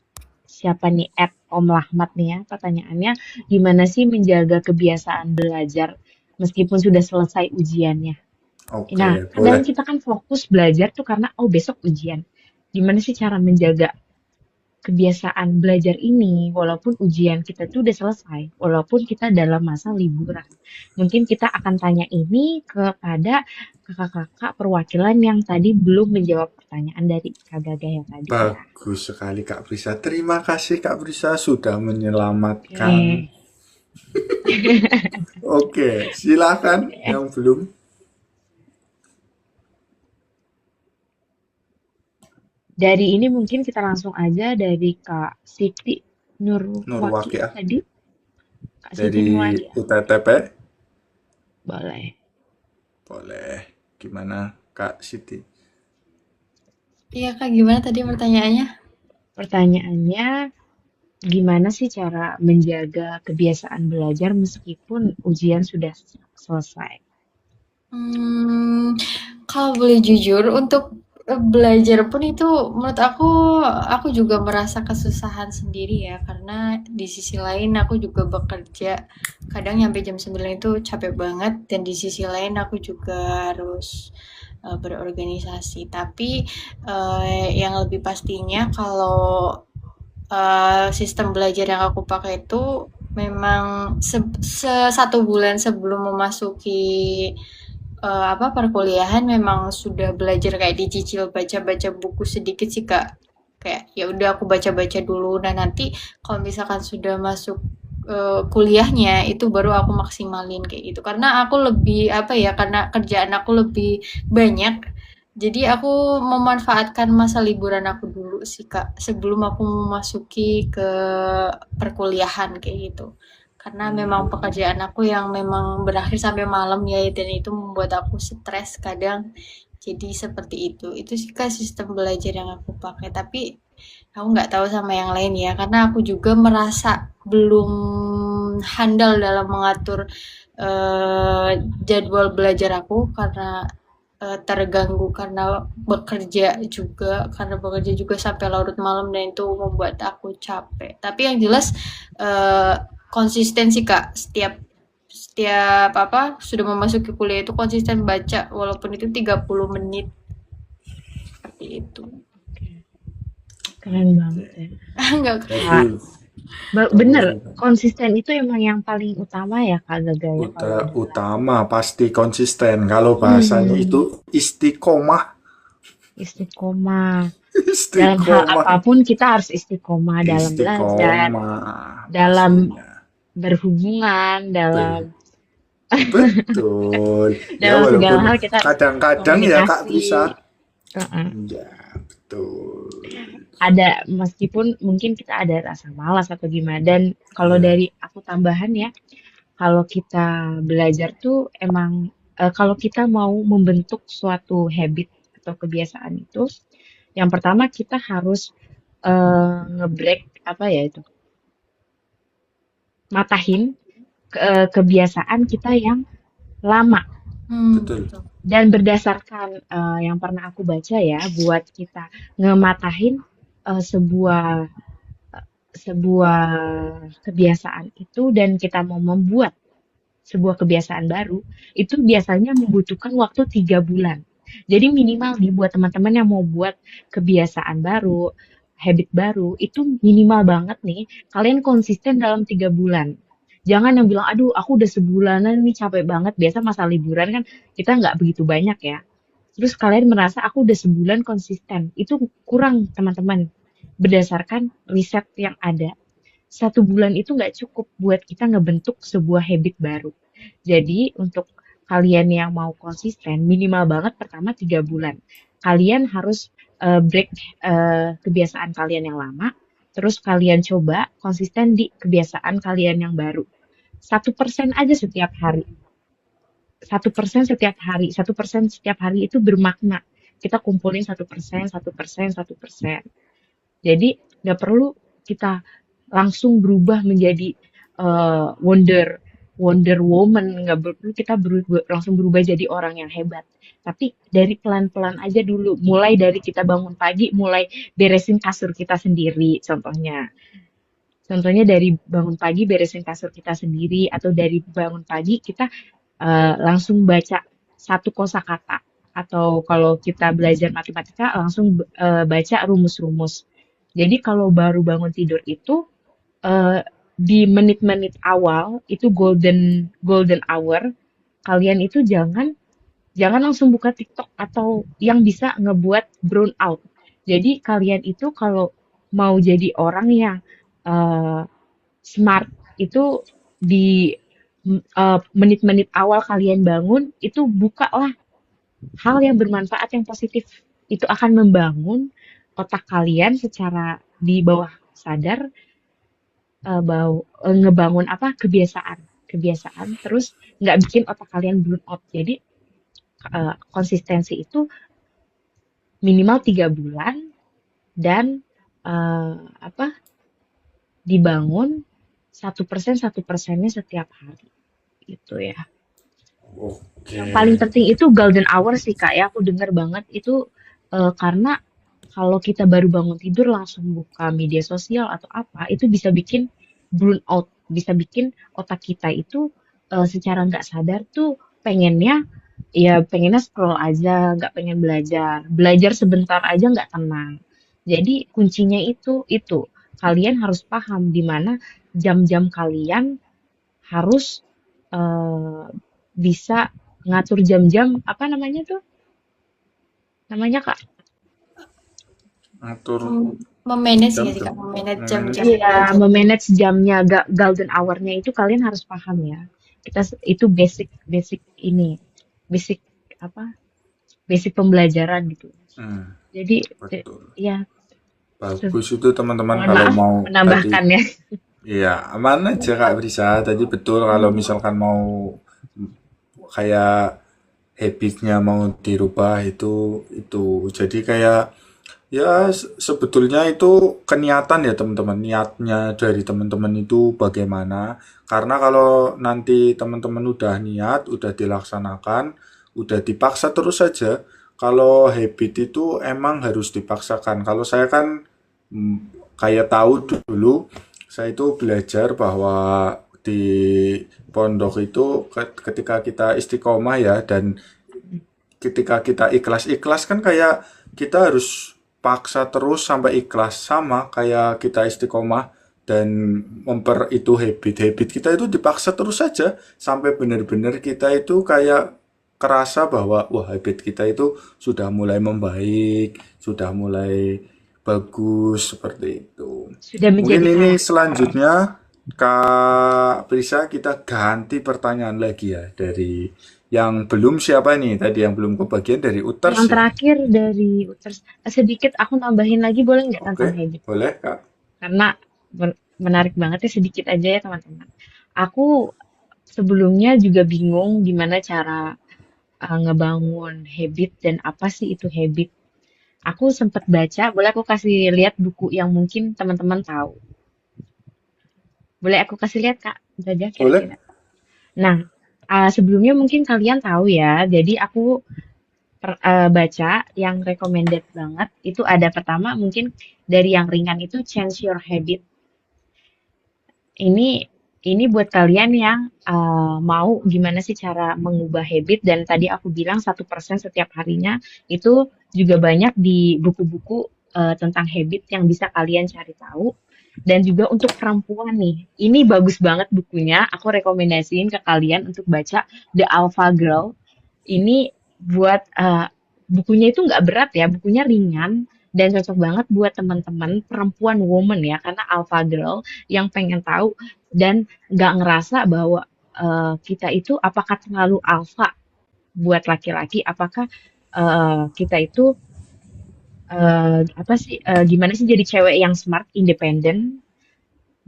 [SPEAKER 4] siapa nih, Om Lahmat nih ya. Pertanyaannya, gimana sih menjaga kebiasaan belajar meskipun sudah selesai ujiannya?
[SPEAKER 1] Oke,
[SPEAKER 4] Nah,
[SPEAKER 1] boleh.
[SPEAKER 4] kadang kita kan fokus belajar tuh karena besok ujian. Gimana sih cara menjaga kebiasaan belajar ini walaupun ujian kita tuh udah selesai, walaupun kita dalam masa liburan. Mungkin kita akan tanya ini kepada kakak-kakak perwakilan yang tadi belum menjawab pertanyaan dari Kak Gaga yang tadi ya.
[SPEAKER 1] Bagus sekali Kak Prisa. Terima kasih Kak Prisa sudah
[SPEAKER 4] Oke.
[SPEAKER 1] menyelamatkan. Oke, silakan yang belum.
[SPEAKER 4] Dari ini mungkin kita langsung aja dari Kak Siti
[SPEAKER 1] Nurwaki
[SPEAKER 4] Nurwaki
[SPEAKER 1] ya,
[SPEAKER 4] tadi. Kak Siti
[SPEAKER 1] dari
[SPEAKER 4] Nurwaki ya.
[SPEAKER 1] UTTP.
[SPEAKER 4] Boleh.
[SPEAKER 1] Boleh. Gimana Kak Siti?
[SPEAKER 6] Iya Kak, gimana tadi pertanyaannya?
[SPEAKER 4] Pertanyaannya, gimana sih cara menjaga kebiasaan belajar meskipun ujian sudah selesai?
[SPEAKER 6] Kalau boleh jujur, untuk belajar pun itu menurut aku juga merasa kesusahan sendiri ya, karena di sisi lain aku juga bekerja, kadang nyampe jam 9 itu capek banget, dan di sisi lain aku juga harus berorganisasi. Tapi yang lebih pastinya kalau sistem belajar yang aku pakai itu memang satu bulan sebelum memasuki perkuliahan memang sudah belajar kayak dicicil baca-baca buku sedikit sih Kak. Kayak ya udah aku baca-baca dulu. Nah, nanti kalau misalkan sudah masuk kuliahnya itu baru aku maksimalin kayak gitu. Karena aku lebih karena kerjaan aku lebih banyak. Jadi aku memanfaatkan masa liburan aku dulu sih Kak, sebelum aku memasuki ke perkuliahan kayak gitu. Karena memang pekerjaan aku yang memang berakhir sampai malam ya, dan itu membuat aku stres kadang. Jadi seperti itu. Itu sih Kak sistem belajar yang aku pakai. Tapi aku nggak tahu sama yang lain ya, karena aku juga merasa belum handal dalam mengatur jadwal belajar aku, karena terganggu karena bekerja juga sampai larut malam, dan itu membuat aku capek. Tapi yang jelas konsisten sih Kak, setiap setiap sudah memasuki kuliah itu konsisten baca walaupun itu 30 menit seperti itu.
[SPEAKER 4] Keren banget ya.
[SPEAKER 6] Enggak
[SPEAKER 1] Jadi
[SPEAKER 4] Bener, konsisten itu emang yang paling utama ya Kak Gaga ya kalau dalam.
[SPEAKER 1] utama pasti konsisten. Kalau bahasanya itu istiqomah,
[SPEAKER 4] Istiqomah. Dalam hal
[SPEAKER 1] istiqomah,
[SPEAKER 4] apapun kita harus istiqomah dalam belajar,
[SPEAKER 1] istiqomah
[SPEAKER 4] dalam
[SPEAKER 1] pastinya.
[SPEAKER 4] berhubungan, dalam
[SPEAKER 1] Betul. Ya
[SPEAKER 4] dalam segala
[SPEAKER 1] walaupun
[SPEAKER 4] hal kita
[SPEAKER 1] kadang-kadang ya Kak
[SPEAKER 4] komunikasi.
[SPEAKER 1] bisa.
[SPEAKER 4] Heeh.
[SPEAKER 1] Ya, betul.
[SPEAKER 4] Ada meskipun mungkin kita ada rasa malas atau gimana. Dan kalau
[SPEAKER 1] Ya.
[SPEAKER 4] dari aku tambahan ya, kalau kita belajar tuh emang kalau kita mau membentuk suatu habit atau kebiasaan itu, yang pertama kita harus ngebreak matahin kebiasaan kita yang lama.
[SPEAKER 1] Betul.
[SPEAKER 6] betul.
[SPEAKER 4] Dan berdasarkan yang pernah aku baca ya, buat kita ngematahin sebuah sebuah kebiasaan itu dan kita mau membuat sebuah kebiasaan baru, itu biasanya membutuhkan waktu 3 bulan. Jadi minimal nih buat teman-teman yang mau buat kebiasaan baru, habit baru, itu minimal banget nih, kalian konsisten dalam 3 bulan. Jangan yang bilang, aduh aku udah sebulanan nih capek banget. Biasa masa liburan kan kita nggak begitu banyak ya. Terus kalian merasa aku udah sebulan konsisten. Itu kurang teman-teman. Berdasarkan riset yang ada, 1 bulan itu nggak cukup buat kita ngebentuk sebuah habit baru. Jadi untuk kalian yang mau konsisten, minimal banget pertama 3 bulan. Kalian harus break kebiasaan kalian yang lama, terus kalian coba konsisten di kebiasaan kalian yang baru. 1% aja setiap hari. 1% setiap hari. 1% setiap hari itu bermakna. Kita kumpulin 1%, 1%, 1%. Jadi nggak perlu kita langsung berubah menjadi Wonder Woman, nggak perlu kita langsung berubah jadi orang yang hebat. Tapi dari pelan-pelan aja dulu, mulai dari kita bangun pagi, mulai beresin kasur kita sendiri, contohnya. Contohnya dari bangun pagi beresin kasur kita sendiri, atau dari bangun pagi kita langsung baca satu kosakata, atau kalau kita belajar matematika langsung baca rumus-rumus. Jadi kalau baru bangun tidur itu di menit-menit awal itu golden hour, kalian itu jangan langsung buka TikTok atau yang bisa ngebuat brown out. Jadi kalian itu kalau mau jadi orang yang smart itu di menit-menit awal kalian bangun itu bukalah hal yang bermanfaat yang positif. Itu akan membangun otak kalian secara di bawah sadar, ngebangun kebiasaan terus nggak bikin otak kalian burn out. Jadi konsistensi itu minimal 3 bulan dan dibangun 1%-1%-nya setiap hari gitu ya.
[SPEAKER 1] Oke.
[SPEAKER 4] Yang paling penting itu golden hour sih Kak ya, aku denger banget itu karena kalau kita baru bangun tidur langsung buka media sosial atau apa, itu bisa bikin burn out, bisa bikin otak kita itu secara nggak sadar tuh pengennya scroll aja, nggak pengen belajar sebentar aja nggak tenang. Jadi kuncinya itu kalian harus paham di mana jam-jam kalian harus eh, bisa ngatur jam-jam apa namanya tuh namanya Kak.
[SPEAKER 1] Ngatur
[SPEAKER 6] Memanage
[SPEAKER 1] jam
[SPEAKER 6] nggak sih
[SPEAKER 1] tuh.
[SPEAKER 6] Kak? Memanage
[SPEAKER 1] Memanage.
[SPEAKER 6] jam-jam
[SPEAKER 4] Iya,
[SPEAKER 6] belajar.
[SPEAKER 4] memanage jamnya, golden hour-nya itu kalian harus paham ya. Itu basic ini, basic apa? Basic pembelajaran gitu.
[SPEAKER 1] Hmm,
[SPEAKER 4] Jadi
[SPEAKER 1] betul.
[SPEAKER 4] ya
[SPEAKER 1] Bagus itu teman-teman
[SPEAKER 4] mohon
[SPEAKER 1] kalau
[SPEAKER 4] maaf
[SPEAKER 1] mau tadi.
[SPEAKER 4] menambahkan ya.
[SPEAKER 1] Iya, aman aja Kak Brisa. Tadi betul kalau misalkan mau kayak habitnya mau dirubah itu. Jadi kayak ya sebetulnya itu keniatan ya teman-teman. Niatnya dari teman-teman itu bagaimana? Karena kalau nanti teman-teman udah niat, udah dilaksanakan, udah dipaksa terus saja. Kalau habit itu emang harus dipaksakan. Kalau saya kan kayak tahu dulu saya itu belajar bahwa di pondok itu ketika kita istiqomah ya dan ketika kita ikhlas kan kayak kita harus paksa terus sampai ikhlas sama kayak kita istiqomah dan itu habit kita itu dipaksa terus saja sampai benar-benar kita itu kayak kerasa bahwa wah habit kita itu sudah mulai membaik, sudah mulai bagus seperti itu.
[SPEAKER 4] Sudah
[SPEAKER 1] Mungkin
[SPEAKER 4] menjadi
[SPEAKER 1] ini
[SPEAKER 4] karakter.
[SPEAKER 1] selanjutnya Kak Prisa kita ganti pertanyaan lagi ya dari yang belum siapa nih tadi yang belum kebagian dari Uters
[SPEAKER 4] Yang
[SPEAKER 1] ya.
[SPEAKER 4] terakhir dari Uters, sedikit aku nambahin lagi boleh nggak
[SPEAKER 1] Oke,
[SPEAKER 4] tentang habit?
[SPEAKER 1] boleh Kak.
[SPEAKER 4] Karena menarik banget ya, sedikit aja ya teman-teman. Aku sebelumnya juga bingung gimana cara ngebangun habit dan apa sih itu habit. Aku sempat baca, boleh aku kasih lihat buku yang mungkin teman-teman tahu. Boleh aku kasih lihat Kak, saja
[SPEAKER 1] Boleh?
[SPEAKER 4] kira-kira. Nah, sebelumnya mungkin kalian tahu ya, jadi aku baca yang recommended banget, itu ada pertama mungkin dari yang ringan itu Change Your Habit. Ini buat kalian yang mau gimana sih cara mengubah habit dan tadi aku bilang 1% setiap harinya itu juga banyak di buku-buku tentang habit yang bisa kalian cari tahu. Dan juga untuk perempuan nih, ini bagus banget bukunya. Aku rekomendasiin ke kalian untuk baca The Alpha Girl. Ini buat bukunya itu nggak berat ya, bukunya ringan dan cocok banget buat teman-teman perempuan woman ya, karena Alpha Girl yang pengen tahu dan nggak ngerasa bahwa kita itu apakah terlalu alpha buat laki-laki, apakah kita itu gimana sih jadi cewek yang smart, independen,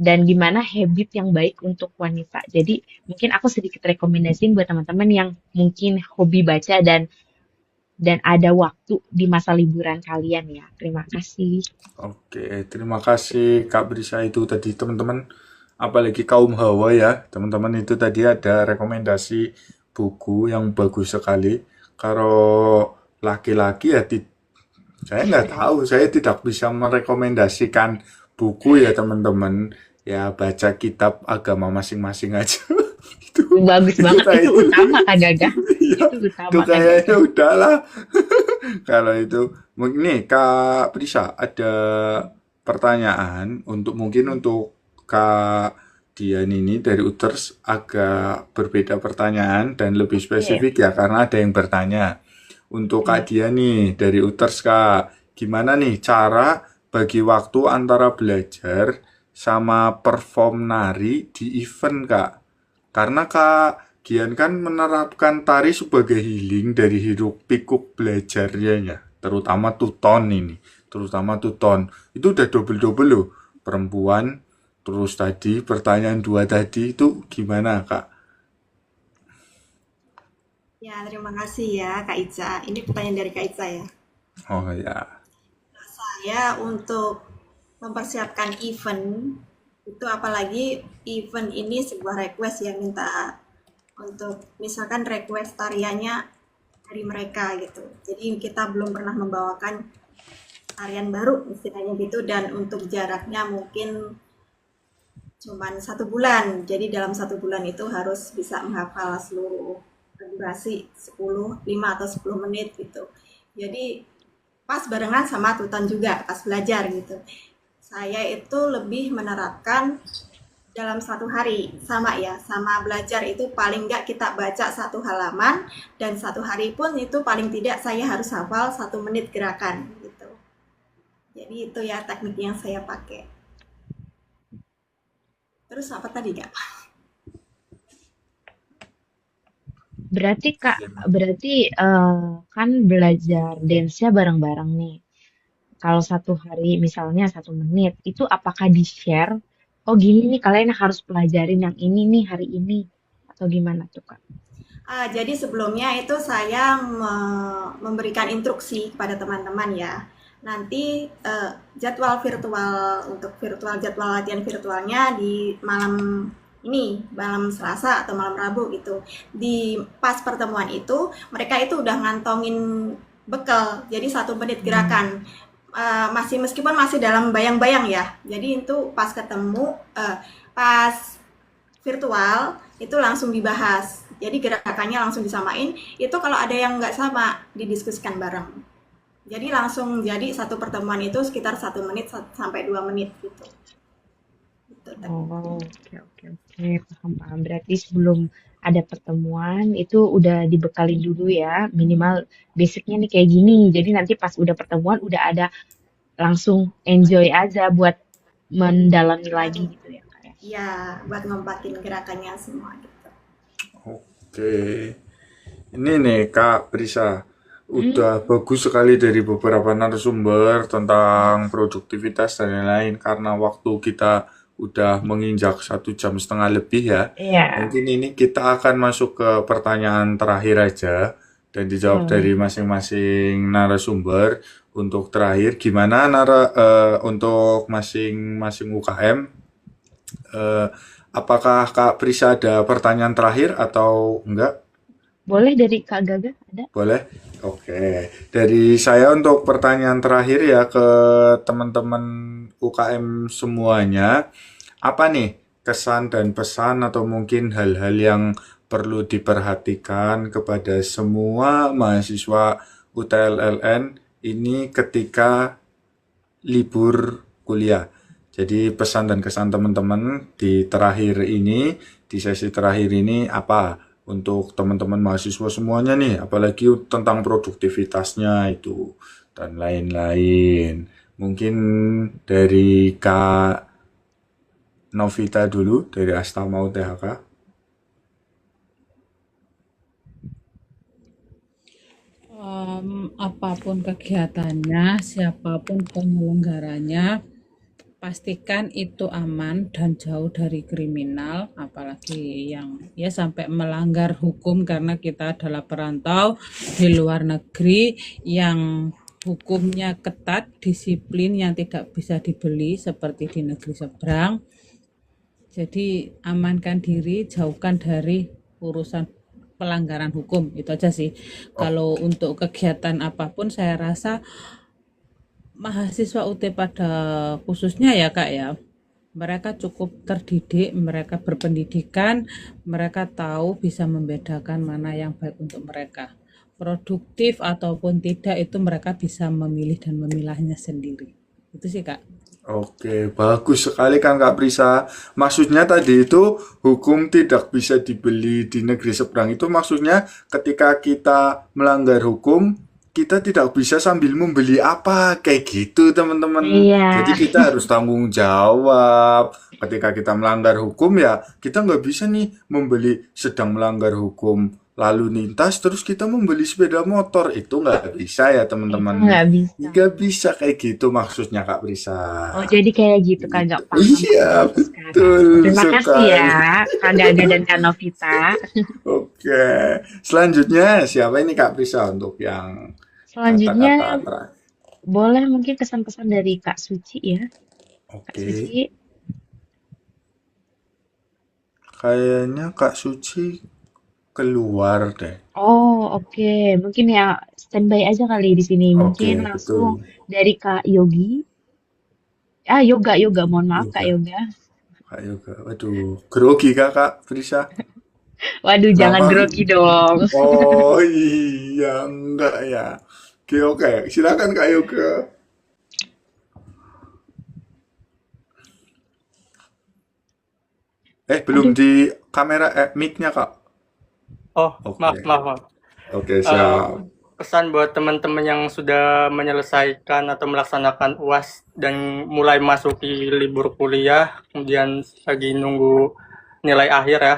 [SPEAKER 4] dan gimana habit yang baik untuk wanita. Jadi mungkin aku sedikit rekomendasiin buat teman-teman yang mungkin hobi baca dan ada waktu di masa liburan kalian ya. Terima kasih.
[SPEAKER 1] Oke, terima kasih Kak Brisa itu tadi teman-teman. Apalagi kaum hawa ya, teman-teman itu tadi ada rekomendasi buku yang bagus sekali. Kalau laki-laki ya saya nggak tahu, saya tidak bisa merekomendasikan buku ya teman-teman. Ya baca kitab agama masing-masing aja.
[SPEAKER 4] Bagus banget,
[SPEAKER 1] Kita
[SPEAKER 4] itu utama Kak Gaga.
[SPEAKER 1] Iya,
[SPEAKER 4] Itu
[SPEAKER 1] itu
[SPEAKER 4] utama Kak
[SPEAKER 1] kayaknya
[SPEAKER 4] Gaga.
[SPEAKER 1] udahlah. Kalau itu, nih Kak Prisa ada pertanyaan mungkin untuk Kak Dian ini dari Uters agak berbeda pertanyaan dan lebih
[SPEAKER 4] Iya.
[SPEAKER 1] spesifik ya karena ada yang bertanya. Untuk Kak Dian nih dari Uters Kak, gimana nih cara bagi waktu antara belajar sama perform nari di event Kak? Karena Kak Gian kan menerapkan tari sebagai healing dari hiruk pikuk belajarnya ya, terutama tuton ini, terutama tuton. Itu udah double-double loh, perempuan. Terus tadi pertanyaan 2 tadi itu gimana Kak?
[SPEAKER 7] Ya, terima kasih ya Kak Ica. Ini pertanyaan dari Kak Ica ya.
[SPEAKER 1] Oh ya,
[SPEAKER 7] Saya untuk mempersiapkan event, itu apalagi event ini sebuah request yang minta untuk misalkan request tariannya dari mereka gitu. Jadi kita belum pernah membawakan tarian baru istilahnya gitu, dan untuk jaraknya mungkin cuman 1 bulan. Jadi dalam 1 bulan itu harus bisa menghafal seluruh durasi 5 atau 10 menit gitu. Jadi pas barengan sama Tutan juga pas belajar gitu. Saya itu lebih menerapkan dalam 1 hari sama ya, sama belajar itu paling nggak kita baca 1 halaman, dan 1 hari pun itu paling tidak saya harus hafal 1 menit gerakan gitu. Jadi itu ya teknik yang saya pakai. Terus apa tadi Kak?
[SPEAKER 4] Berarti Kak, kan belajar dance-nya bareng-bareng nih. Kalau 1 hari misalnya 1 menit, itu apakah di-share? Oh gini nih kalian harus pelajarin yang ini nih hari ini, atau gimana tuh Kak?
[SPEAKER 7] Jadi sebelumnya itu saya memberikan instruksi kepada teman-teman ya. Nanti jadwal virtual untuk jadwal latihan virtualnya di malam Selasa atau malam Rabu gitu. Di pas pertemuan itu mereka itu udah ngantongin bekal. Jadi 1 menit gerakan. Meskipun masih dalam bayang-bayang ya. Jadi itu pas ketemu pas virtual itu langsung dibahas. Jadi gerakannya langsung disamain. Itu kalau ada yang nggak sama didiskusikan bareng. Jadi langsung jadi satu pertemuan itu sekitar 1 menit sampai 2 menit gitu.
[SPEAKER 4] Oh, oke, paham. Berarti sebelum ada pertemuan itu udah dibekalin dulu ya, minimal basicnya nih kayak gini. Jadi nanti pas udah pertemuan udah ada langsung enjoy aja buat mendalami lagi gitu ya Kak ya.
[SPEAKER 7] Iya, buat ngompakin gerakannya semua gitu.
[SPEAKER 1] Oke. Ini nih Kak Prisa, udah bagus sekali dari beberapa narasumber tentang produktivitas dan lain-lain, karena waktu kita udah menginjak 1,5 jam lebih ya.
[SPEAKER 4] Iya,
[SPEAKER 1] Mungkin ini kita akan masuk ke pertanyaan terakhir aja dan dijawab
[SPEAKER 4] boleh.
[SPEAKER 1] dari masing-masing narasumber. Untuk terakhir, gimana untuk masing-masing UKM? Eh, apakah Kak Prisa ada pertanyaan terakhir atau enggak?
[SPEAKER 4] Boleh dari Kak Gaga ada?
[SPEAKER 1] Boleh? Oke. Dari saya untuk pertanyaan terakhir ya ke teman-teman UKM semuanya. Apa nih kesan dan pesan atau mungkin hal-hal yang perlu diperhatikan kepada semua mahasiswa UTLLN ini ketika libur kuliah? Jadi pesan dan kesan teman-teman di sesi terakhir ini apa? Untuk teman-teman mahasiswa semuanya nih, apalagi tentang produktivitasnya itu dan lain-lain. Mungkin dari Kak Novita dulu dari Astama UTHK.
[SPEAKER 3] Apapun kegiatannya, siapapun penyelenggaranya, pastikan itu aman dan jauh dari kriminal, apalagi yang ya sampai melanggar hukum, karena kita adalah perantau di luar negeri yang hukumnya ketat, disiplin yang tidak bisa dibeli seperti di negeri seberang. Jadi amankan diri, jauhkan dari urusan pelanggaran hukum, itu aja sih. Kalau untuk kegiatan apapun saya rasa mahasiswa UT pada khususnya ya Kak ya, mereka cukup terdidik, mereka berpendidikan, mereka tahu bisa membedakan mana yang baik untuk mereka. Produktif ataupun tidak itu mereka bisa memilih dan memilahnya sendiri. Itu sih Kak.
[SPEAKER 1] Oke, bagus sekali kan Kak Prisa. Maksudnya tadi itu hukum tidak bisa dibeli di negeri seberang. Itu maksudnya ketika kita melanggar hukum, kita tidak bisa sambil membeli apa. Kayak gitu teman-teman.
[SPEAKER 4] Iya,
[SPEAKER 1] Jadi kita harus tanggung jawab. Ketika kita melanggar hukum ya, kita nggak bisa nih membeli sedang melanggar hukum lalu lintas terus kita membeli sepeda motor. Itu nggak bisa ya
[SPEAKER 4] itu
[SPEAKER 1] teman-teman.
[SPEAKER 4] nggak bisa.
[SPEAKER 1] Nggak bisa kayak gitu maksudnya Kak Prisa.
[SPEAKER 4] Oh, jadi kayak gitu Kak, nggak paham
[SPEAKER 1] Iya,
[SPEAKER 4] aku sekarang.
[SPEAKER 1] betul
[SPEAKER 4] Terima kasih
[SPEAKER 1] sekali.
[SPEAKER 4] ya Kak Gaga dan Kak Novita.
[SPEAKER 1] Oke, selanjutnya siapa ini Kak Prisa untuk yang
[SPEAKER 4] Selanjutnya
[SPEAKER 1] kata-kata terakhir?
[SPEAKER 4] boleh mungkin kesan-pesan dari Kak Suci ya. Kak
[SPEAKER 1] Oke,
[SPEAKER 4] Suci,
[SPEAKER 1] kayaknya Kak Suci keluar deh.
[SPEAKER 4] Oh, oke. Mungkin ya standby aja kali di sini. Mungkin
[SPEAKER 1] Oke,
[SPEAKER 4] langsung
[SPEAKER 1] betul.
[SPEAKER 4] dari Kak Yogi. Yoga, Yoga. Mohon maaf, Kak
[SPEAKER 1] Yoga.
[SPEAKER 4] Yoga.
[SPEAKER 1] Kak Yoga. Waduh, grogi Kak Prisa?
[SPEAKER 4] Waduh, jangan
[SPEAKER 1] Kenapa?
[SPEAKER 4] grogi dong.
[SPEAKER 1] Oh iya, enggak ya. Oke, oke. Silakan Kak Yoga. Belum
[SPEAKER 4] Aduh,
[SPEAKER 1] di kamera, mic-nya Kak.
[SPEAKER 5] Oh, maaf,
[SPEAKER 1] Oke.
[SPEAKER 5] maaf, maaf.
[SPEAKER 1] Oke,
[SPEAKER 5] Eh,
[SPEAKER 1] siap.
[SPEAKER 5] Pesan buat teman-teman yang sudah menyelesaikan atau melaksanakan UAS dan mulai masuki libur kuliah, kemudian lagi nunggu nilai akhir ya.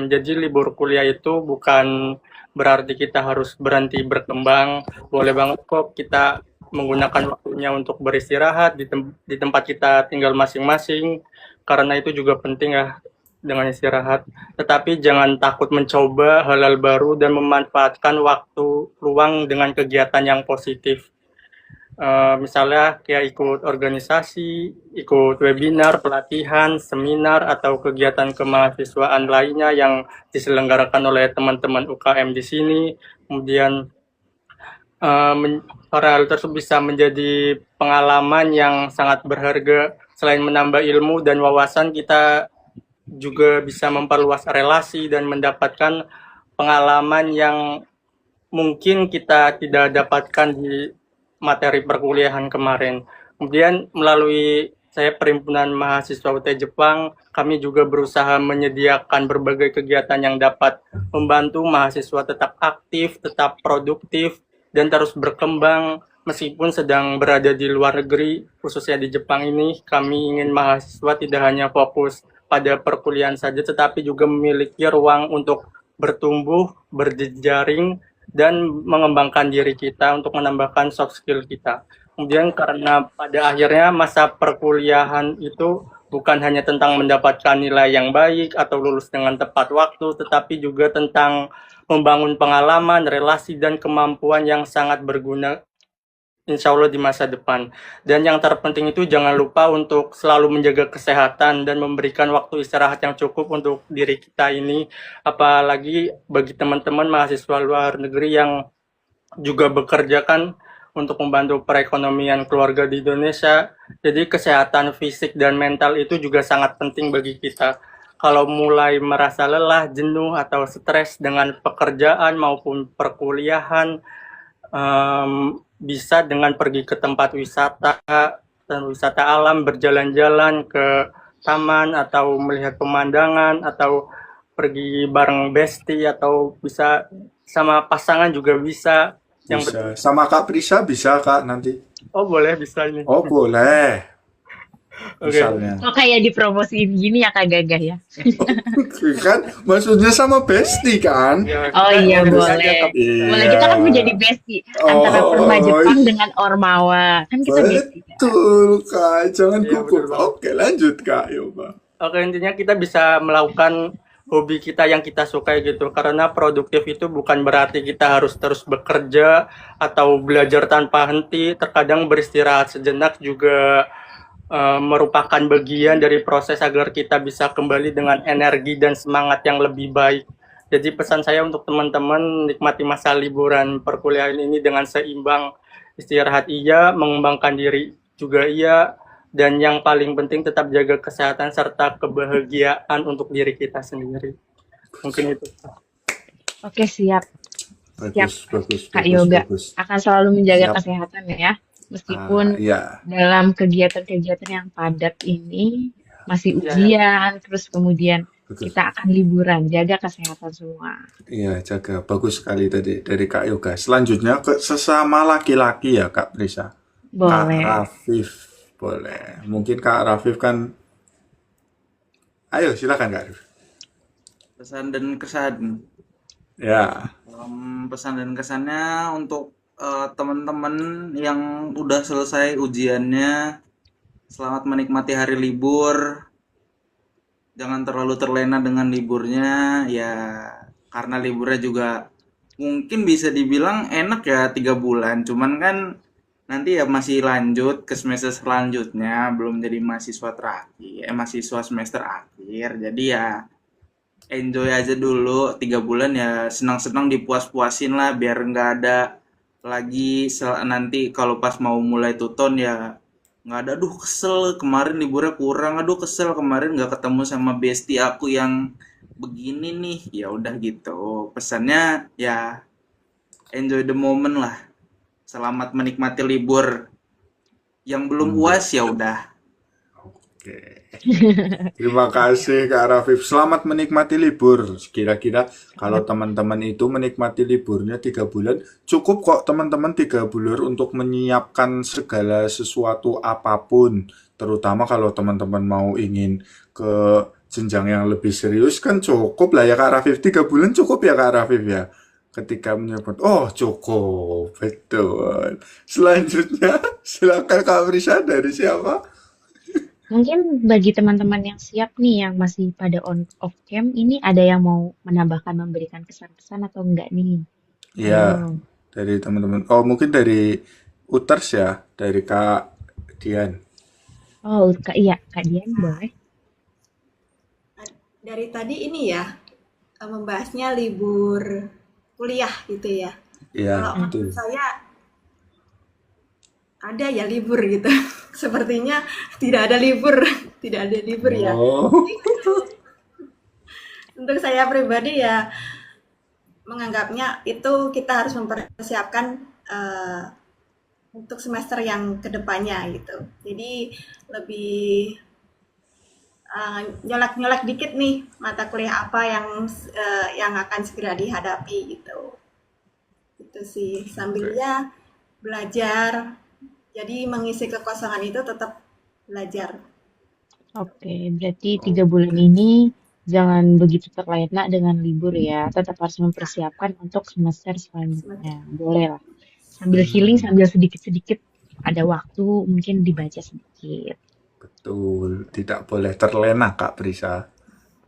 [SPEAKER 5] Jadi libur kuliah itu bukan berarti kita harus berhenti berkembang. Boleh banget kok kita menggunakan waktunya untuk beristirahat di tempat kita tinggal masing-masing, karena itu juga penting ya dengan istirahat. Tetapi jangan takut mencoba hal-hal baru dan memanfaatkan waktu luang dengan kegiatan yang positif. Misalnya kayak ikut organisasi, ikut webinar, pelatihan, seminar, atau kegiatan kemahasiswaan lainnya yang diselenggarakan oleh teman-teman UKM di sini. Kemudian hal tersebut bisa menjadi pengalaman yang sangat berharga. Selain menambah ilmu dan wawasan, kita juga bisa memperluas relasi dan mendapatkan pengalaman yang mungkin kita tidak dapatkan di materi perkuliahan kemarin. Kemudian melalui saya Perhimpunan Mahasiswa UT Jepang, kami juga berusaha menyediakan berbagai kegiatan yang dapat membantu mahasiswa tetap aktif, tetap produktif, dan terus berkembang meskipun sedang berada di luar negeri, khususnya di Jepang ini. Kami ingin mahasiswa tidak hanya fokus pada perkuliahan saja, tetapi juga memiliki ruang untuk bertumbuh, berjejaring, dan mengembangkan diri kita untuk menambahkan soft skill kita. Kemudian karena pada akhirnya masa perkuliahan itu bukan hanya tentang mendapatkan nilai yang baik atau lulus dengan tepat waktu, tetapi juga tentang membangun pengalaman, relasi, dan kemampuan yang sangat berguna insya Allah di masa depan. Dan yang terpenting itu jangan lupa untuk selalu menjaga kesehatan dan memberikan waktu istirahat yang cukup untuk diri kita ini. Apalagi bagi teman-teman mahasiswa luar negeri yang juga bekerja kan untuk membantu perekonomian keluarga di Indonesia. Jadi kesehatan fisik dan mental itu juga sangat penting bagi kita. Kalau mulai merasa lelah, jenuh, atau stres dengan pekerjaan maupun perkuliahan, bisa dengan pergi ke tempat wisata dan wisata alam, berjalan-jalan ke taman atau melihat pemandangan atau pergi bareng bestie atau bisa sama pasangan juga bisa. Yang
[SPEAKER 1] Bisa. Sama Kak Prisa bisa Kak nanti.
[SPEAKER 5] Oh boleh, bisa ini.
[SPEAKER 1] Oh boleh.
[SPEAKER 5] Oke.
[SPEAKER 1] Misalnya.
[SPEAKER 4] kok kayak dipromosiin gini ya Kak Gagah ya?
[SPEAKER 1] Kan maksudnya sama bestie kan?
[SPEAKER 5] Ya,
[SPEAKER 4] Oh
[SPEAKER 5] kita
[SPEAKER 4] iya
[SPEAKER 5] boleh
[SPEAKER 4] boleh.
[SPEAKER 5] saja, Kak.
[SPEAKER 4] Boleh kita kan menjadi bestie antara Perma Jepang dengan Ormawa. Kan kita bestie. Kan?
[SPEAKER 1] betul Kak. Jangan
[SPEAKER 5] Iya,
[SPEAKER 1] gugup.
[SPEAKER 5] betul banget.
[SPEAKER 1] Oke lanjut Kak Yoga.
[SPEAKER 5] Oke, intinya kita bisa melakukan hobi kita yang kita sukai gitu. Karena produktif itu bukan berarti kita harus terus bekerja atau belajar tanpa henti. Terkadang beristirahat sejenak juga merupakan bagian dari proses agar kita bisa kembali dengan energi dan semangat yang lebih baik. Jadi pesan saya untuk teman-teman, nikmati masa liburan perkuliahan ini dengan seimbang. Istirahat iya, mengembangkan diri juga iya, dan yang paling penting tetap jaga kesehatan serta kebahagiaan untuk diri kita sendiri. Mungkin itu.
[SPEAKER 4] Oke siap.
[SPEAKER 1] Bagus.
[SPEAKER 4] Kak Yoga
[SPEAKER 1] Bagus.
[SPEAKER 4] akan selalu menjaga
[SPEAKER 1] Siap.
[SPEAKER 4] kesehatan ya. Meskipun
[SPEAKER 1] Iya.
[SPEAKER 4] dalam kegiatan-kegiatan yang padat ini masih
[SPEAKER 5] Iya.
[SPEAKER 4] ujian, terus kemudian
[SPEAKER 1] Betul.
[SPEAKER 4] kita akan liburan, jaga kesehatan semua.
[SPEAKER 1] Iya, jaga. Bagus sekali tadi dari Kak Yoga. Selanjutnya ke sesama laki-laki ya Kak Prisa. Kak
[SPEAKER 4] Boleh.
[SPEAKER 1] Rafif. Boleh. Mungkin Kak Rafif kan. Ayo silakan Kak Rafif.
[SPEAKER 2] Pesan dan kesan.
[SPEAKER 1] Ya.
[SPEAKER 2] Pesan dan kesannya untuk teman-teman yang udah selesai ujiannya, selamat menikmati hari libur. Jangan terlalu terlena dengan liburnya, ya karena liburnya juga mungkin bisa dibilang enak ya 3 bulan. Cuman kan nanti ya masih lanjut ke semester selanjutnya, belum jadi mahasiswa terakhir, mahasiswa semester akhir. Jadi ya enjoy aja dulu 3 bulan ya, senang-senang dipuas-puasin lah biar nggak ada lagi nanti kalau pas mau mulai tuton ya nggak ada, aduh kesel kemarin liburnya kurang, aduh kesel kemarin nggak ketemu sama bestie aku yang begini nih. Ya udah gitu pesannya ya, enjoy the moment lah, selamat menikmati libur. Yang belum puas ya udah.
[SPEAKER 1] Oke. Terima kasih Kak Rafif. Selamat menikmati libur. Kira-kira kalau teman-teman itu menikmati liburnya 3 bulan, cukup kok teman-teman 3 bulan untuk menyiapkan segala sesuatu apapun. Terutama kalau teman-teman mau ingin ke jenjang yang lebih serius kan cukup lah ya Kak Rafif. 3 bulan cukup ya Kak Rafif ya. Ketika menyebut, oh cukup, betul. Selanjutnya, silakan Kak Prisa, dari siapa?
[SPEAKER 4] Mungkin bagi teman-teman yang siap nih, yang masih pada on off cam, ini ada yang mau menambahkan, memberikan kesan-pesan atau enggak nih?
[SPEAKER 1] Ya,
[SPEAKER 4] Ayo.
[SPEAKER 1] dari teman-teman. Oh, mungkin dari Uters ya, dari Kak Dian.
[SPEAKER 4] Oh, iya, Kak Dian boleh.
[SPEAKER 7] Dari tadi ini ya, membahasnya libur kuliah gitu ya.
[SPEAKER 1] Ya,
[SPEAKER 7] Kalau
[SPEAKER 1] betul.
[SPEAKER 7] menurut saya ada ya libur gitu. Sepertinya tidak ada libur, tidak ada libur ya.
[SPEAKER 1] Oh,
[SPEAKER 7] Untuk saya pribadi ya menganggapnya itu kita harus mempersiapkan untuk semester yang kedepannya gitu. Jadi lebih nyolek-nyolek dikit nih mata kuliah apa yang akan segera dihadapi gitu. Itu sih sambilnya belajar. Jadi mengisi kekosongan itu tetap belajar.
[SPEAKER 4] Oke, berarti 3 bulan ini jangan begitu terlena dengan libur ya. Tetap harus mempersiapkan untuk semester selanjutnya. Boleh lah. Sambil healing, sambil sedikit-sedikit ada waktu, mungkin dibaca sedikit.
[SPEAKER 1] betul. Tidak boleh terlena Kak Prisa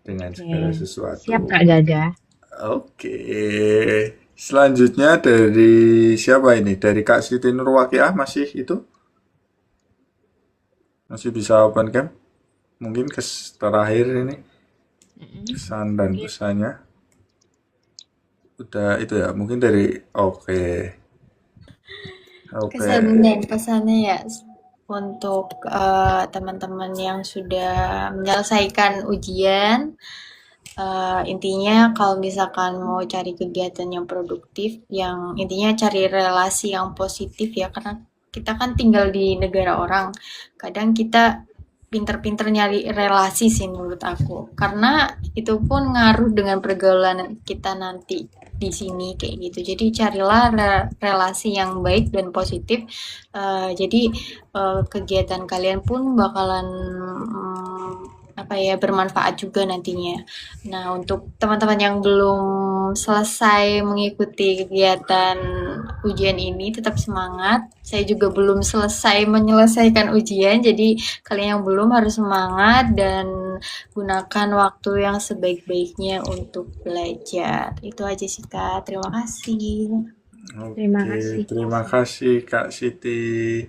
[SPEAKER 1] dengan segala
[SPEAKER 4] Oke,
[SPEAKER 1] sesuatu.
[SPEAKER 4] siap Kak Gaga.
[SPEAKER 1] Oke. Selanjutnya dari siapa ini? Dari Kak Siti Nurwakiah masih itu? Masih bisa open cam? Mungkin terakhir ini kesan dan pesannya. Udah itu ya, mungkin dari oke.
[SPEAKER 6] Kesan dan pesannya ya untuk teman-teman yang sudah menyelesaikan ujian. Intinya kalau misalkan mau cari kegiatan yang produktif, yang intinya cari relasi yang positif ya, karena kita kan tinggal di negara orang, kadang kita pinter-pinter nyari relasi sih menurut aku, karena itu pun ngaruh dengan pergaulan kita nanti di sini kayak gitu. Jadi carilah relasi yang baik dan positif. Jadi kegiatan kalian pun bakalan bermanfaat juga nantinya. Nah, untuk teman-teman yang belum selesai mengikuti kegiatan ujian ini, tetap semangat. Saya juga belum selesai menyelesaikan ujian, jadi kalian yang belum harus semangat dan gunakan waktu yang sebaik-baiknya untuk belajar. Itu aja sih Kak, terima kasih.
[SPEAKER 4] Terima
[SPEAKER 1] Oke,
[SPEAKER 4] kasih.
[SPEAKER 1] terima kasih Kak Siti.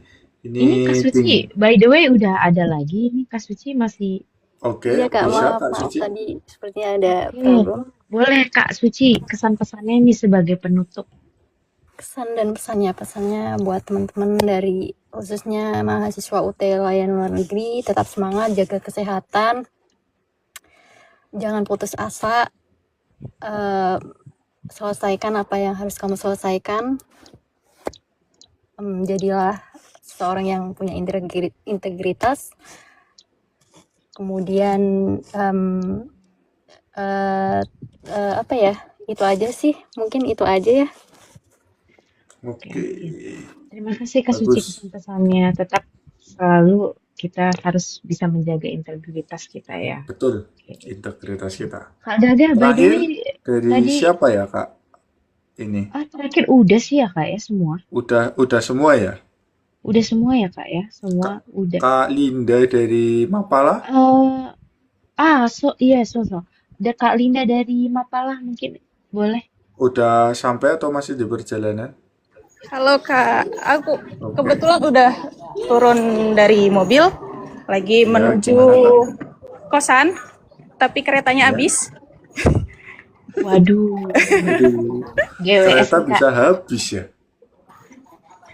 [SPEAKER 4] Ini Kak Suci, by the way udah ada lagi. Ini Kak Suci masih...
[SPEAKER 1] Oke,
[SPEAKER 9] Iya Kak,
[SPEAKER 1] bisa
[SPEAKER 9] maaf
[SPEAKER 1] Kak Suci.
[SPEAKER 9] tadi sepertinya ada
[SPEAKER 4] Oke,
[SPEAKER 9] problem.
[SPEAKER 4] boleh Kak Suci, kesan-pesannya ini sebagai penutup.
[SPEAKER 9] Kesan dan pesannya buat teman-teman dari khususnya mahasiswa UT Layanan Luar Negeri, tetap semangat, jaga kesehatan, jangan putus asa, selesaikan apa yang harus kamu selesaikan, jadilah seorang yang punya integritas. Kemudian itu aja sih, mungkin itu aja ya.
[SPEAKER 1] Oke,
[SPEAKER 4] Terima kasih Kak Suci
[SPEAKER 1] bagus.
[SPEAKER 4] kesan-pesannya. Tetap selalu kita harus bisa menjaga integritas kita ya.
[SPEAKER 1] Betul,
[SPEAKER 4] Oke.
[SPEAKER 1] integritas kita.
[SPEAKER 4] Kak Gaga, by the
[SPEAKER 1] Terakhir
[SPEAKER 4] way,
[SPEAKER 1] dari
[SPEAKER 4] tadi
[SPEAKER 1] siapa ya Kak? Ini
[SPEAKER 4] terakhir udah sih ya Kak ya semua.
[SPEAKER 1] udah semua ya?
[SPEAKER 4] Udah semua ya Kak ya, semua udah.
[SPEAKER 1] Kak Linda dari Mapala?
[SPEAKER 4] Iya, ada Kak Linda dari Mapalah mungkin boleh.
[SPEAKER 1] Udah sampai atau masih di perjalanan?
[SPEAKER 8] Halo Kak, aku
[SPEAKER 1] Oke.
[SPEAKER 8] kebetulan udah turun dari mobil, lagi
[SPEAKER 1] Ya,
[SPEAKER 8] menuju
[SPEAKER 1] gimana Kak?
[SPEAKER 8] kosan, tapi keretanya
[SPEAKER 1] Ya.
[SPEAKER 8] habis.
[SPEAKER 4] Waduh,
[SPEAKER 1] Aduh,
[SPEAKER 4] GWS
[SPEAKER 1] ternyata
[SPEAKER 4] nih Kak.
[SPEAKER 1] bisa habis ya.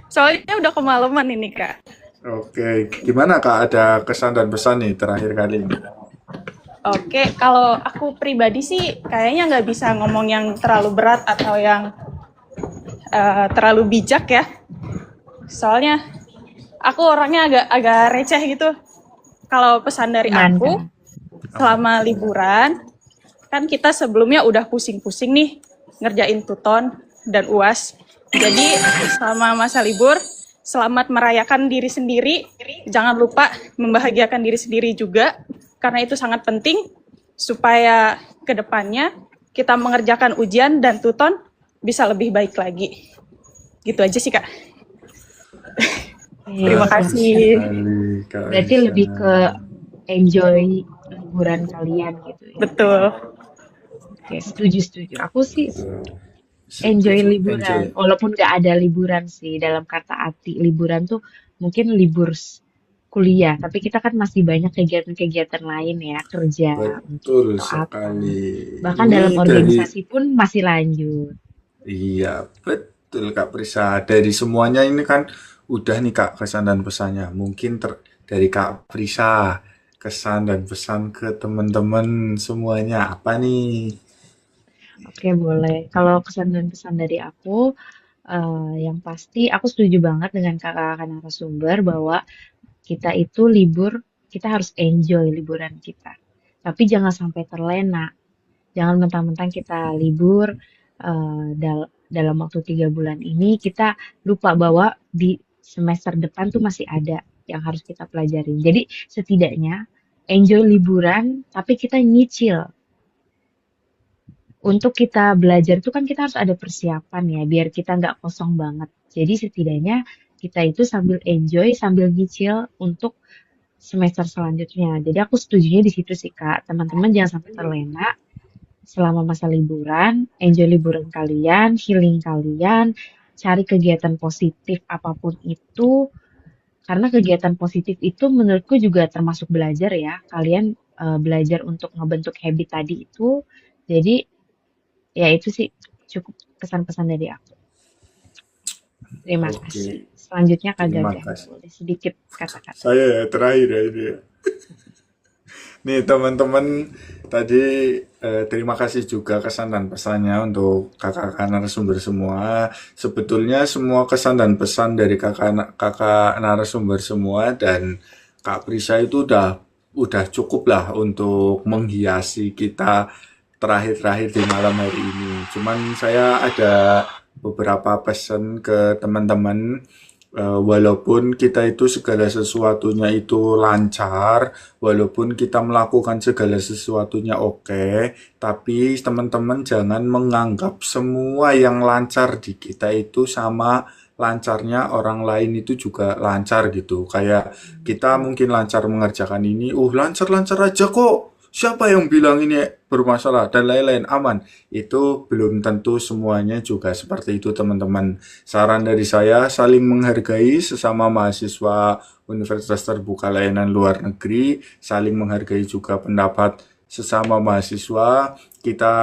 [SPEAKER 8] Soalnya udah kemalaman ini, Kak.
[SPEAKER 1] Oke, gimana Kak? Ada kesan dan pesan nih terakhir kali ini?
[SPEAKER 8] Oke, kalau aku pribadi sih kayaknya nggak bisa ngomong yang terlalu berat atau yang terlalu bijak ya. Soalnya aku orangnya agak receh gitu. Kalau pesan dari aku, selama liburan, kan kita sebelumnya udah pusing-pusing nih ngerjain tuton dan UAS. Jadi selama masa libur, selamat merayakan diri sendiri. Jangan lupa membahagiakan diri sendiri juga, karena itu sangat penting supaya ke depannya kita mengerjakan ujian dan tuton bisa lebih baik lagi. Gitu aja sih, Kak. Terima kasih.
[SPEAKER 4] Berarti lebih ke enjoy liburan kalian gitu ya.
[SPEAKER 8] Betul.
[SPEAKER 4] Oke, setuju. Aku sih enjoy liburan. Walaupun nggak ada liburan sih, dalam kata arti liburan tuh mungkin libur kuliah, tapi kita kan masih banyak kegiatan-kegiatan lain ya, kerja
[SPEAKER 1] Betul
[SPEAKER 4] atau apa.
[SPEAKER 1] sekali.
[SPEAKER 4] Bahkan
[SPEAKER 1] Ini
[SPEAKER 4] dalam
[SPEAKER 1] dari
[SPEAKER 4] organisasi pun masih lanjut.
[SPEAKER 1] Iya, betul Kak Prisa. Dari semuanya ini kan udah nih Kak kesan dan pesannya. Mungkin dari Kak Prisa kesan dan pesan ke teman-teman semuanya apa nih?
[SPEAKER 4] Oke, boleh. Kalau kesan dan pesan dari aku, yang pasti aku setuju banget dengan kakak-kakak narasumber bahwa kita itu libur, kita harus enjoy liburan kita. Tapi jangan sampai terlena. Jangan mentang-mentang kita libur dalam waktu 3 bulan ini, kita lupa bahwa di semester depan tuh masih ada yang harus kita pelajarin. Jadi setidaknya enjoy liburan, tapi kita nyicil. Untuk kita belajar itu kan kita harus ada persiapan ya, biar kita nggak kosong banget. Jadi setidaknya kita itu sambil enjoy, sambil nyicil untuk semester selanjutnya. Jadi aku setujunya di situ sih Kak. Teman-teman jangan sampai terlena selama masa liburan, enjoy liburan kalian, healing kalian, cari kegiatan positif apapun itu. Karena kegiatan positif itu menurutku juga termasuk belajar ya. Kalian belajar untuk ngebentuk habit tadi itu. Jadi ya itu sih cukup kesan-pesan dari aku. Terima kasih. Selanjutnya Kak
[SPEAKER 1] Terima
[SPEAKER 4] Gaga.
[SPEAKER 1] kasih.
[SPEAKER 4] Boleh sedikit kata-kata.
[SPEAKER 1] Saya ya terakhir ya ini ya. Nih teman-teman tadi terima kasih juga kesan dan pesannya untuk kakak-kakak narasumber semua. Sebetulnya semua kesan dan pesan dari kakak narasumber semua dan Kak Prisa itu udah cukup lah untuk menghiasi kita terakhir-terakhir di malam hari ini. Cuman saya ada beberapa pesan ke teman-teman. Walaupun kita itu segala sesuatunya itu lancar, walaupun kita melakukan segala sesuatunya oke, tapi teman-teman jangan menganggap semua yang lancar di kita itu sama lancarnya orang lain itu juga lancar gitu. Kayak kita mungkin lancar mengerjakan ini, lancar-lancar aja kok. Siapa yang bilang ini bermasalah dan lain-lain aman? Itu belum tentu semuanya juga seperti itu teman-teman. Saran dari saya saling menghargai sesama mahasiswa Universitas Terbuka Layanan Luar Negeri, saling menghargai juga pendapat sesama mahasiswa, kita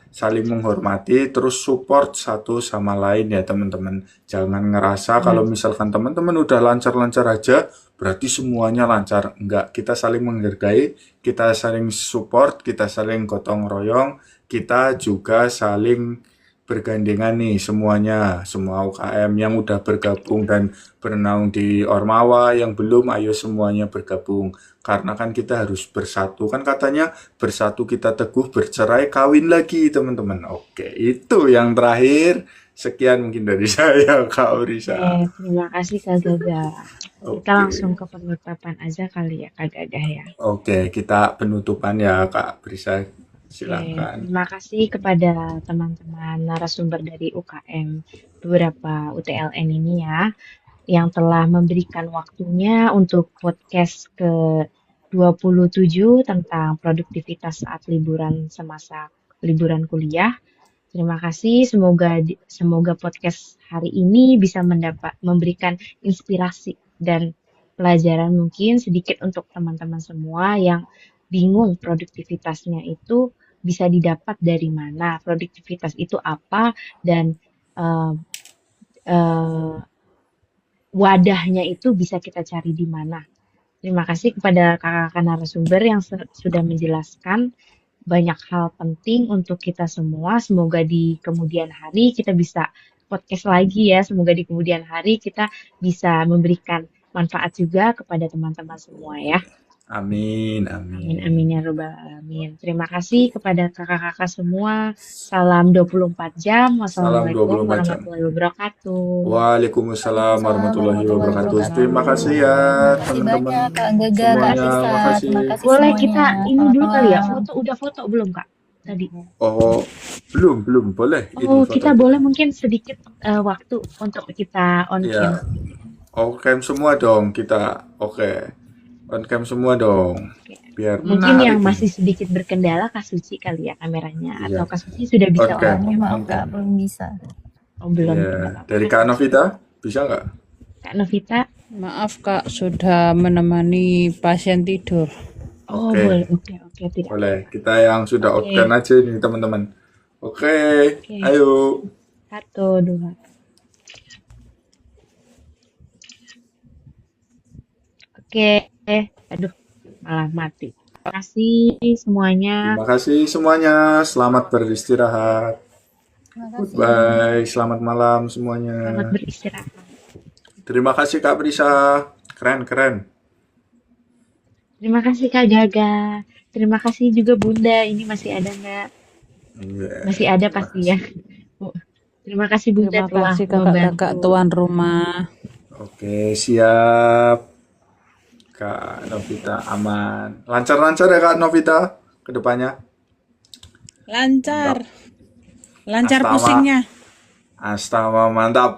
[SPEAKER 1] saling menghormati, terus support satu sama lain ya teman-teman. Jangan ngerasa kalau misalkan teman-teman udah lancar-lancar aja, berarti semuanya lancar. Enggak, kita saling menghargai, kita saling support, kita saling gotong royong, kita juga saling bergandengan nih semuanya, semua UKM yang udah bergabung dan bernaung di Ormawa, yang belum ayo semuanya bergabung. Karena kan kita harus bersatu, kan katanya bersatu kita teguh, bercerai kawin lagi teman-teman. Oke, itu yang terakhir. Sekian mungkin dari saya Kak Orisa.
[SPEAKER 4] Terima kasih Kak Gaga. Kita langsung ke penutupan aja kali ya Kak Gaga ya.
[SPEAKER 1] Oke, kita penutupan ya Kak Prisa. Silakan.
[SPEAKER 4] Terima kasih kepada teman-teman narasumber dari UKM beberapa UTLN ini ya, yang telah memberikan waktunya untuk podcast ke-27 tentang produktivitas saat liburan semasa liburan kuliah. Terima kasih, semoga podcast hari ini bisa memberikan inspirasi dan pelajaran mungkin sedikit untuk teman-teman semua yang bingung produktivitasnya itu bisa didapat dari mana, produktivitas itu apa, dan eh, eh, wadahnya itu bisa kita cari di mana. Terima kasih kepada kakak-kakak narasumber yang sudah menjelaskan banyak hal penting untuk kita semua. Semoga di kemudian hari kita bisa podcast lagi ya. Semoga di kemudian hari kita bisa memberikan manfaat juga kepada teman-teman semua ya.
[SPEAKER 1] Amin,
[SPEAKER 4] Amin,
[SPEAKER 1] amin.
[SPEAKER 4] amin ya robbal alamin. Terima kasih kepada kakak-kakak semua. Salam 24 jam.
[SPEAKER 1] Salam
[SPEAKER 4] Wassalamualaikum
[SPEAKER 1] 24 jam.
[SPEAKER 4] warahmatullahi wabarakatuh.
[SPEAKER 1] Waalaikumsalam warahmatullahi wabarakatuh. Terima kasih ya
[SPEAKER 9] Terima kasih
[SPEAKER 1] teman-teman
[SPEAKER 9] banyak Kak Gaga, Kak
[SPEAKER 1] semuanya.
[SPEAKER 9] Risa.
[SPEAKER 1] Makasih.
[SPEAKER 9] Terima kasih
[SPEAKER 4] Boleh
[SPEAKER 9] semuanya.
[SPEAKER 4] kita ini
[SPEAKER 9] Selamat
[SPEAKER 4] dulu kali ya,
[SPEAKER 9] malam.
[SPEAKER 4] udah foto belum Kak tadi?
[SPEAKER 1] Oh, belum boleh ini
[SPEAKER 4] Oh,
[SPEAKER 1] foto.
[SPEAKER 4] kita boleh mungkin sedikit waktu untuk kita on cam.
[SPEAKER 1] Ya, on cam semua dong kita. Oke. On cam semua dong. Biar
[SPEAKER 4] Mungkin
[SPEAKER 1] menarik
[SPEAKER 4] yang
[SPEAKER 1] ini.
[SPEAKER 4] masih sedikit berkendala Kak Suci kali ya kameranya,
[SPEAKER 1] Iya.
[SPEAKER 4] atau Kak Suci sudah bisa
[SPEAKER 1] On
[SPEAKER 4] on
[SPEAKER 1] cam.
[SPEAKER 4] cam?
[SPEAKER 9] Maaf
[SPEAKER 1] On
[SPEAKER 9] Kak,
[SPEAKER 1] cam.
[SPEAKER 9] belum bisa.
[SPEAKER 4] Oh belum,
[SPEAKER 1] Iya.
[SPEAKER 4] nggak apa-apa.
[SPEAKER 1] Dari Kak Novita bisa nggak?
[SPEAKER 4] Kak Novita,
[SPEAKER 11] Maaf Kak, sudah menemani pasien tidur.
[SPEAKER 4] oh
[SPEAKER 1] Oke.
[SPEAKER 4] boleh, oke, tidak.
[SPEAKER 1] Boleh. Kita yang sudah
[SPEAKER 4] Oke.
[SPEAKER 1] on aja nih teman-teman. Oke.
[SPEAKER 4] Oke.
[SPEAKER 1] Ayo.
[SPEAKER 4] 1, 2. Oke, aduh, malah mati. Terima kasih semuanya.
[SPEAKER 1] Terima kasih semuanya. Selamat beristirahat.
[SPEAKER 9] Terima kasih.
[SPEAKER 1] Goodbye. Selamat malam
[SPEAKER 4] Selamat
[SPEAKER 1] semuanya.
[SPEAKER 4] beristirahat.
[SPEAKER 1] Terima kasih Kak Brisa. Keren.
[SPEAKER 4] Terima kasih Kak Gaga. Terima kasih juga Bunda. Ini masih ada nggak?
[SPEAKER 1] Iya.
[SPEAKER 4] Masih ada
[SPEAKER 1] Terima
[SPEAKER 4] pasti ya.
[SPEAKER 1] kasih.
[SPEAKER 4] Oh, terima kasih Bunda
[SPEAKER 11] Terima
[SPEAKER 4] telah
[SPEAKER 11] kasih kakak-kakak
[SPEAKER 4] membantu.
[SPEAKER 11] tuan rumah.
[SPEAKER 1] Oke, siap. Kak Novita aman. Lancar-lancar ya Kak Novita ke depannya.
[SPEAKER 11] Lancar.
[SPEAKER 1] Mantap.
[SPEAKER 11] Lancar
[SPEAKER 1] Astama.
[SPEAKER 11] pusingnya.
[SPEAKER 1] Astama mantap.